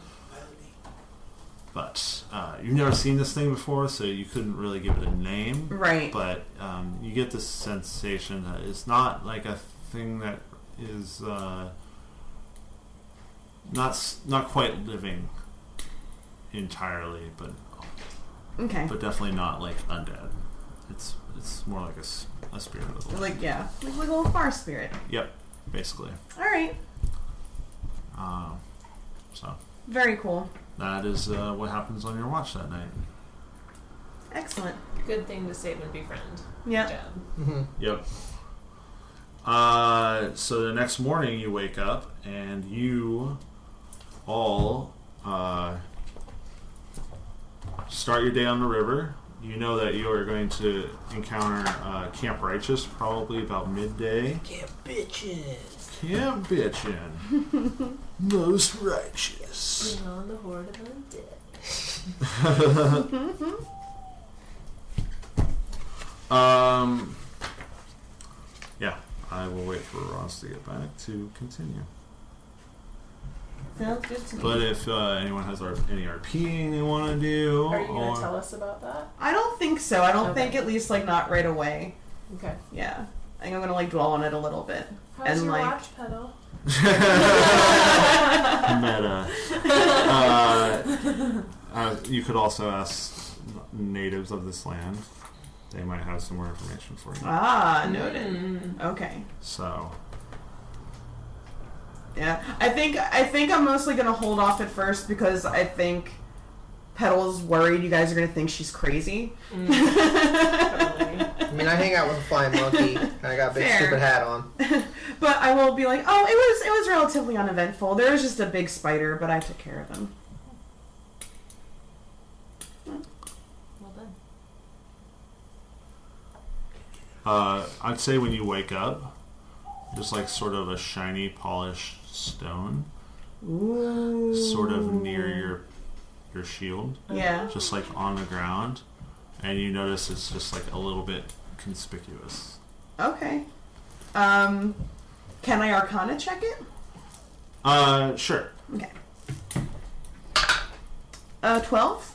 But you've never seen this thing before, so you couldn't really give it a name. Right. But you get this sensation that it's not a thing that is not quite living entirely, but okay. But definitely not undead. It's more like a spirit of the land. Yeah, like a little far spirit. Yep, basically. All right. So. Very cool. That is what happens on your watch that night. Excellent. Good thing to save and befriend. Yeah. Yep. So the next morning you wake up and you all start your day on the river. You know that you are going to encounter Camp Righteous probably about midday. Camp bitches. Camp bitchin'. Most righteous. Bring on the horde of undead. Yeah, I will wait for Ross to get back to continue. Sounds good to me. But if anyone has any RPing they want to do, Are you going to tell us about that? I don't think so. I don't Okay. think, at least not right away. Okay. Yeah. I think I'm gonna dwell on it a little bit. How's And, your like- watch pedal? Meta. You could also ask natives of this land. They might have some more information for you. Ah, noted. Okay. So, Yeah. I think I'm mostly gonna hold off at first because I think Petal's worried you guys are gonna think she's crazy. Totally. I mean, I hang out with a flying monkey, and I got a big Fair. stupid hat on. But I will be like, oh, it was relatively uneventful. There was just a big spider, but I took care of him. Well done. I'd say when you wake up, Just like sort of a shiny, polished stone, Ooh. sort of near your shield, Yeah. just like on the ground, and you notice it's just like a little bit conspicuous. Okay. Can I Arcana check it? Sure. Okay. 12?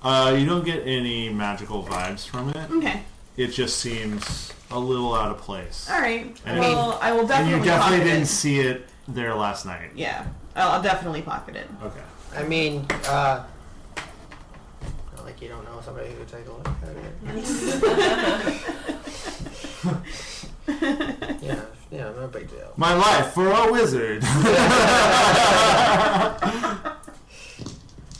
You don't get any magical vibes from it. Okay. It just seems a little out of place. All right. And Well, I will And definitely you definitely pocket didn't it. see it there last night. Yeah. I'll definitely pocket it. Okay. I mean, not like you don't know somebody who could take a look at it. Yeah, no big deal. My life for a wizard. If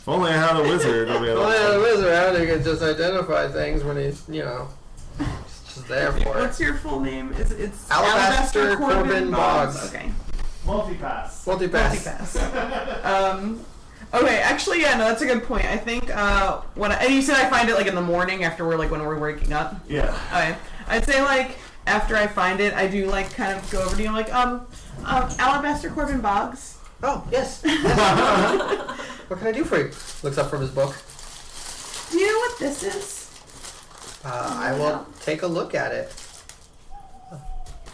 only I had a wizard. I'd be able Well, yeah, the to... wizard, how they could just identify things when he's, just there for it. What's your full name? It's Alabaster Corbin Boggs. Okay. Multipass. Multipass. Okay, actually, yeah, no, that's a good point. I think and you said I find it like in the morning after when we're waking up. Yeah. Okay, I'd say like after I find it, I do like kind of go over to you. I'm like, Alabaster Corbin Boggs. Oh, yes. What can I do for you? Looks up from his book. Do you know what this is? I will take a look at it.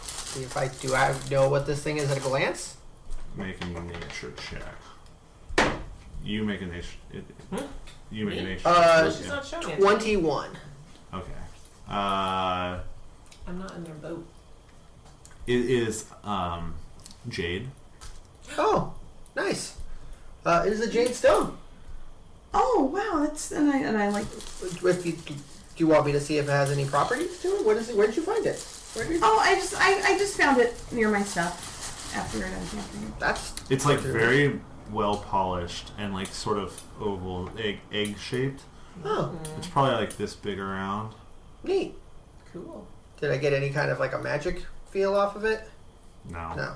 See if I know what this thing is at a glance. Make a nature check. You make a nature. You make a nature. Well, she's not showing it. 21. Okay. I'm not in their boat. It is jade. Oh, nice. It is a jade stone. Oh wow, that's and I like. Do you want me to see if it has any properties to it? What is it? Where did you find it? Oh, I just found it near my stuff after I done camping. It's like very well polished and like sort of oval, egg shaped. Oh, It's probably like this big around. neat. Cool. Did I get any kind of like a magic feel off of it? No. No.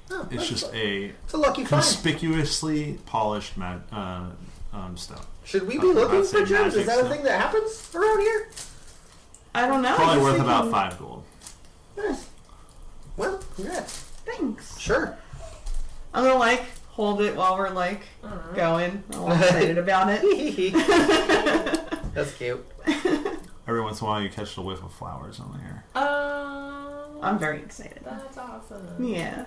Oh, It's that's just it's a lucky find. conspicuously polished stone. Should we be I'd looking say for gems? magic Is that a stuff. thing that happens around here? I don't know. Probably I was worth about thinking- 5 gold. Nice. Well, congrats. Thanks. Sure. I'm gonna like hold it while we're like going. I'm all excited about it. That's cute. Every once in a while, you catch a whiff of flowers on the air. I'm very excited. That's awesome. Yeah.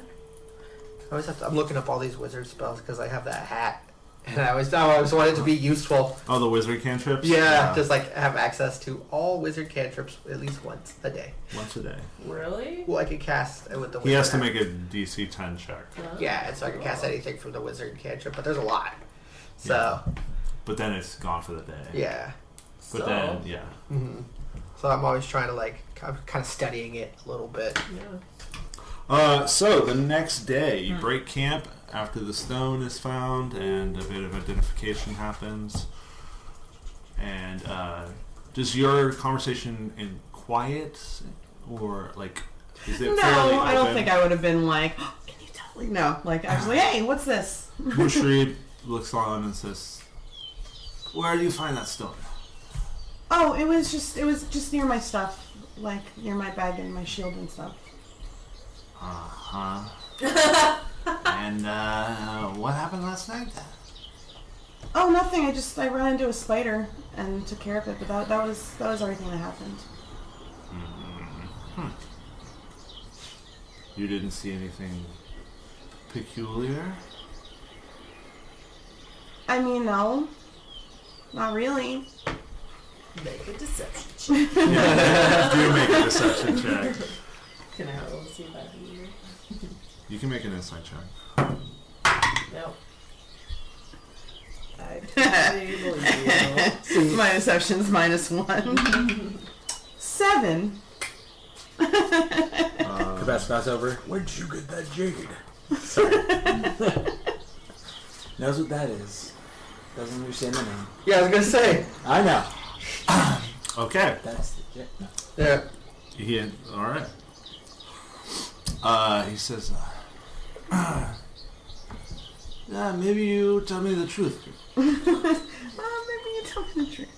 I always have to, I'm looking up all these wizard spells because I have that hat, and I always want it to be useful. Oh, the wizard cantrips? Yeah, just like have access to all wizard cantrips at least once a day. Once a day. Really? Well, I can cast it with the wizard. He has to hat. make a DC 10 check. Yeah, and so I can cast anything from the wizard cantrip, but there's a lot. So, But then it's gone for the day. yeah. But then, yeah. hmm So I'm always trying to like, kind of studying it a little bit. Yeah. So the next day, you break camp after the stone is found and a bit of identification happens. And does your conversation in quiet or like is it No, fairly I don't open? think I would have been like, oh, can you tell me? No, like I was like, hey, what's this? Mushri looks on and says, "Where do you find that stone?" Oh, it was just near my stuff, like near my bag and my shield and stuff. And what happened last night? Oh, nothing. I ran into a spider and took care of it, but that was everything that happened. You didn't see anything peculiar? I mean, no, not really. Make a deception check. Yeah, do make a deception check. Can I roll to see if I can hear? You can make an insight check. No. I totally believe you. My deception's -1. 7. Cabas pass over. Where'd you get that jade? Knows what that is. Doesn't understand the name. Yeah, I was gonna say. I know. Okay. That's the jade. No. Yeah. All right. He says, yeah, maybe you tell me the truth. Maybe you tell me the truth.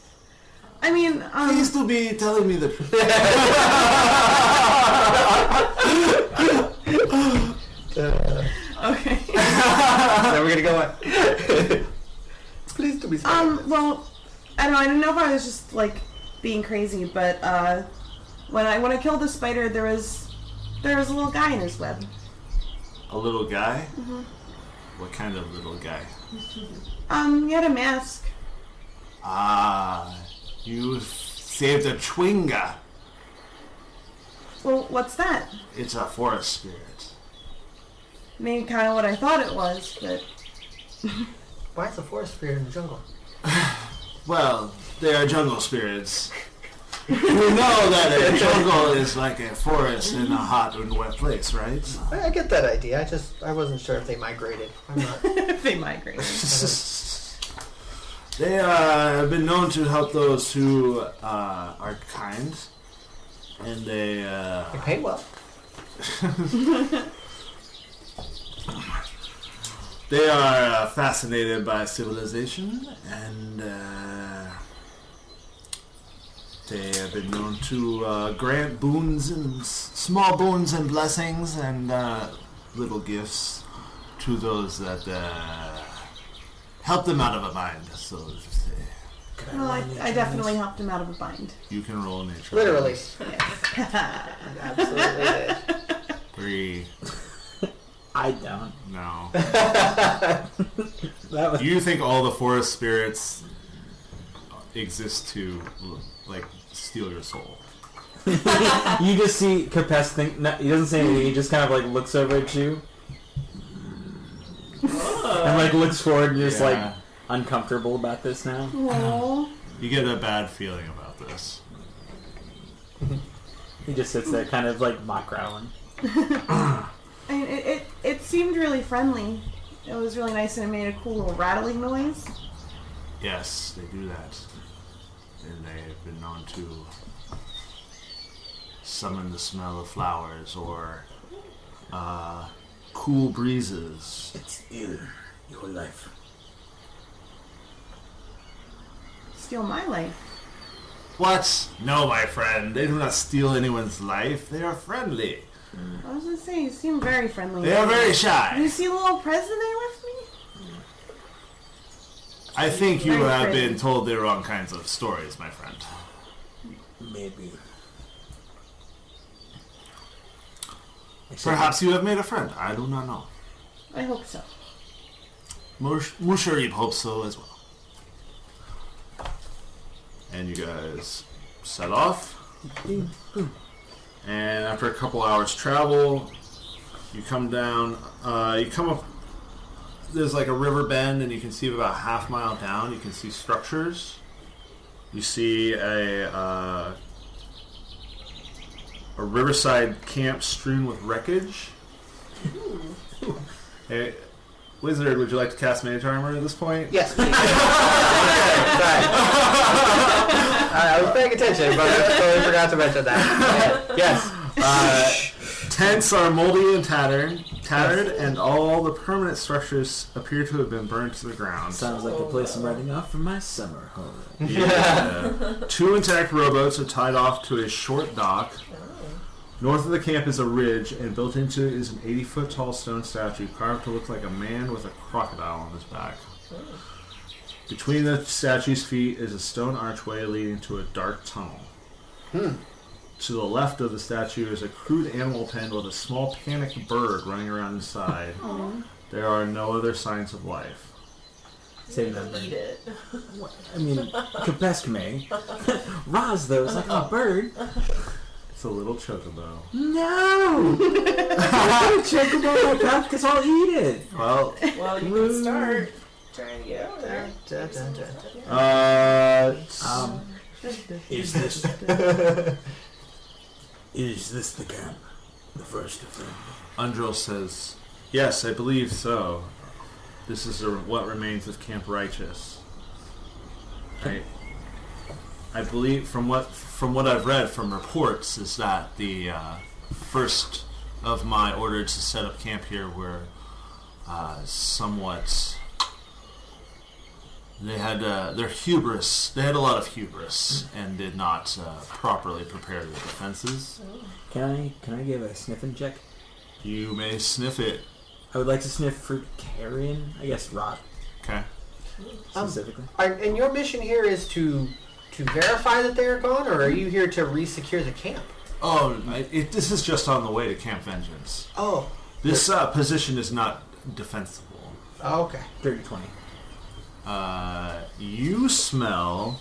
I mean, Please to be telling me the truth. Well, I don't know. I don't know if I was just like being crazy, but when I killed the spider, there was a little guy in his web. A little guy? Mm-hmm. What kind of little guy? He had a mask. Ah, you saved a Chwinga. Well, what's that? It's a forest spirit. Maybe kind of what I thought it was, but Why is a forest spirit in the jungle? Well, they are jungle spirits. You know that a jungle is like a forest in a hot and wet place, right? I get that idea. I wasn't sure if they migrated. I'm not. they migrated. They have been known to help those who are kind, and they They pay well. they are fascinated by civilization, and they have been known to grant boons and small boons and blessings and little gifts to those that help them out of a bind, so to say. Well, I definitely helped him out of a bind. You can roll nature. Literally. Yes. Absolutely did. 3. I don't. No. That was Do you think all the forest spirits exist to, like, steal your soul? You just see Capes think. No, he doesn't say anything. He just kind of like looks over at you and like looks forward and just like uncomfortable about this now. Aww. You get a bad feeling about this. He just sits there, kind of like mock growling. I mean, it seemed really friendly. It was really nice and it made a cool little rattling noise. Yes, they do that. And they've been known to summon the smell of flowers or cool breezes. It's ill, your life. Steal my life. What? No, my friend. They do not steal anyone's life. They are friendly. I was gonna say, you seem very friendly. They are very Did you shy. see a little present they left me? I think you Very have friendly. been told the wrong kinds of stories, my friend. Maybe. Perhaps you have made a friend. I do not know. I hope so. Musharib hopes so as well. And you guys set off. And after a couple hours travel, you come down. You come up. There's like a river bend, and you can see about half mile down. You can see structures. You see a riverside camp strewn with wreckage. Hey, Wizard, would you like to cast Mage Armor at this point? Yes, please. I was paying attention, but I totally forgot to mention that. Yes. Tents are moldy and tattered, and all the permanent structures appear to have been burned to the ground. Sounds like the place I'm writing off for my summer home. Yeah. 2 intact rowboats are tied off to a short dock. North of the camp is a ridge, and built into it is an 80-foot tall stone statue carved to look like a man with a crocodile on his back. Between the statue's feet is a stone archway leading to a dark tunnel. To the left of the statue is a crude animal pen with a small panicked bird running around inside. There are no other signs of life. Save that Eat bird. it. I mean, Capes may. Roz, though, is like a bird. It's a little chocobo. No! Chocobo my path, because I'll eat it. Well, Well, you can start trying to get over there. Is this the camp? The first of them? Undril says, "Yes, I believe so. This is what remains of Camp Righteous. I believe from what I've read from reports is that the first of my orders to set up camp here were somewhat. They had their hubris. They had a lot of hubris and did not properly prepare their defenses. Can I give a sniffing check? You may sniff it. I would like to sniff for carrion. I guess rot. Okay. specifically. And your mission here is to verify that they are gone, or are you here to re-secure the camp? Oh, this is just on the way to Camp Vengeance. Oh. This position is not defensible. Oh, okay. 30-20. You smell...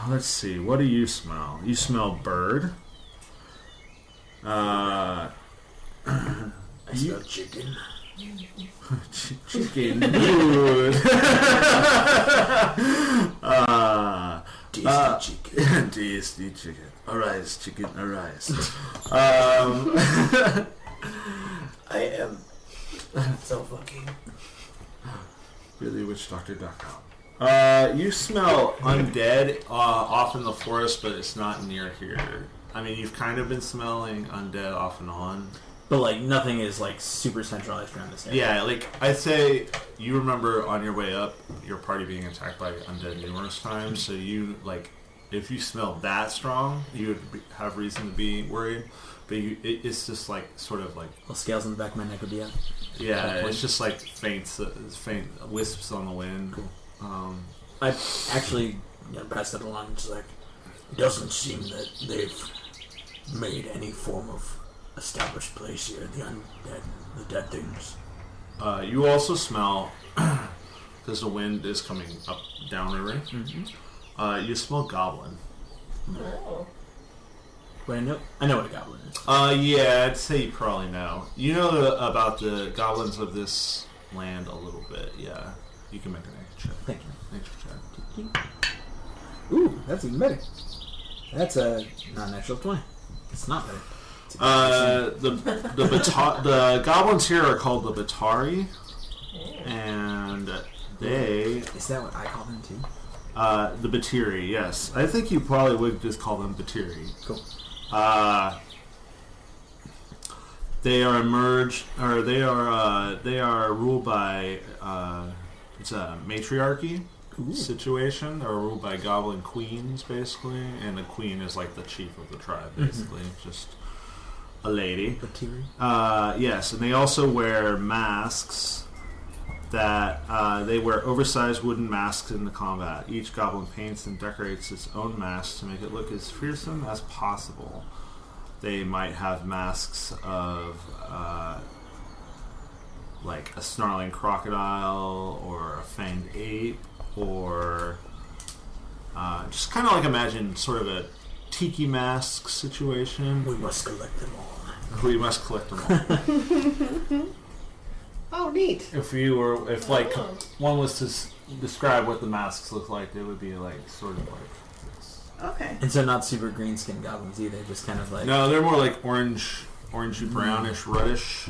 Let's see, what do you smell? You smell bird. I smell chicken. Chicken. Good. Tasty chicken. Tasty chicken. Arise, chicken, arise. I am so fucking... BillyWitchDoctor.com. You smell undead off in the forest, but it's not near here. I mean, you've kind of been smelling undead off and on. But, like, nothing is, like, super centralized around this area. Yeah, like, I'd say you remember on your way up, your party being attacked by undead numerous times, so you, like, if you smell that strong, you would have reason to be worried. But it's just, like, sort of, like... Little scales on the back of my neck would be out. Yeah, it's just, like, faint wisps on the wind. Cool. I actually pass that along. It's like, it doesn't seem that they've made any form of established place here. The undead, the dead things. You also smell, because the wind is coming up downriver. Mm-hmm. You smell goblin. Oh. Wait, I know what a goblin is. Yeah, I'd say you probably know. You know about the goblins of this land a little bit. Yeah, you can make a nature check. Thank you. Nature check. Ooh, that's even better. That's a non-natural 20. It's not better. The goblins here are called the Batari, and they... Is that what I call them too? The Batiri, yes. I think you probably would just call them Batiri. Cool. They are they are ruled by it's a matriarchy situation. They're ruled by goblin queens, basically, and the queen is like the chief of the tribe, basically, just a lady. Batiri? Yes, and they also wear masks. That they wear oversized wooden masks in the combat. Each goblin paints and decorates its own mask to make it look as fearsome as possible. They might have masks of like a snarling crocodile or a fanged ape, or just kind of like imagine sort of a tiki mask situation. We must collect them all. We must collect them all. Oh, neat. If one was to describe what the masks look like, they would be like sort of like this. Okay. And so not super green skinned goblins either, just kind of like... No, they're more like orangey brownish, reddish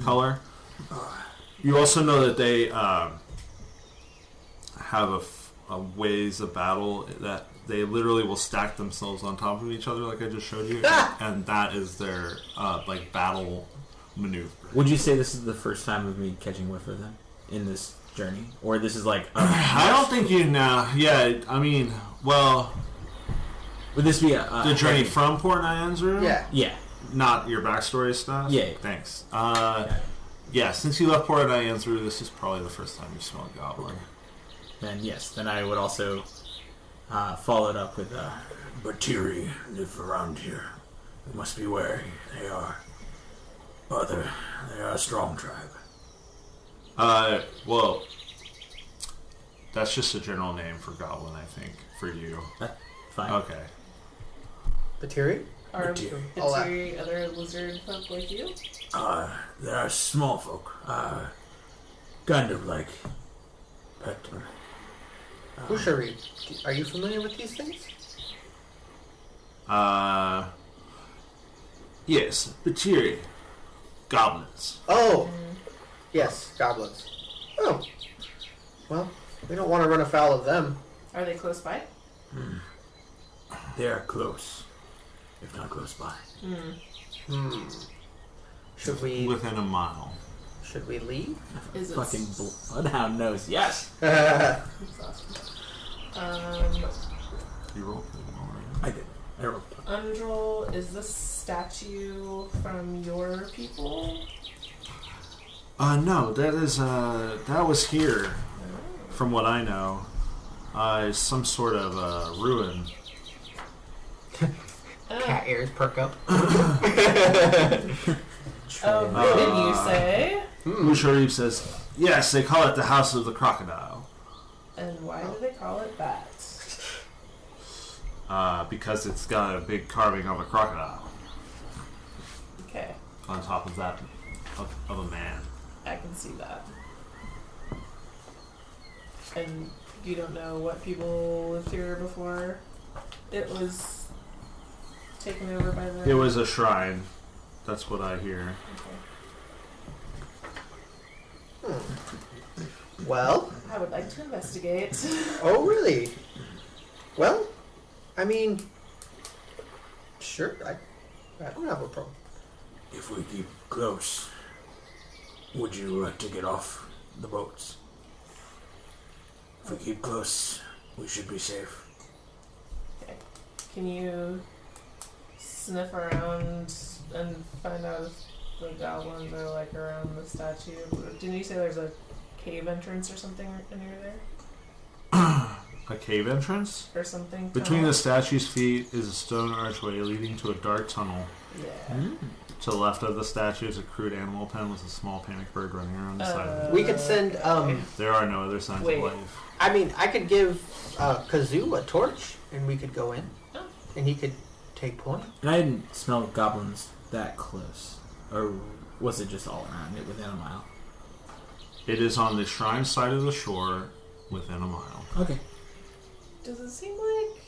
color. You also know that they have a ways of battle that they literally will stack themselves on top of each other, like I just showed you, and that is their like battle maneuver. Would you say this is the first time of me catching whiff of them in this journey? Or this is like... I don't think you know. Yeah, I mean, well... Would this be the journey from Port Nyanzaru? Yeah. Yeah. Not your backstory stuff? Yeah. Thanks. Yeah, since you left Port Nyanzaru, this is probably the first time you smelled goblin. Then yes, then I would also follow it up with... Batiri live around here. We must be wary. They are a strong tribe. Well, that's just a general name for goblin, I think, for you. Fine. Okay. Batiri? Are Batiri. Batiri other lizard folk like you? They are small folk. Kind of like pet. Bushari, are you familiar with these things? Yes, Batiri. Goblins. Oh! Yes, goblins. Oh. Well, we don't want to run afoul of them. Are they close by? They are close, if not close by. Should we Within a mile. should we leave? Is it Fucking bloodhound knows. Yes! You rolled pretty well, right? I did. I rolled. Undrel, is this statue from your people? No, that was here, from what I know. Some sort of ruin. Cat ears perk up. Didn't you say? Musharib says, yes, they call it the House of the Crocodile. And why do they call it that? Because it's got a big carving of a crocodile Okay, on top of that, of a man. I can see that. And you don't know what people lived here before it was taken over by the... It was a shrine. That's what I hear. Okay. Well, I would like to investigate. oh really? Well, I mean, sure. I don't have a problem. If we keep close, would you like to get off the boats? If we keep close, we should be safe. Okay. Can you sniff around and find out if the goblins are like around the statue? Didn't you say there's a cave entrance or something near there? A cave entrance? Or something? Between the statue's feet is a stone archway leading to a dark tunnel. Yeah. To the left of the statue is a crude animal pen with a small panic bird running around the side of it. We could send. There are no other signs Wait. of life. I mean, I could give Kazoo a torch, and we could go in, Oh. and he could take point. And I didn't smell goblins that close. Or was it just all around it within a mile? It is on the shrine side of the shore within a mile. Okay. Does it seem like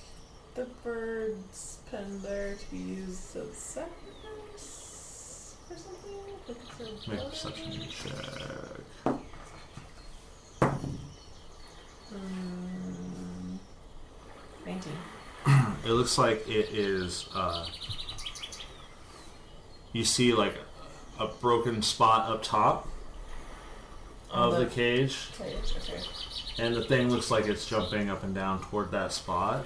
the bird's pen there to be used as sacrifice or something? Like it's a Make a blood perception omen? check. 19. It looks like it is. You see like a broken spot up top On of the the cage, Cage, okay. and the thing looks like it's jumping up and down toward that spot.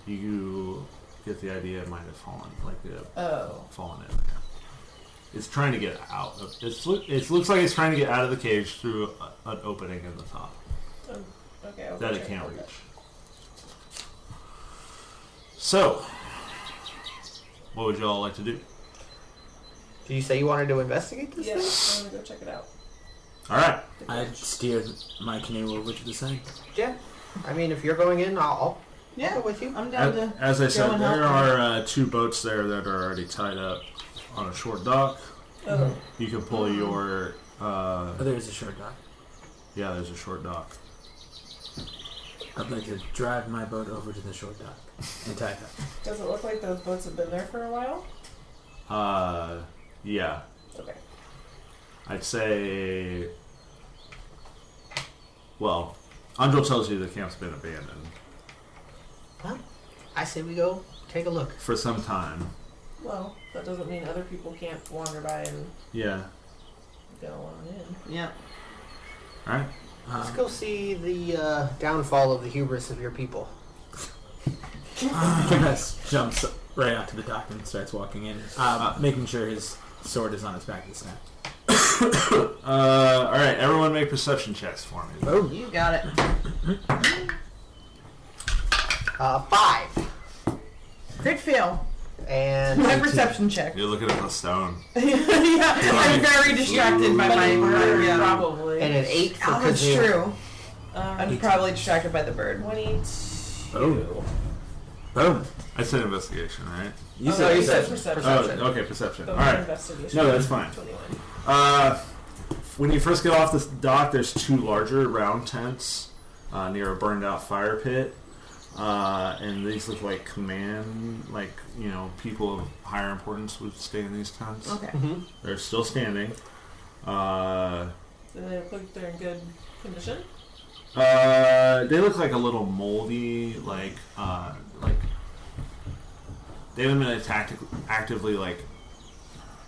You get the idea it might have fallen, fallen in there. It's trying to get out. It looks like it's trying to get out of the cage through an opening in the top Okay, I'll that go it check can't out reach. that. So, what would you all like to do? Did you say you wanted to investigate this Yeah, thing? I'm gonna go check it out. All right. I'd steer my canoe over to the side. Yeah. I mean, if you're going in, I'll go with you. I'm down to. As I go said, and help there them. are 2 boats there that are already tied up on a short dock. Oh, You can pull your. Oh, there's a short dock. Yeah, there's a short dock. I'd like to drive my boat over to the short dock and tie it up. does it look like those boats have been there for a while? Yeah. Okay. I'd say. Well, Andro tells you the camp's been abandoned Well, I say we go take a look. for some time. Well, that doesn't mean other people can't wander by and Yeah. go on in. Yeah. All right. Let's go see the downfall of the hubris of your people. Hiatus jumps right out to the dock and starts walking in, making sure his sword is on his back this time. All right. Everyone, make perception checks for me. Oh. You got it. 5. Crit fail. And My perception check. You're looking at the stone. Yeah, I'm very distracted by my bird. Yeah. Probably. and an 8 for Oh, that's Kazoo. true. I'm probably distracted by the bird. 22. Oh. Boom. I said investigation, right? You Oh, said no, you perception. said Oh, perception. okay, perception. But All my right. investigation. No, that's fine. 21. When you first get off the dock, there's 2 larger round tents near a burned out fire pit. And these look like people of higher importance would stay in these tents. Okay. They're still standing. Do they look like they're in good condition? They look like a little moldy, like they haven't been actively like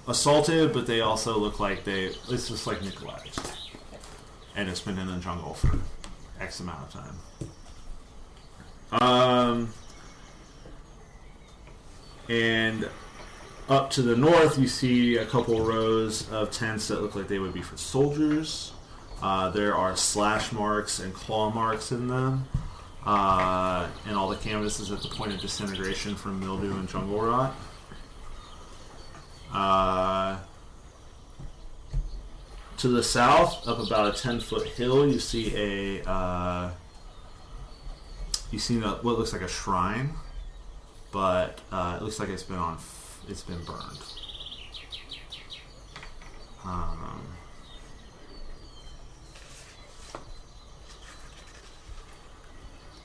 assaulted, but they also look like it's just like Nikolai's, and it's been in the jungle for X amount of time. And Up to the north, you see a couple rows of tents that look like they would be for soldiers. There are slash marks and claw marks in them. And all the canvas is at the point of disintegration from mildew and jungle rot. To the south, up about a 10-foot hill, you see what looks like a shrine, but it looks like it's been burned.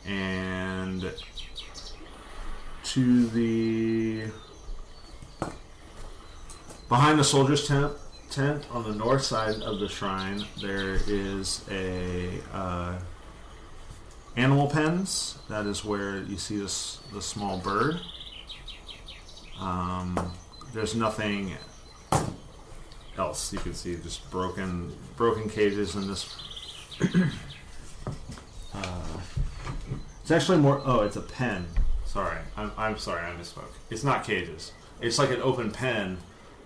And to the behind the soldiers' tent on the north side of the shrine, there is a animal pens. That is where you see the small bird. There's nothing else you can see. Just broken cages in this. It's actually more. Oh, it's a pen. Sorry, I'm sorry, I misspoke. It's not cages. It's like an open pen,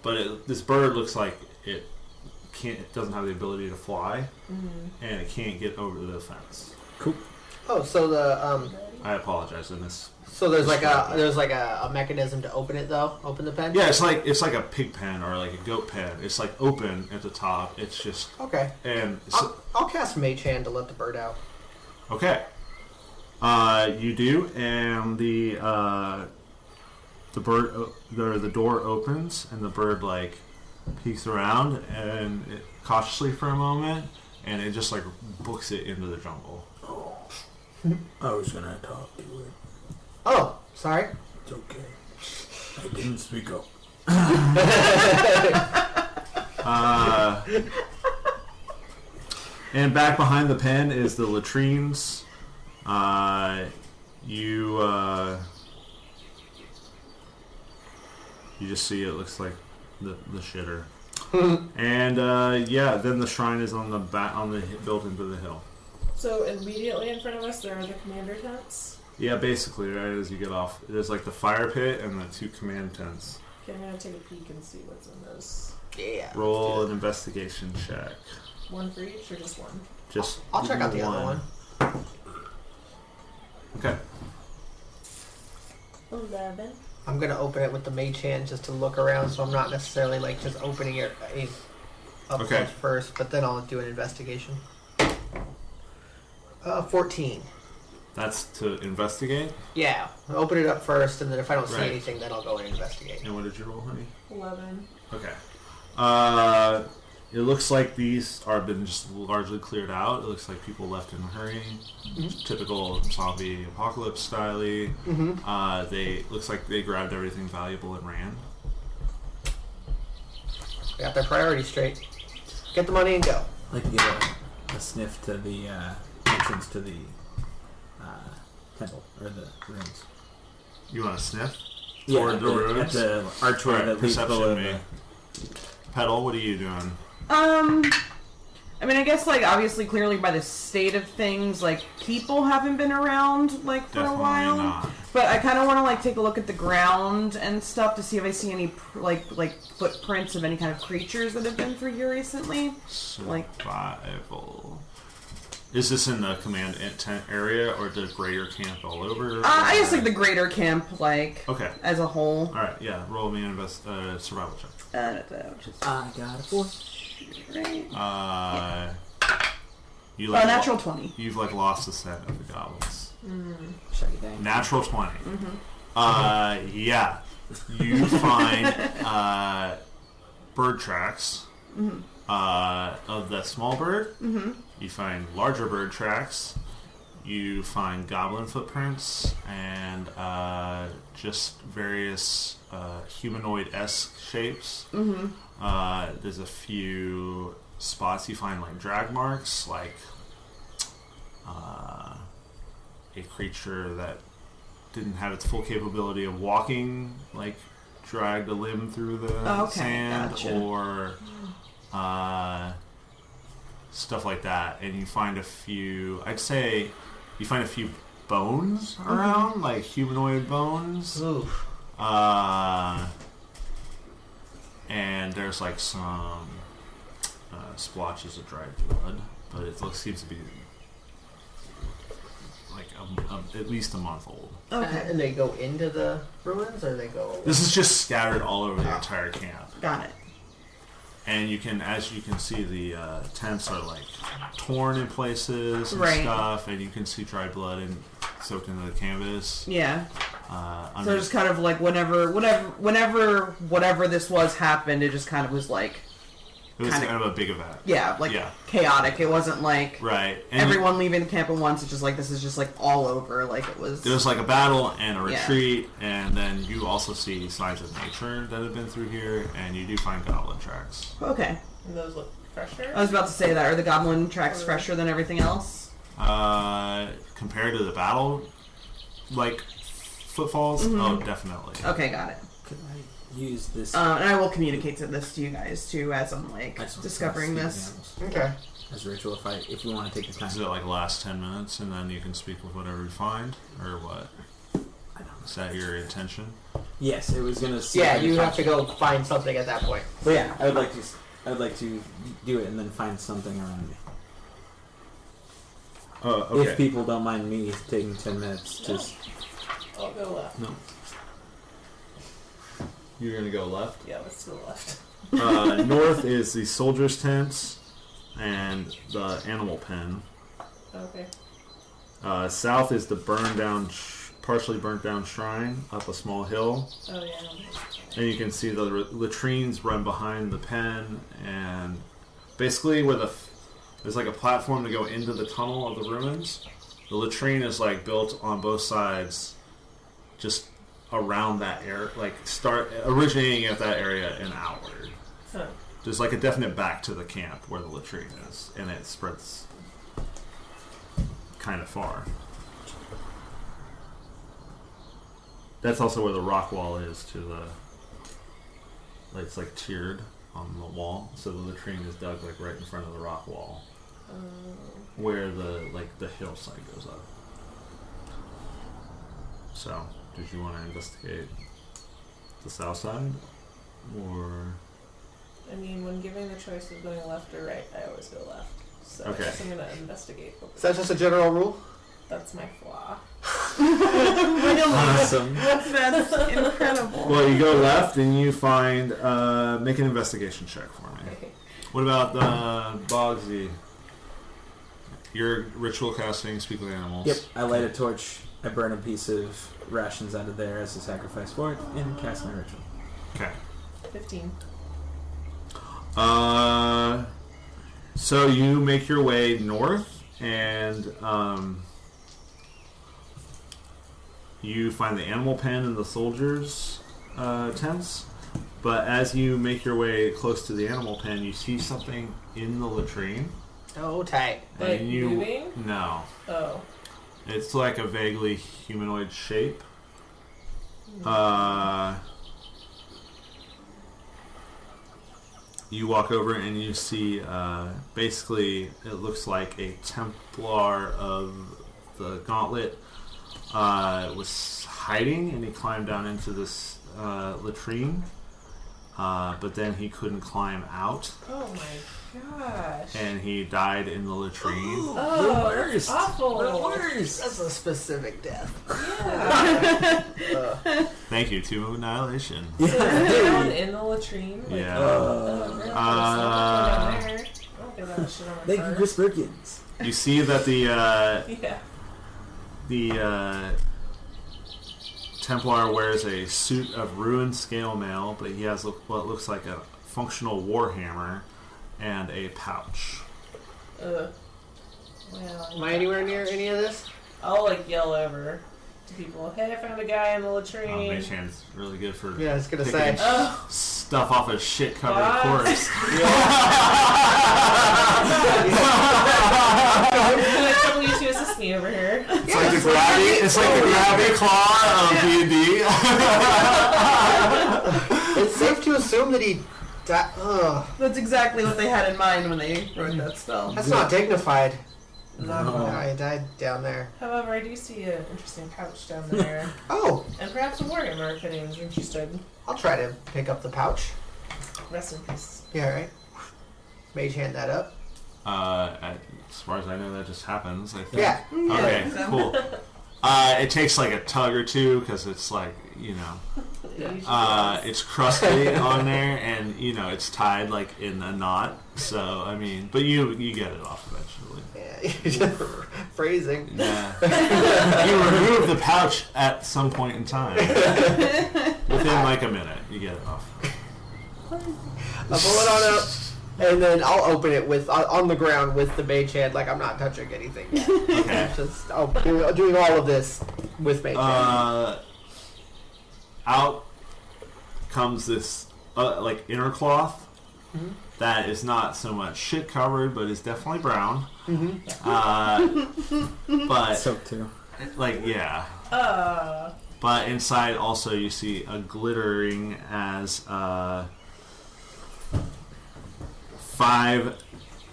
but this bird looks like it doesn't have the ability to fly, and it can't get over the fence. Cool. Oh, so the I apologize. I missed. So there's like a mechanism to open it though. Open the pen. Yeah, it's like a pig pen or like a goat pen. It's like open at the top. It's just okay. And I'll cast Mage Hand to let the bird out. Okay. You do, and the door opens, and the bird like peeks around and cautiously for a moment, and it just like books it into the jungle. I was gonna talk to it. Oh, sorry. It's okay. I didn't speak up. And back behind the pen is the latrines. You just see it looks like the shitter. And then the shrine is on the built into the hill. So immediately in front of us there are the commander tents. Yeah, basically, right as you get off, there's like the fire pit and the 2 command tents. Okay, I'm gonna take a peek and see what's in those. Yeah. Roll an investigation check. One for each or just one? Just I'll check out the other one. Okay. 11. I'm gonna open it with the Mage Hand just to look around, so I'm not necessarily like just opening it up Okay. close first, but then I'll do an investigation. 14. That's to investigate. Yeah, I'll open it up first, and then if I don't see Right. anything, then I'll go and investigate. And what did you roll, honey? 11. Okay. It looks like these are been just largely cleared out. It looks like people left in a hurry. Typical zombie apocalypse style. Looks like they grabbed everything valuable and ran. They got their priorities straight. Get the money and go. I'd like to give a sniff to the entrance to the temple, or the rooms. You want to sniff? Yeah, Toward at the the, ruins? at the archway Alright, that leads below perception me. the... Petal, what are you doing? I mean, I guess, like, obviously, clearly by the state of things, like, people haven't been around, like, for Definitely a while. not. But I kind of want to, like, take a look at the ground and stuff to see if I see any, like footprints of any kind of creatures that have been through here recently. Survival. Is this in the command tent area or the greater camp all over? I guess, like, the greater camp, like, Okay. as a whole. Alright, yeah. Roll me an survival check. Which is I got a 4. right. You like Natural 20. You've like lost the scent of the goblins. Shaggy dang. Natural 20. Yeah. You find bird tracks of the small bird. You find larger bird tracks. You find goblin footprints and just various humanoid-esque shapes. There's a few spots you find like drag marks, like a creature that didn't have its full capability of walking, like dragged a limb through the sand, gotcha. or stuff like that. And you find a few, I'd say, you find a few bones around, like humanoid bones. Oof. and there's like some splotches of dried blood, but it seems to be like at least a month old. Okay. And they go into the ruins, or they go away? This is just scattered all over the entire camp. Got it. And as you can see, the tents are like torn in places and Right. stuff, and you can see dried blood and soaked into the canvas. Yeah. Under- So just kind of like whenever whatever this was happened, it just kind of was like it was kinda- kind of a big event. yeah, chaotic. It wasn't like Right. And everyone leaving the camp at once. It's just like this is just like all over. Like it was. there was like a battle and a Yeah. retreat, and then you also see signs of nature that have been through here, and you do find goblin tracks. Okay. And those look fresher. I was about to say that. Are the goblin tracks fresher than everything else? Compared to the battle, like footfalls, oh, definitely. Okay, got it. Could I use this? And I will communicate this to you guys too as I'm like I just want to discovering speak this. to animals Okay. as a ritual. If we want to take the time. Is it like last 10 minutes, and then you can speak with whatever you find, or what? I don't know. Is that your intention? Yes, it was gonna. See Yeah, if I you could have to find- go find something at that point. But yeah, I would like to do it and then find something around me. Oh, If people don't mind me taking 10 minutes to. I'll go left. No. You're gonna go left. Yeah, let's go left. North is the soldiers' tents and the animal pen. Okay. South is the partially burnt down shrine up a small hill, Oh yeah. and you can see the latrines run behind the pen, and basically where there's like a platform to go into the tunnel of the ruins. The latrine is like built on both sides, just around that area, like originating at that area and outward. Huh. There's like a definite back to the camp where the latrine is, and it spreads kind of far. That's also where the rock wall is to the. Like, it's like tiered on the wall, so the latrine is dug like right in front of the rock wall, where the hillside goes up. So, did you want to investigate the south side, or? I mean, when given the choice of going left or right, I always go left. So Okay. I guess I'm gonna investigate. Is that just a general rule? That's my flaw. Awesome. That's incredible. Well, you go left and you find. Make an investigation check for me. Okay. What about Bogsy? Your ritual casting, speak with animals. Yep, I light a torch, I burn a piece of rations out of there as a sacrifice for it, and cast my ritual. Okay. 15. So you make your way north, and you find the animal pen and the soldiers' tents. But as you make your way close to the animal pen, you see something in the latrine. Oh, tight. Like and you moving? No, Oh. it's like a vaguely humanoid shape. You walk over and you see, basically, it looks like a Templar of the Gauntlet was hiding, and he climbed down into this latrine, but then he couldn't climb out, Oh my gosh. and he died in the latrine. Oh, that's awful. That's a specific death. Yeah. Thank you to Annihilation. So is everyone in the latrine? Like, Yeah. oh, girl, down there. I don't think that was shit on my Thank you, card. Chris Perkins. You see that Yeah. the Templar wears a suit of ruined scale mail, but he has what looks like a functional warhammer and a pouch. Well, Am I anywhere near any of this? I'll like yell over to people, hey, I found a guy in the latrine. Mage Hand's really good for Yeah, I was gonna picking say. Oh. stuff off a shit-covered What? corpse. I totally you to assist me over here. It's like the grabby claw of D&D. It's safe to assume that he died. Ugh. That's exactly what they had in mind when they wrote that spell. That's not dignified. No. Yeah, he died down there. However, I do see an interesting pouch down there. Oh, And perhaps a warhammer if anyone's interested. I'll try to pick up the pouch. Rest in peace. Yeah, right. Mage hand that up. As far as I know, that just happens. I think. Yeah. Okay. Yeah. Cool. It takes like a tug or two because it's like it's crusty on there, and it's tied like in a knot. So I mean, but you get it off eventually. Yeah, just phrasing. Yeah. You remove the pouch at some point in time. Within like a minute, you get it off. I'll pull it on up, and then I'll open it with on the ground with the mage hand, like I'm not touching anything yet. Okay. Just doing all of this with mage hand. Out comes this like inner cloth that is not so much shit covered, but is definitely brown. But Soap too. like but inside also you see a glittering as 5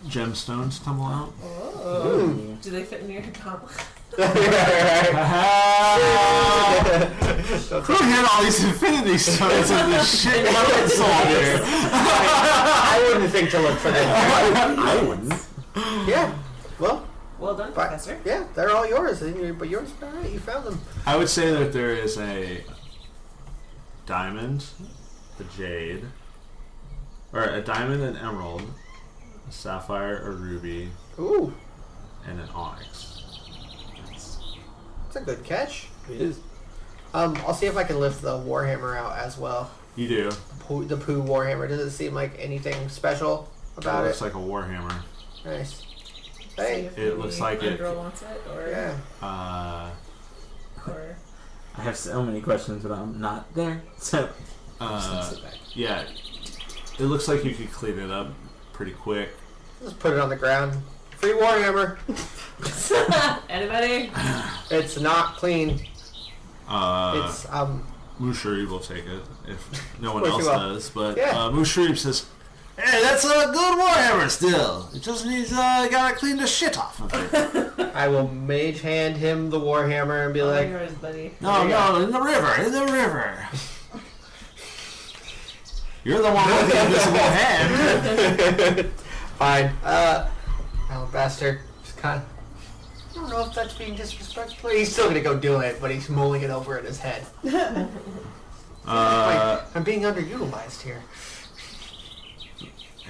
gemstones tumble out. Oh. Do they fit in your gauntlet? Who had all these infinity stones in this shit covered soldier? I wouldn't think to look for them. I wouldn't. Yeah. Well, Well done, but, Professor. yeah, they're all yours. But yours, all right. You found them. I would say that there is a diamond, a jade, or a diamond and emerald, a sapphire, a ruby, Ooh, and an onyx. that's a good catch. It is. I'll see if I can lift the warhammer out as well. You do. The poo warhammer. Does it seem like anything special about It it? looks like a warhammer. Nice. See Hey. if It looks like it. Girl wants it, or Yeah. or I have so many questions, but I'm not there. So I'm just gonna sit back. Yeah. It looks like you could clean it up pretty quick. Just put it on the ground. Free warhammer. anybody? It's not clean. It's Mushari will take it if no one Of course else he will. does. But Yeah. Mushari says, "Hey, that's a good warhammer still. It just needs gotta clean the shit off of it." I will mage hand him the warhammer and be All like, yours, buddy. No, in the river. You're the one with the invisible hand. fine. Alabaster just kind of. I don't know if that's being disrespectful. He's still gonna go do it, but he's mulling it over in his head. I'm being underutilized here.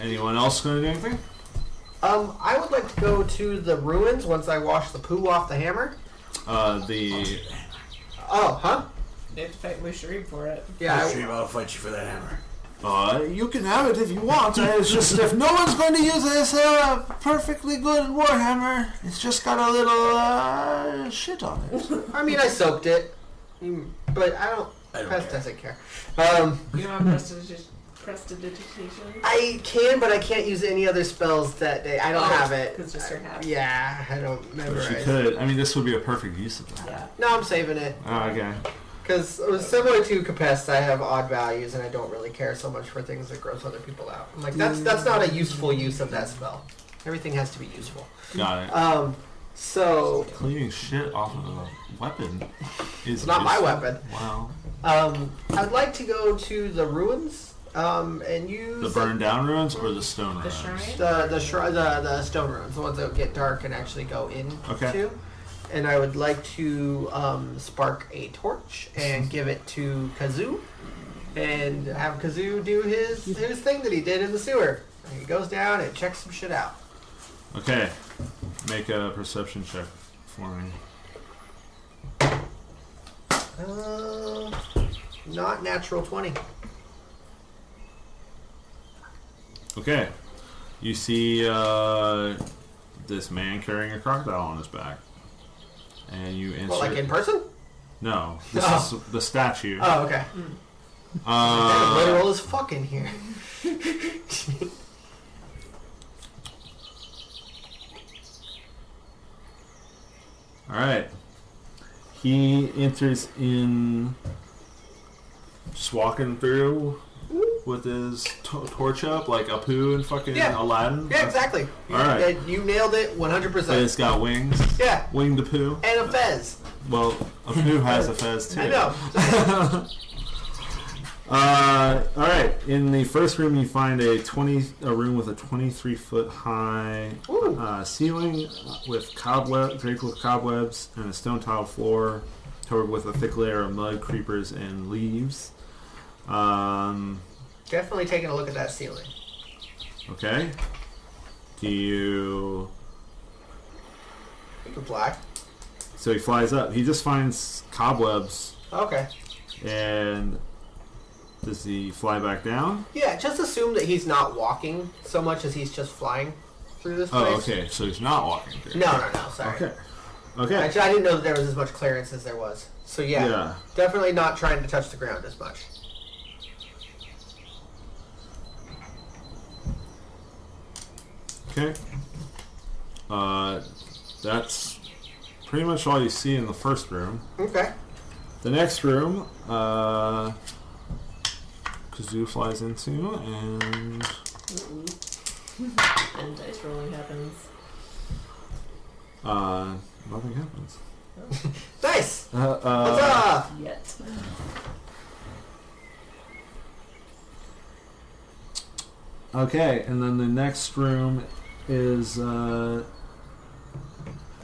Anyone else going to do anything? I would like to go to the ruins once I wash the poo off the hammer. The Oh, huh? They have to fight Musharib for it. Yeah. I'll fight you for that hammer. you can have it if you want. It's just if no one's going to use this perfectly good warhammer, it's just got a little shit on it. I mean, I soaked it, but I don't. Pest doesn't care. You don't have prestidigitation? I can, but I can't use any other spells that day. I don't have it. Because just her half. Yeah, I don't But memorize. you could. I mean, this would be a perfect use of that. Yeah. No, I'm saving it. Oh, okay. Because similar to Capest, I have odd values, and I don't really care so much for things that gross other people out. I'm like, that's not a useful use of that spell. Everything has to be useful. Got it. So Cleaning shit off of a weapon is it's not my useful. weapon. Wow. I'd like to go to the ruins and use The burned down ruins or the stone The ruins? shrine? the stone ruins, the ones that get dark and actually go into. Okay. And I would like to spark a torch and give it to Kazoo, and have Kazoo do his thing that he did in the sewer. And he goes down and checks some shit out. Okay. Make a perception check for me. Not natural 20. Okay. You see this man carrying a crocodile on his back. And you insert... Well, like in person? No. This is the statue. Oh, okay. Literal as fuck in here. Alright. He enters in... Just walking through with his torch up like Apu and fucking Yeah. Aladdin. Yeah, exactly. Alright. You nailed it 100%. But it's got wings. Yeah. Winged Apu. And a fez. Well, Apu has a fez too. I know. Alright, in the first room you find a room with a 23-foot high ceiling with draped with cobwebs and a stone tile floor covered with a thick layer of mud, creepers, and leaves. Definitely taking a look at that ceiling. Okay. Do you... You can fly. So he flies up. He just finds cobwebs. Okay. And... Does he fly back down? Yeah, just assume that he's not walking so much as he's just flying through this place. Oh, okay. So he's not walking through. No, sorry. Okay. Actually, I didn't know that there was as much clearance as there was. So yeah. Definitely not trying to touch the ground as much. Okay. That's pretty much all you see in the first room. Okay. The next room, Kazoo flies into, and... And dice rolling happens. Nothing happens. Nice! Yet. Okay, and then the next room is, you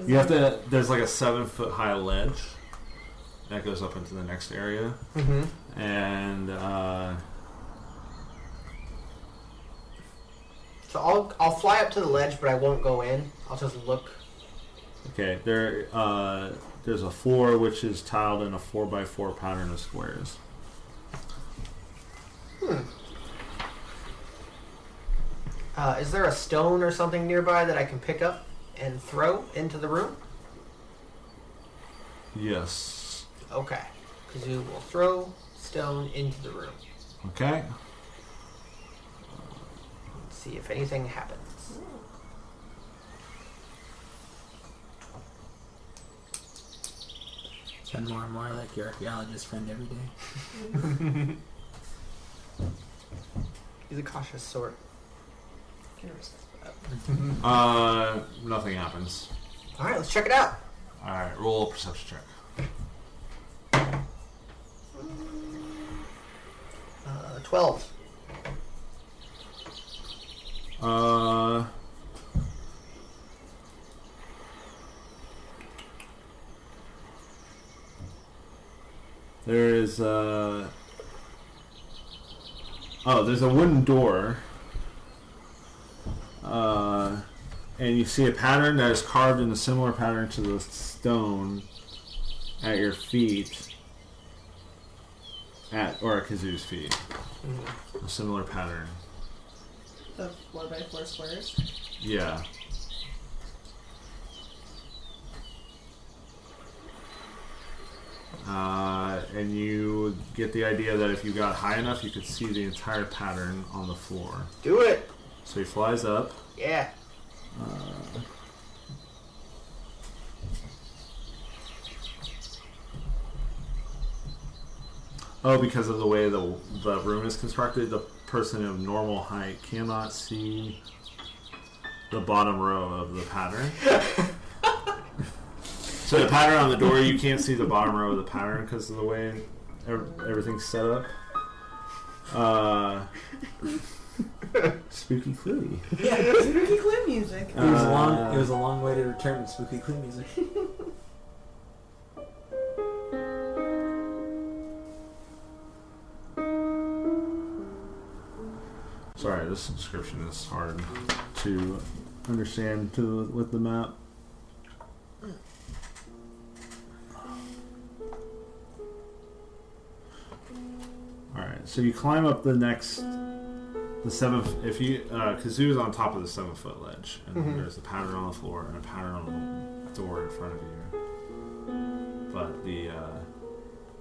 have to, there's like a 7-foot high ledge that goes up into the next area. Mm-hmm. And, So I'll fly up to the ledge, but I won't go in. I'll just look. okay, there's a floor which is tiled in a 4x4 pattern of squares. Is there a stone or something nearby that I can pick up and throw into the room? Yes. Okay. Kazoo will throw stone into the room. Okay. Let's see if anything happens. Sound more and more like your archaeologist friend every day. He's a cautious sort. Can respect that. Nothing happens. Alright, let's check it out. Alright, roll a perception check. 12. There is there's a wooden door. And you see a pattern that is carved in a similar pattern to the stone at your feet. At Kazoo's feet. A similar pattern. The 4x4 squares. Yeah. And you get the idea that if you got high enough, you could see the entire pattern on the floor. Do it! So he flies up. Yeah. Because of the way the room is constructed, the person of normal height cannot see the bottom row of the pattern. So the pattern on the door, you can't see the bottom row of the pattern because of the way everything's set up. Spooky Cluey. Yeah, spooky clue music. It was a long way to return to spooky clue music. Sorry, this description is hard to understand with the map. Alright, so you climb up Kazoo's on top of the 7-foot ledge, and then there's a pattern on the floor and a pattern on the door in front of you. But the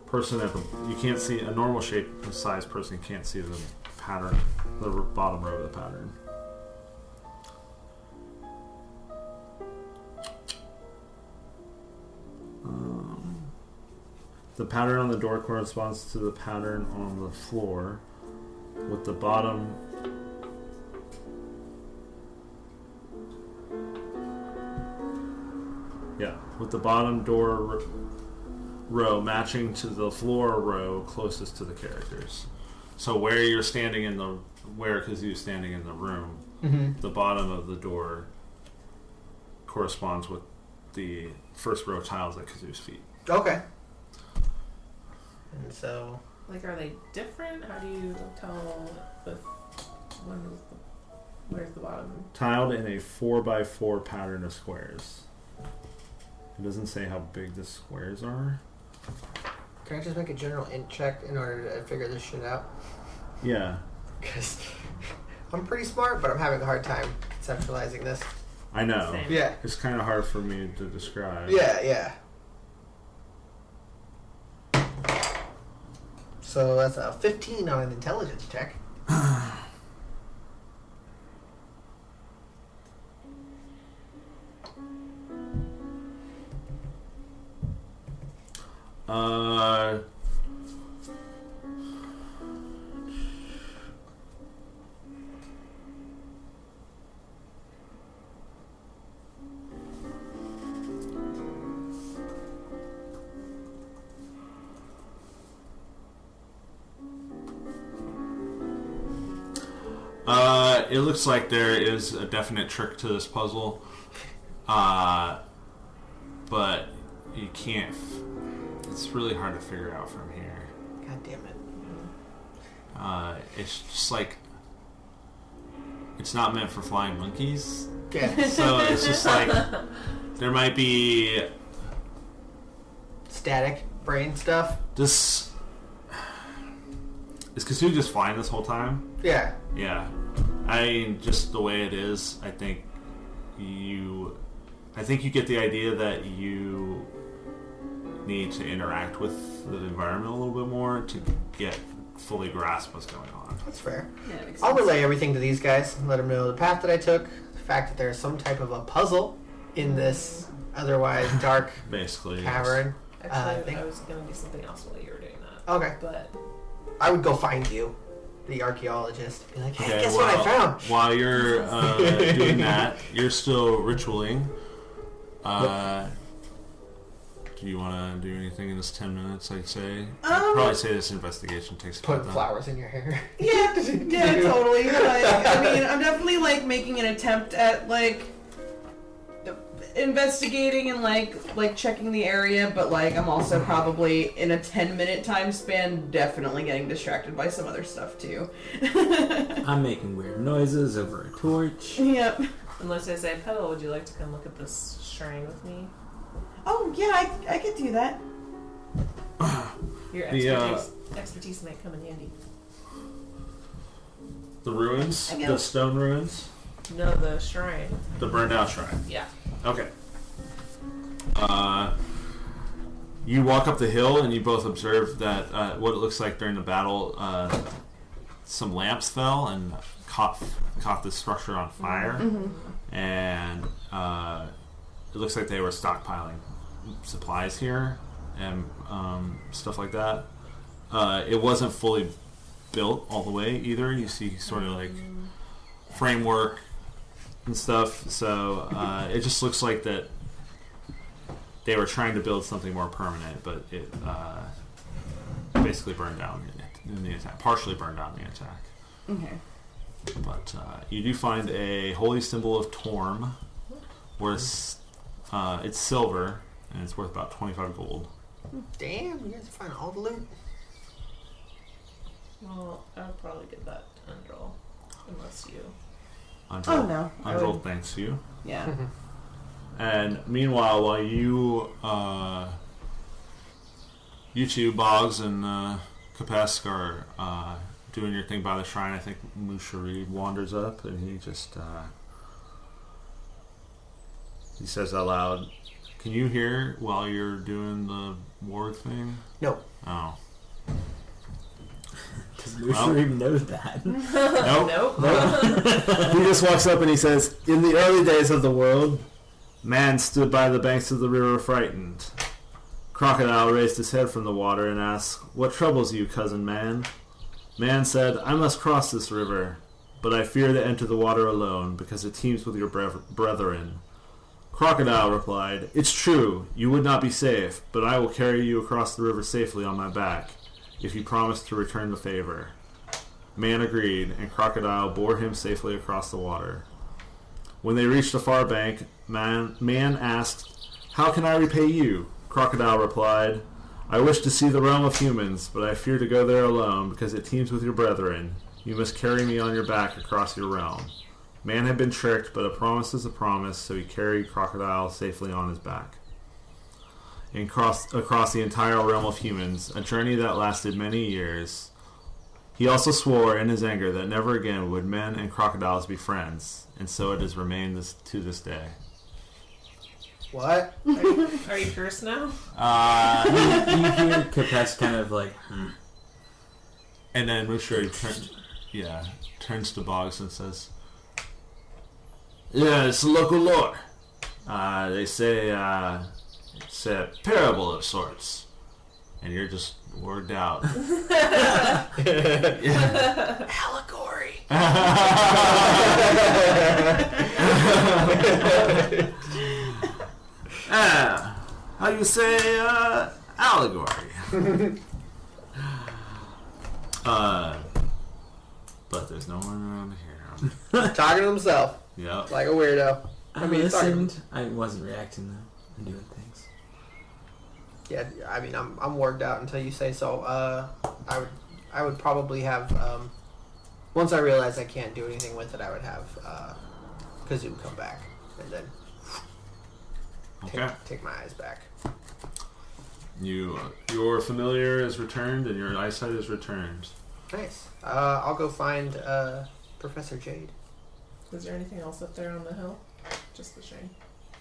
person you can't see, a normal shape size person can't see the pattern, the bottom row of the pattern. The pattern on the door corresponds to the pattern on the floor, with the bottom door row matching to the floor row closest to the characters. So where you're standing in the where Kazu's standing in the room, the bottom of the door corresponds with the first row tiles at Kazu's feet. Okay. And so, Like, are they different? How do you tell where's the bottom? Tiled in a 4x4 pattern of squares. It doesn't say how big the squares are. can I just make a general int check in order to figure this shit out? Yeah. Because I'm pretty smart, but I'm having a hard time conceptualizing this. I know. Same. Yeah. It's kind of hard for me to describe. Yeah. So that's a 15 on an intelligence check. It looks like there is a definite trick to this puzzle, but you can't. It's really hard to figure out from here. God damn it. It's just like it's not meant for flying monkeys, Yeah. so it's just like there might be Static brain stuff. this. Is Kazu just flying this whole time? Yeah. Yeah. I mean, just the way it is, I think you get the idea that you need to interact with the environment a little bit more to get fully grasp what's going on. That's fair. Yeah, that makes I'll sense. relay everything to these guys and let them know the path that I took, the fact that there's some type of a puzzle in this otherwise dark Basically, cavern. Actually, I was going to do something else while you were doing that. Okay. But I would go find you, the archaeologist. Be like, hey, Okay, guess what I found? While you're doing that, you're still ritualing. Do you want to do anything in this 10 minutes, I'd say? I'd probably say this investigation takes Put about flowers in your hair. Yeah, totally. Like, I mean, I'm definitely like making an attempt at like investigating and like checking the area, but like I'm also probably in a 10-minute time span definitely getting distracted by some other stuff too. I'm making weird noises over a torch. Yep. unless I say, Petal, would you like to come look at this shrine with me? Oh yeah, I could do that. Your The, expertise might come in handy. The ruins? I know. The stone ruins? No, the shrine. The burned out shrine. Yeah. Okay. You walk up the hill and you both observe that what it looks like during the battle, some lamps fell and caught the structure on fire, and it looks like they were stockpiling supplies here and stuff like that. It wasn't fully built all the way either. You see sort of like framework and stuff, so it just looks like that they were trying to build something more permanent, but it basically burned down in the attack, partially burned down in the attack. Okay. But you do find a holy symbol of Torm, where it's silver and it's worth about 25 gold. Damn, you guys find all the loot. Well, I would probably get that to Undrel, unless you. Undrel, Oh, no, I Undrel would- thanks you. Yeah. And meanwhile, while you two, Boggs and Kapesk, are doing your thing by the shrine, I think Mushari wanders up and he just he says out loud, "Can you hear while you're doing the ward thing?" No. Oh. Because Lucifer even knows that. Nope. Nope. He just walks up and he says, "In the early days of the world, man stood by the banks of the river frightened. Crocodile raised his head from the water and asked, 'What troubles you, cousin man?' Man said, 'I must cross this river, but I fear to enter the water alone, because it teems with your brethren.' Crocodile replied, 'It's true, you would not be safe, but I will carry you across the river safely on my back, if you promise to return the favor.' Man agreed, and Crocodile bore him safely across the water. When they reached the far bank, Man asked, "How can I repay you?" Crocodile replied, "I wish to see the realm of humans, but I fear to go there alone because it teems with your brethren. You must carry me on your back across your realm." Man had been tricked, but a promise is a promise, so he carried Crocodile safely on his back. And across the entire realm of humans, a journey that lasted many years. He also swore in his anger that never again would men and crocodiles be friends, and so it has remained to this day. What? Are you cursed now? You hear Capes kind of like, And then Mushari turns to Boggs and says, "Yeah, it's local lore. They say it's a parable of sorts." And you're just worked out. Allegory. How do you say allegory? But there's no one around here. Talking to himself Yep. like a weirdo. I mean, it's listened. I wasn't reacting though. I'm doing things. Yeah, I mean, I'm worked out until you say so. I would probably have once I realize I can't do anything with it, I would have Kazoo come back and then Okay. take my eyes back. Your familiar is returned and your eyesight is returned. Nice. I'll go find Professor Jade. Is there anything else up there on the hill? Just the shame.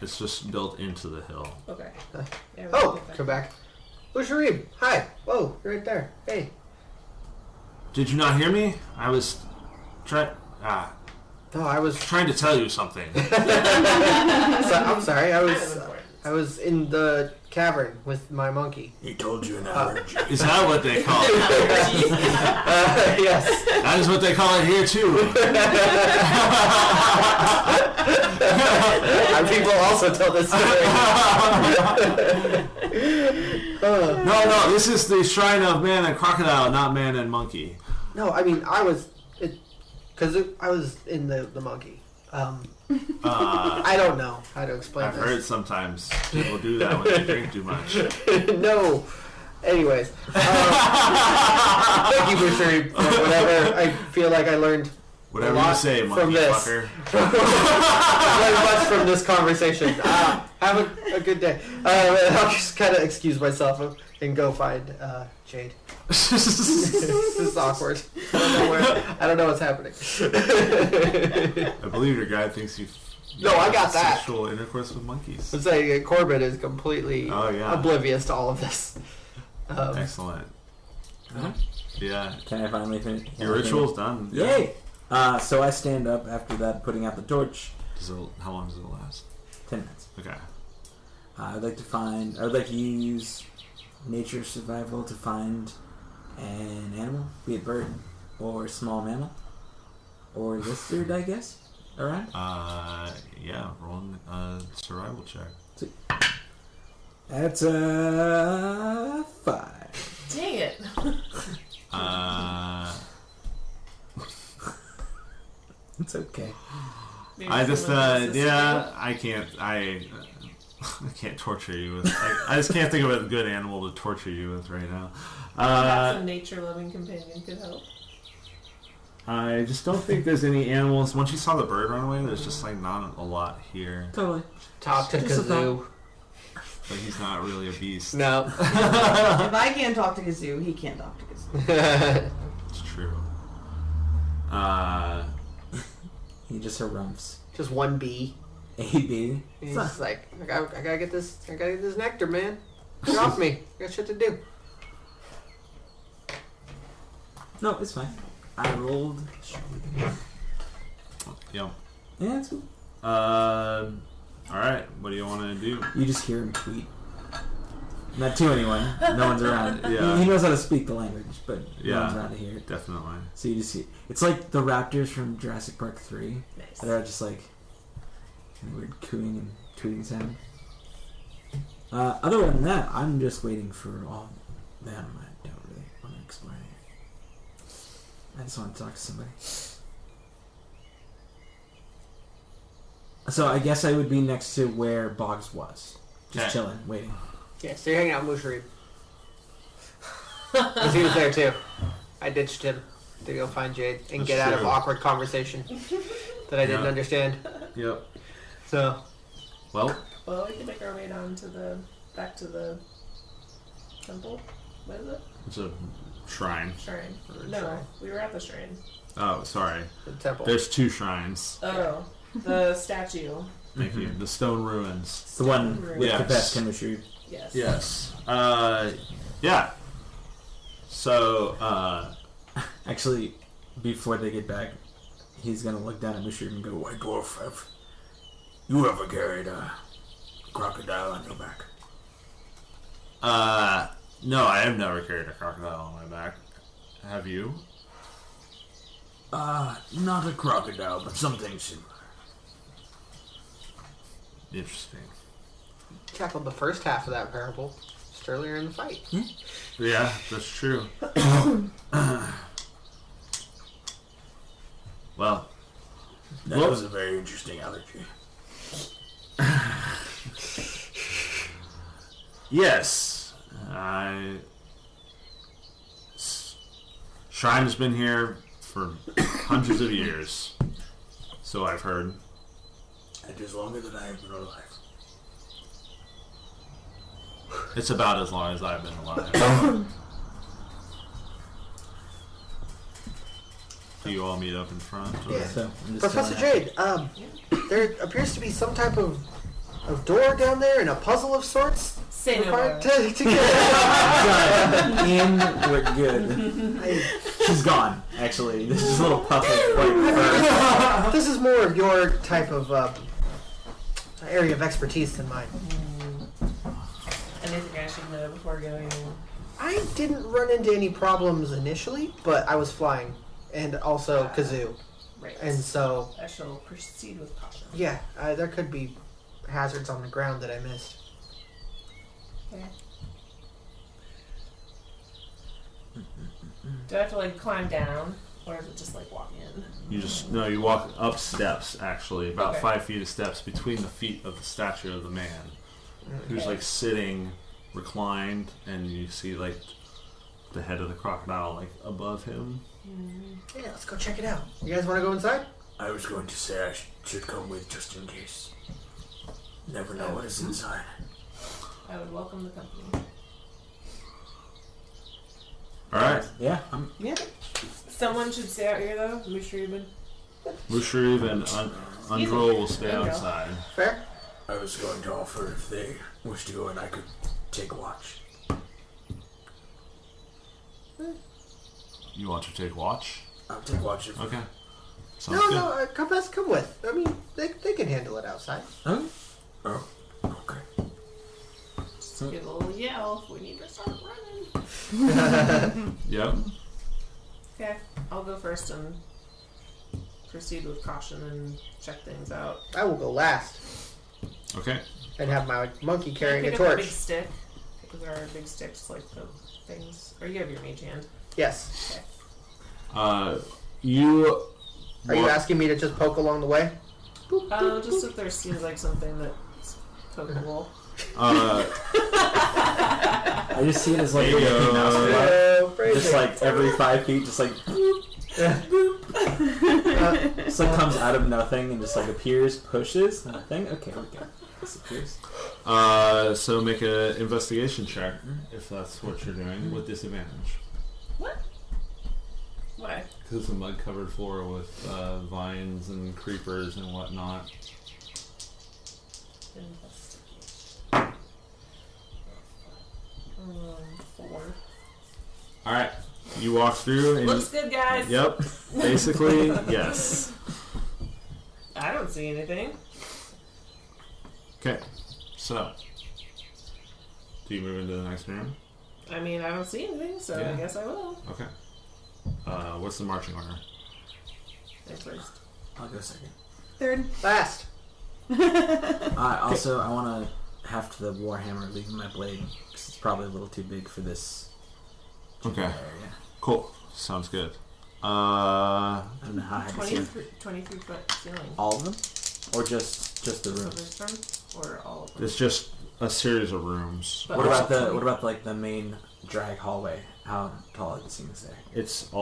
It's just built into the hill. Okay. Uh, Yeah, we Oh, can get that. come back. Oh, Sharib. Hi. Whoa, you're right there. Hey. Did you not hear me? I was No, I was. trying to tell you something. I'm sorry. Kind of important. I was in the cavern with my monkey. He told you an allergy. Is that what they call it? Yes. That is what they call it here too. People also tell this story. No, this is the shrine of man and crocodile, not man and monkey. No, I mean I was, because I was in the monkey. I don't know how to explain I've this. heard sometimes people do that when they drink too much. No. Anyways, thank you for sharing whatever. I feel like I learned Whatever a lot you say, from monkey this. fucker. I learned much from this conversation. Have a good day. I'll just kind of excuse myself and go find Jade. This is awkward. I don't know what's happening. I believe your guy thinks you've No, I got that. sexual intercourse with monkeys. I'm saying Corbin is completely oblivious to all of this. Excellent. Yeah. Can I finally finish? Your ritual's done. Yay! So I stand up after that, putting out the torch. How long does it last? 10 minutes. Okay. I would like to use nature survival to find an animal, be it bird or small mammal, or lizard, I guess, around. Yeah. Roll a survival check. That's a 5. Dang it. It's okay. Maybe I just someone else is I can't torture you with. I just can't think of a good animal to torture you with right now. Perhaps a nature-loving companion could help. I just don't think there's any animals. Once you saw the bird run away, there's just like not a lot here. Totally. Talk to Just a Kazoo. But he's not really a beast. No. If I can't talk to Kazoo, he can't talk to Kazoo. It's true. He just harumphs. Just one bee. A-B. He's just like, I gotta get this nectar, man. Get off me. I got shit to do. No, it's fine. I rolled. Yep. Yeah, it's cool. Alright, what do you want to do? You just hear him tweet. Not to anyone. No one's around. Yeah. He knows how to speak the language, but no Yeah. one's around to hear it. Definitely. So you just see. It's like the raptors from Jurassic Park 3. Nice. That are just like kind of weird cooing and tweeting sound. Other than that, I'm just waiting for all them. I don't really want to explore I just want to talk to somebody. So I guess I would be next to where Boggs was. Just Okay. chilling, waiting. Yeah, so you're hanging out with Musharib. Because he was there too. I ditched him to go find Jade and That's get out of true. awkward conversation that I didn't Yeah. understand. Yep. So, Well, Well, we can make our way down to back to the temple. What is it? it's a shrine. Shrine. Or No, shrine. we were at the shrine. Oh, sorry. the temple. There's 2 shrines. Oh, the statue. Thank you. The stone ruins. It's the one with Yes. the best chemistry. Yes. Yes. Yeah. So, Actually, before they get back, he's gonna look down at Musharib and go, White Dwarf, have you ever carried a crocodile on your back? no, I have never carried a crocodile on my back. Have you? Not a crocodile, but something similar. Interesting. Tackled the first half of that parable just earlier in the fight. Yeah, that's true. Well, That Well- was a very interesting allergy. yes. Shrine has been here for hundreds of years. So I've heard. It is longer than I have been alive. It's about as long as I've been alive. Do you all meet up in front? Or? Yeah. so I'm just Professor telling Jade, there appears to be some type of door down there and a puzzle of sorts Say no required more. to get In, we're good. She's gone, actually. This is a little puff of white fur. This is more of your type of area of expertise than mine. Anything I should know before going? I didn't run into any problems initially, but I was flying, and also kazoo, Right. and so I shall proceed with caution. yeah, there could be hazards on the ground that I missed. Okay. Do I have to like climb down, or is it just like walk in? You walk up steps, actually, about Okay. 5 feet of steps between the feet of the statue of the man, who's like sitting reclined, and you see like the head of the crocodile like above him. Yeah, let's go check it out. You guys want to go inside? I was going to say I should come with just in case. Never know what is inside. I would welcome the company. All right, Yeah, Yeah. Someone should stay out here though. Mushrib. Musharib and Undrol will stay There you go. outside. Fair. I was going to offer if they wish to go and I could take watch. You want to take watch? I'll take watch if Okay. Sounds No, good. no, come with. I mean, they can handle it outside. Oh, okay. Just give a little yell if we need to start running. Yep. Okay, I'll go first and proceed with caution and check things out. I will go last Okay. and have my monkey carrying a Pick up a big torch. stick. Because there are big sticks like the things. Or you have your mage hand. Yes. You. Are you asking me to just poke along the way? Just if there seems like something that's pokeable. I just see it as like a Hey, Mickey Mouse yo. block. Oh, Just like every 5 feet, just like just like comes out of nothing and just like appears, pushes, nothing. Okay, we go. Disappears. So make an investigation check if that's what you're doing with disadvantage. What? Why? Because it's a mud-covered floor with vines and creepers and whatnot. Investigation. 4. All right, you walk through and Looks good, guys. yep, basically yes. I don't see anything. Okay, so do you move into the next room? I mean, I don't see anything, so Yeah. I guess I will. Okay. What's the marching order? Go first. I'll go second. Third. Last. Also, I want to heft the warhammer, leaving my blade because it's probably a little too big for this Okay, area. cool. Sounds good. I don't know how high the ceiling. 23 foot ceiling. All of them, or just the So rooms? this room, or all of them? It's just a series of rooms. But What about also- like the main drag hallway? How tall are the ceilings there? It's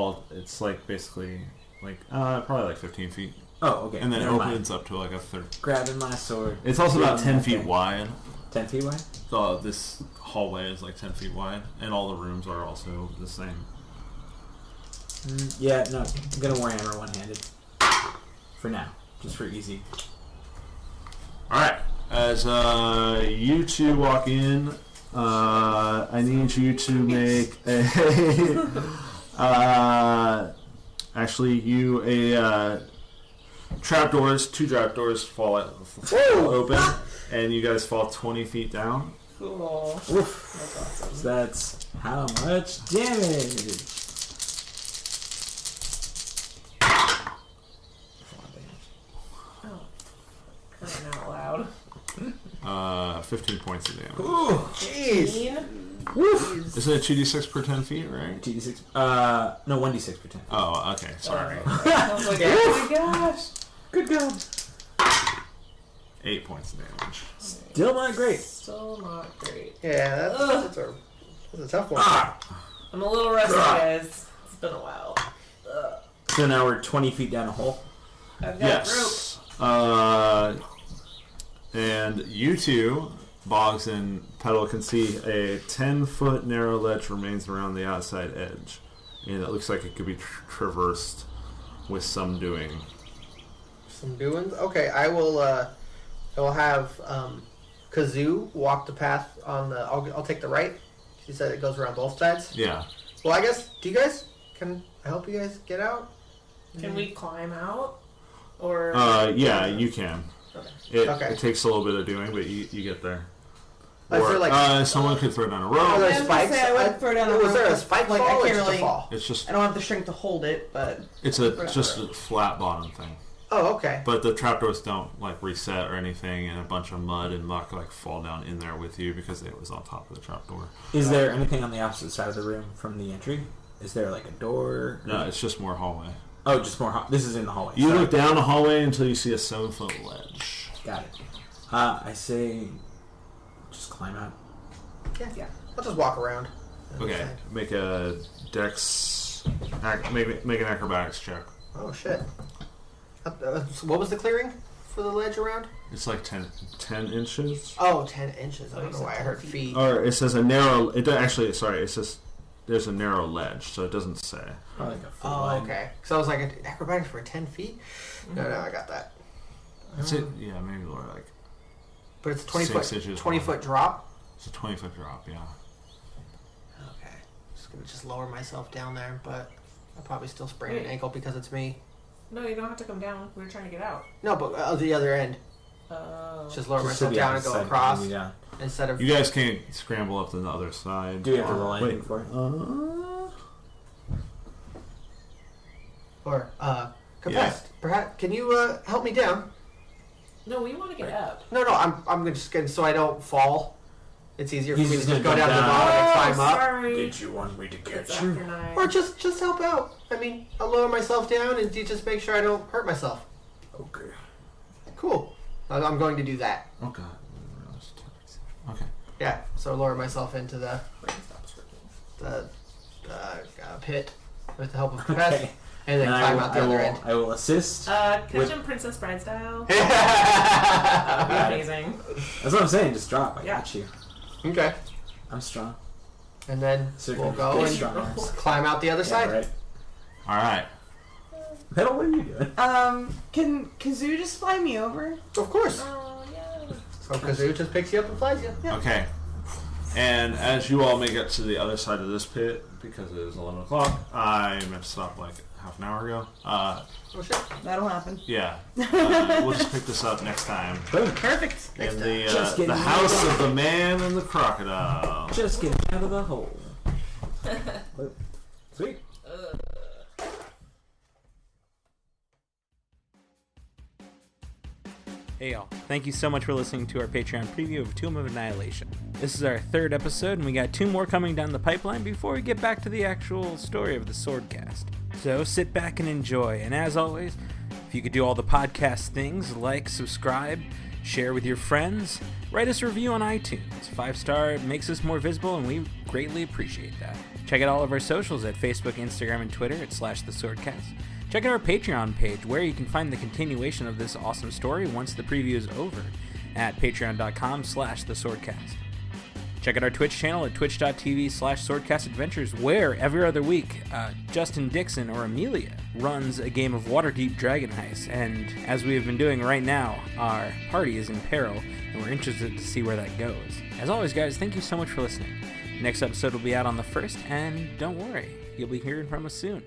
like basically like probably like 15 feet, Oh, okay. and then it Never mind. opens up to like a third. Grabbing my sword. It's also about 10 feet Okay. wide. 10 feet wide. So this hallway is like 10 feet wide, and all the rooms are also the same. Yeah, no. I'm gonna warhammer one-handed. For now, just for easy. All right. As you two walk in, I need you to make a. Actually, two trapdoors fall open, and you guys fall 20 feet down. Cool. Oof. That's awesome. So that's how much damage? 4 damage. Oh. Crying out loud. 15 points of damage. Ooh. Jeez. 15? Woof. Isn't it 2d6 per 10 feet, right? 2d6. No, 1d6 per 10. Oh, okay. Sorry. I was like, Yeah. oh my gosh. Good God. 8 points of damage. Still not great. Still not great. Yeah, that's a tough one. I'm a little rusty, guys. It's been a while. So now we're 20 feet down a hole. I've got Yes. And you two, Boggs and Petal, can see a 10-foot narrow ledge remains around the outside edge. And it looks like it could be traversed with some Some doings. Okay, I will have Kazoo walk the path on the. I'll take the right. She said it goes around both sides. Yeah. Well, I guess. Do you guys? Can I help you guys get out? Can we climb out? Or Yeah, you can. Okay. Okay. It takes a little bit of doing, but you get there. I feel like- someone could throw down a Are rope. there I was gonna spikes? say I would throw down the was rope, there a but, spike like, I fall or can't just a really- fall? It's just I don't have the strength to hold it, but it's just a flat bottom thing. Oh, okay. But the trapdoors don't like reset or anything, and a bunch of mud and muck like fall down in there with you because it was on top of the trapdoor. Is there anything on the opposite side of the room from the entry? Is there like a door? No, it's just more hallway. Oh, just more. This is in the hallway. You Sorry. look down the hallway until you see a 7-foot ledge. Got it. I say, just climb out. Yeah. I'll just walk around. Okay, make a dex. Make an acrobatics check. Oh shit. So what was the clearing for the ledge around? It's like 10 inches. Oh, 10 inches. I Oh, don't know you why I said heard 10 feet. Or it says a narrow. Actually, sorry. It says there's a narrow ledge, so it doesn't say. Probably like a foot Oh, wide. okay. So I was like, acrobatics for 10 feet? No, I got that. It's it. Yeah, maybe more like But it's 20 6 foot, inches 20 wide. foot drop? It's a 20-foot drop. Yeah. Okay. Just gonna just lower myself down there, but I'll probably still sprain an Wait. ankle because it's me. No, you don't have to come down. We were trying to get out. No, but the other end. Oh. Just lower Just to myself the down and opposite go side, across maybe down. instead of. You guys can't scramble up to the other side. Do we have to roll anything Wait. for it? Or, Capest, perhaps, can you help me down? No, we want to get up. No, I'm just gonna, so I don't fall. It's easier for He's me to just just gonna go down go the down. bottom and climb up. Sorry. Did you want me to It's catch you? after 9. Or just help out. I mean, I'll lower myself down and just make sure I don't hurt myself. Okay. Cool. I'm going to do that. Oh god. Okay. Yeah. So lower myself into the Brain stops working. pit with the help of Capest, Okay. and then And climb out the other end. I will assist. Catch With- him Princess Bride style. That would be amazing. That's what I'm saying. Just drop. I Yeah. got you. Okay. I'm strong. And then So we'll you're go big and strong arms. climb out the other Yeah, side. right. All right. Petal, what are you doing? can Kazoo just fly me over? Of course. Oh, yeah. So Kazoo just picks you up and flies you. Okay. And as you all make it to the other side of this pit, because it is 11 o'clock, I meant to stop like half an hour ago. Oh shit. That'll happen. Yeah. We'll just pick this up next time. Perfect. Next In time. Just the getting house of the man and the crocodile. Just getting out of the hole. Sweet. Hey y'all, thank you so much for listening to our Patreon preview of Tomb of Annihilation. This is our 3rd episode, and we got 2 more coming down the pipeline before we get back to the actual story of the Swordcast. So sit back and enjoy, and as always, if you could do all the podcast things, like, subscribe, share with your friends, write us a review on iTunes. 5-star makes us more visible, and we greatly appreciate that. Check out all of our socials at Facebook, Instagram, and Twitter at /theswordcast. Check out our Patreon page, where you can find the continuation of this awesome story once the preview is over, at patreon.com/theswordcast. Check out our Twitch channel at twitch.tv/swordcastadventures, where every other week, Justin Dixon or Amelia runs a game of Waterdeep Dragon Heist, and as we have been doing right now, our party is in peril, and we're interested to see where that goes. As always, guys, thank you so much for listening. Next episode will be out on the 1st, and don't worry, you'll be hearing from us soon.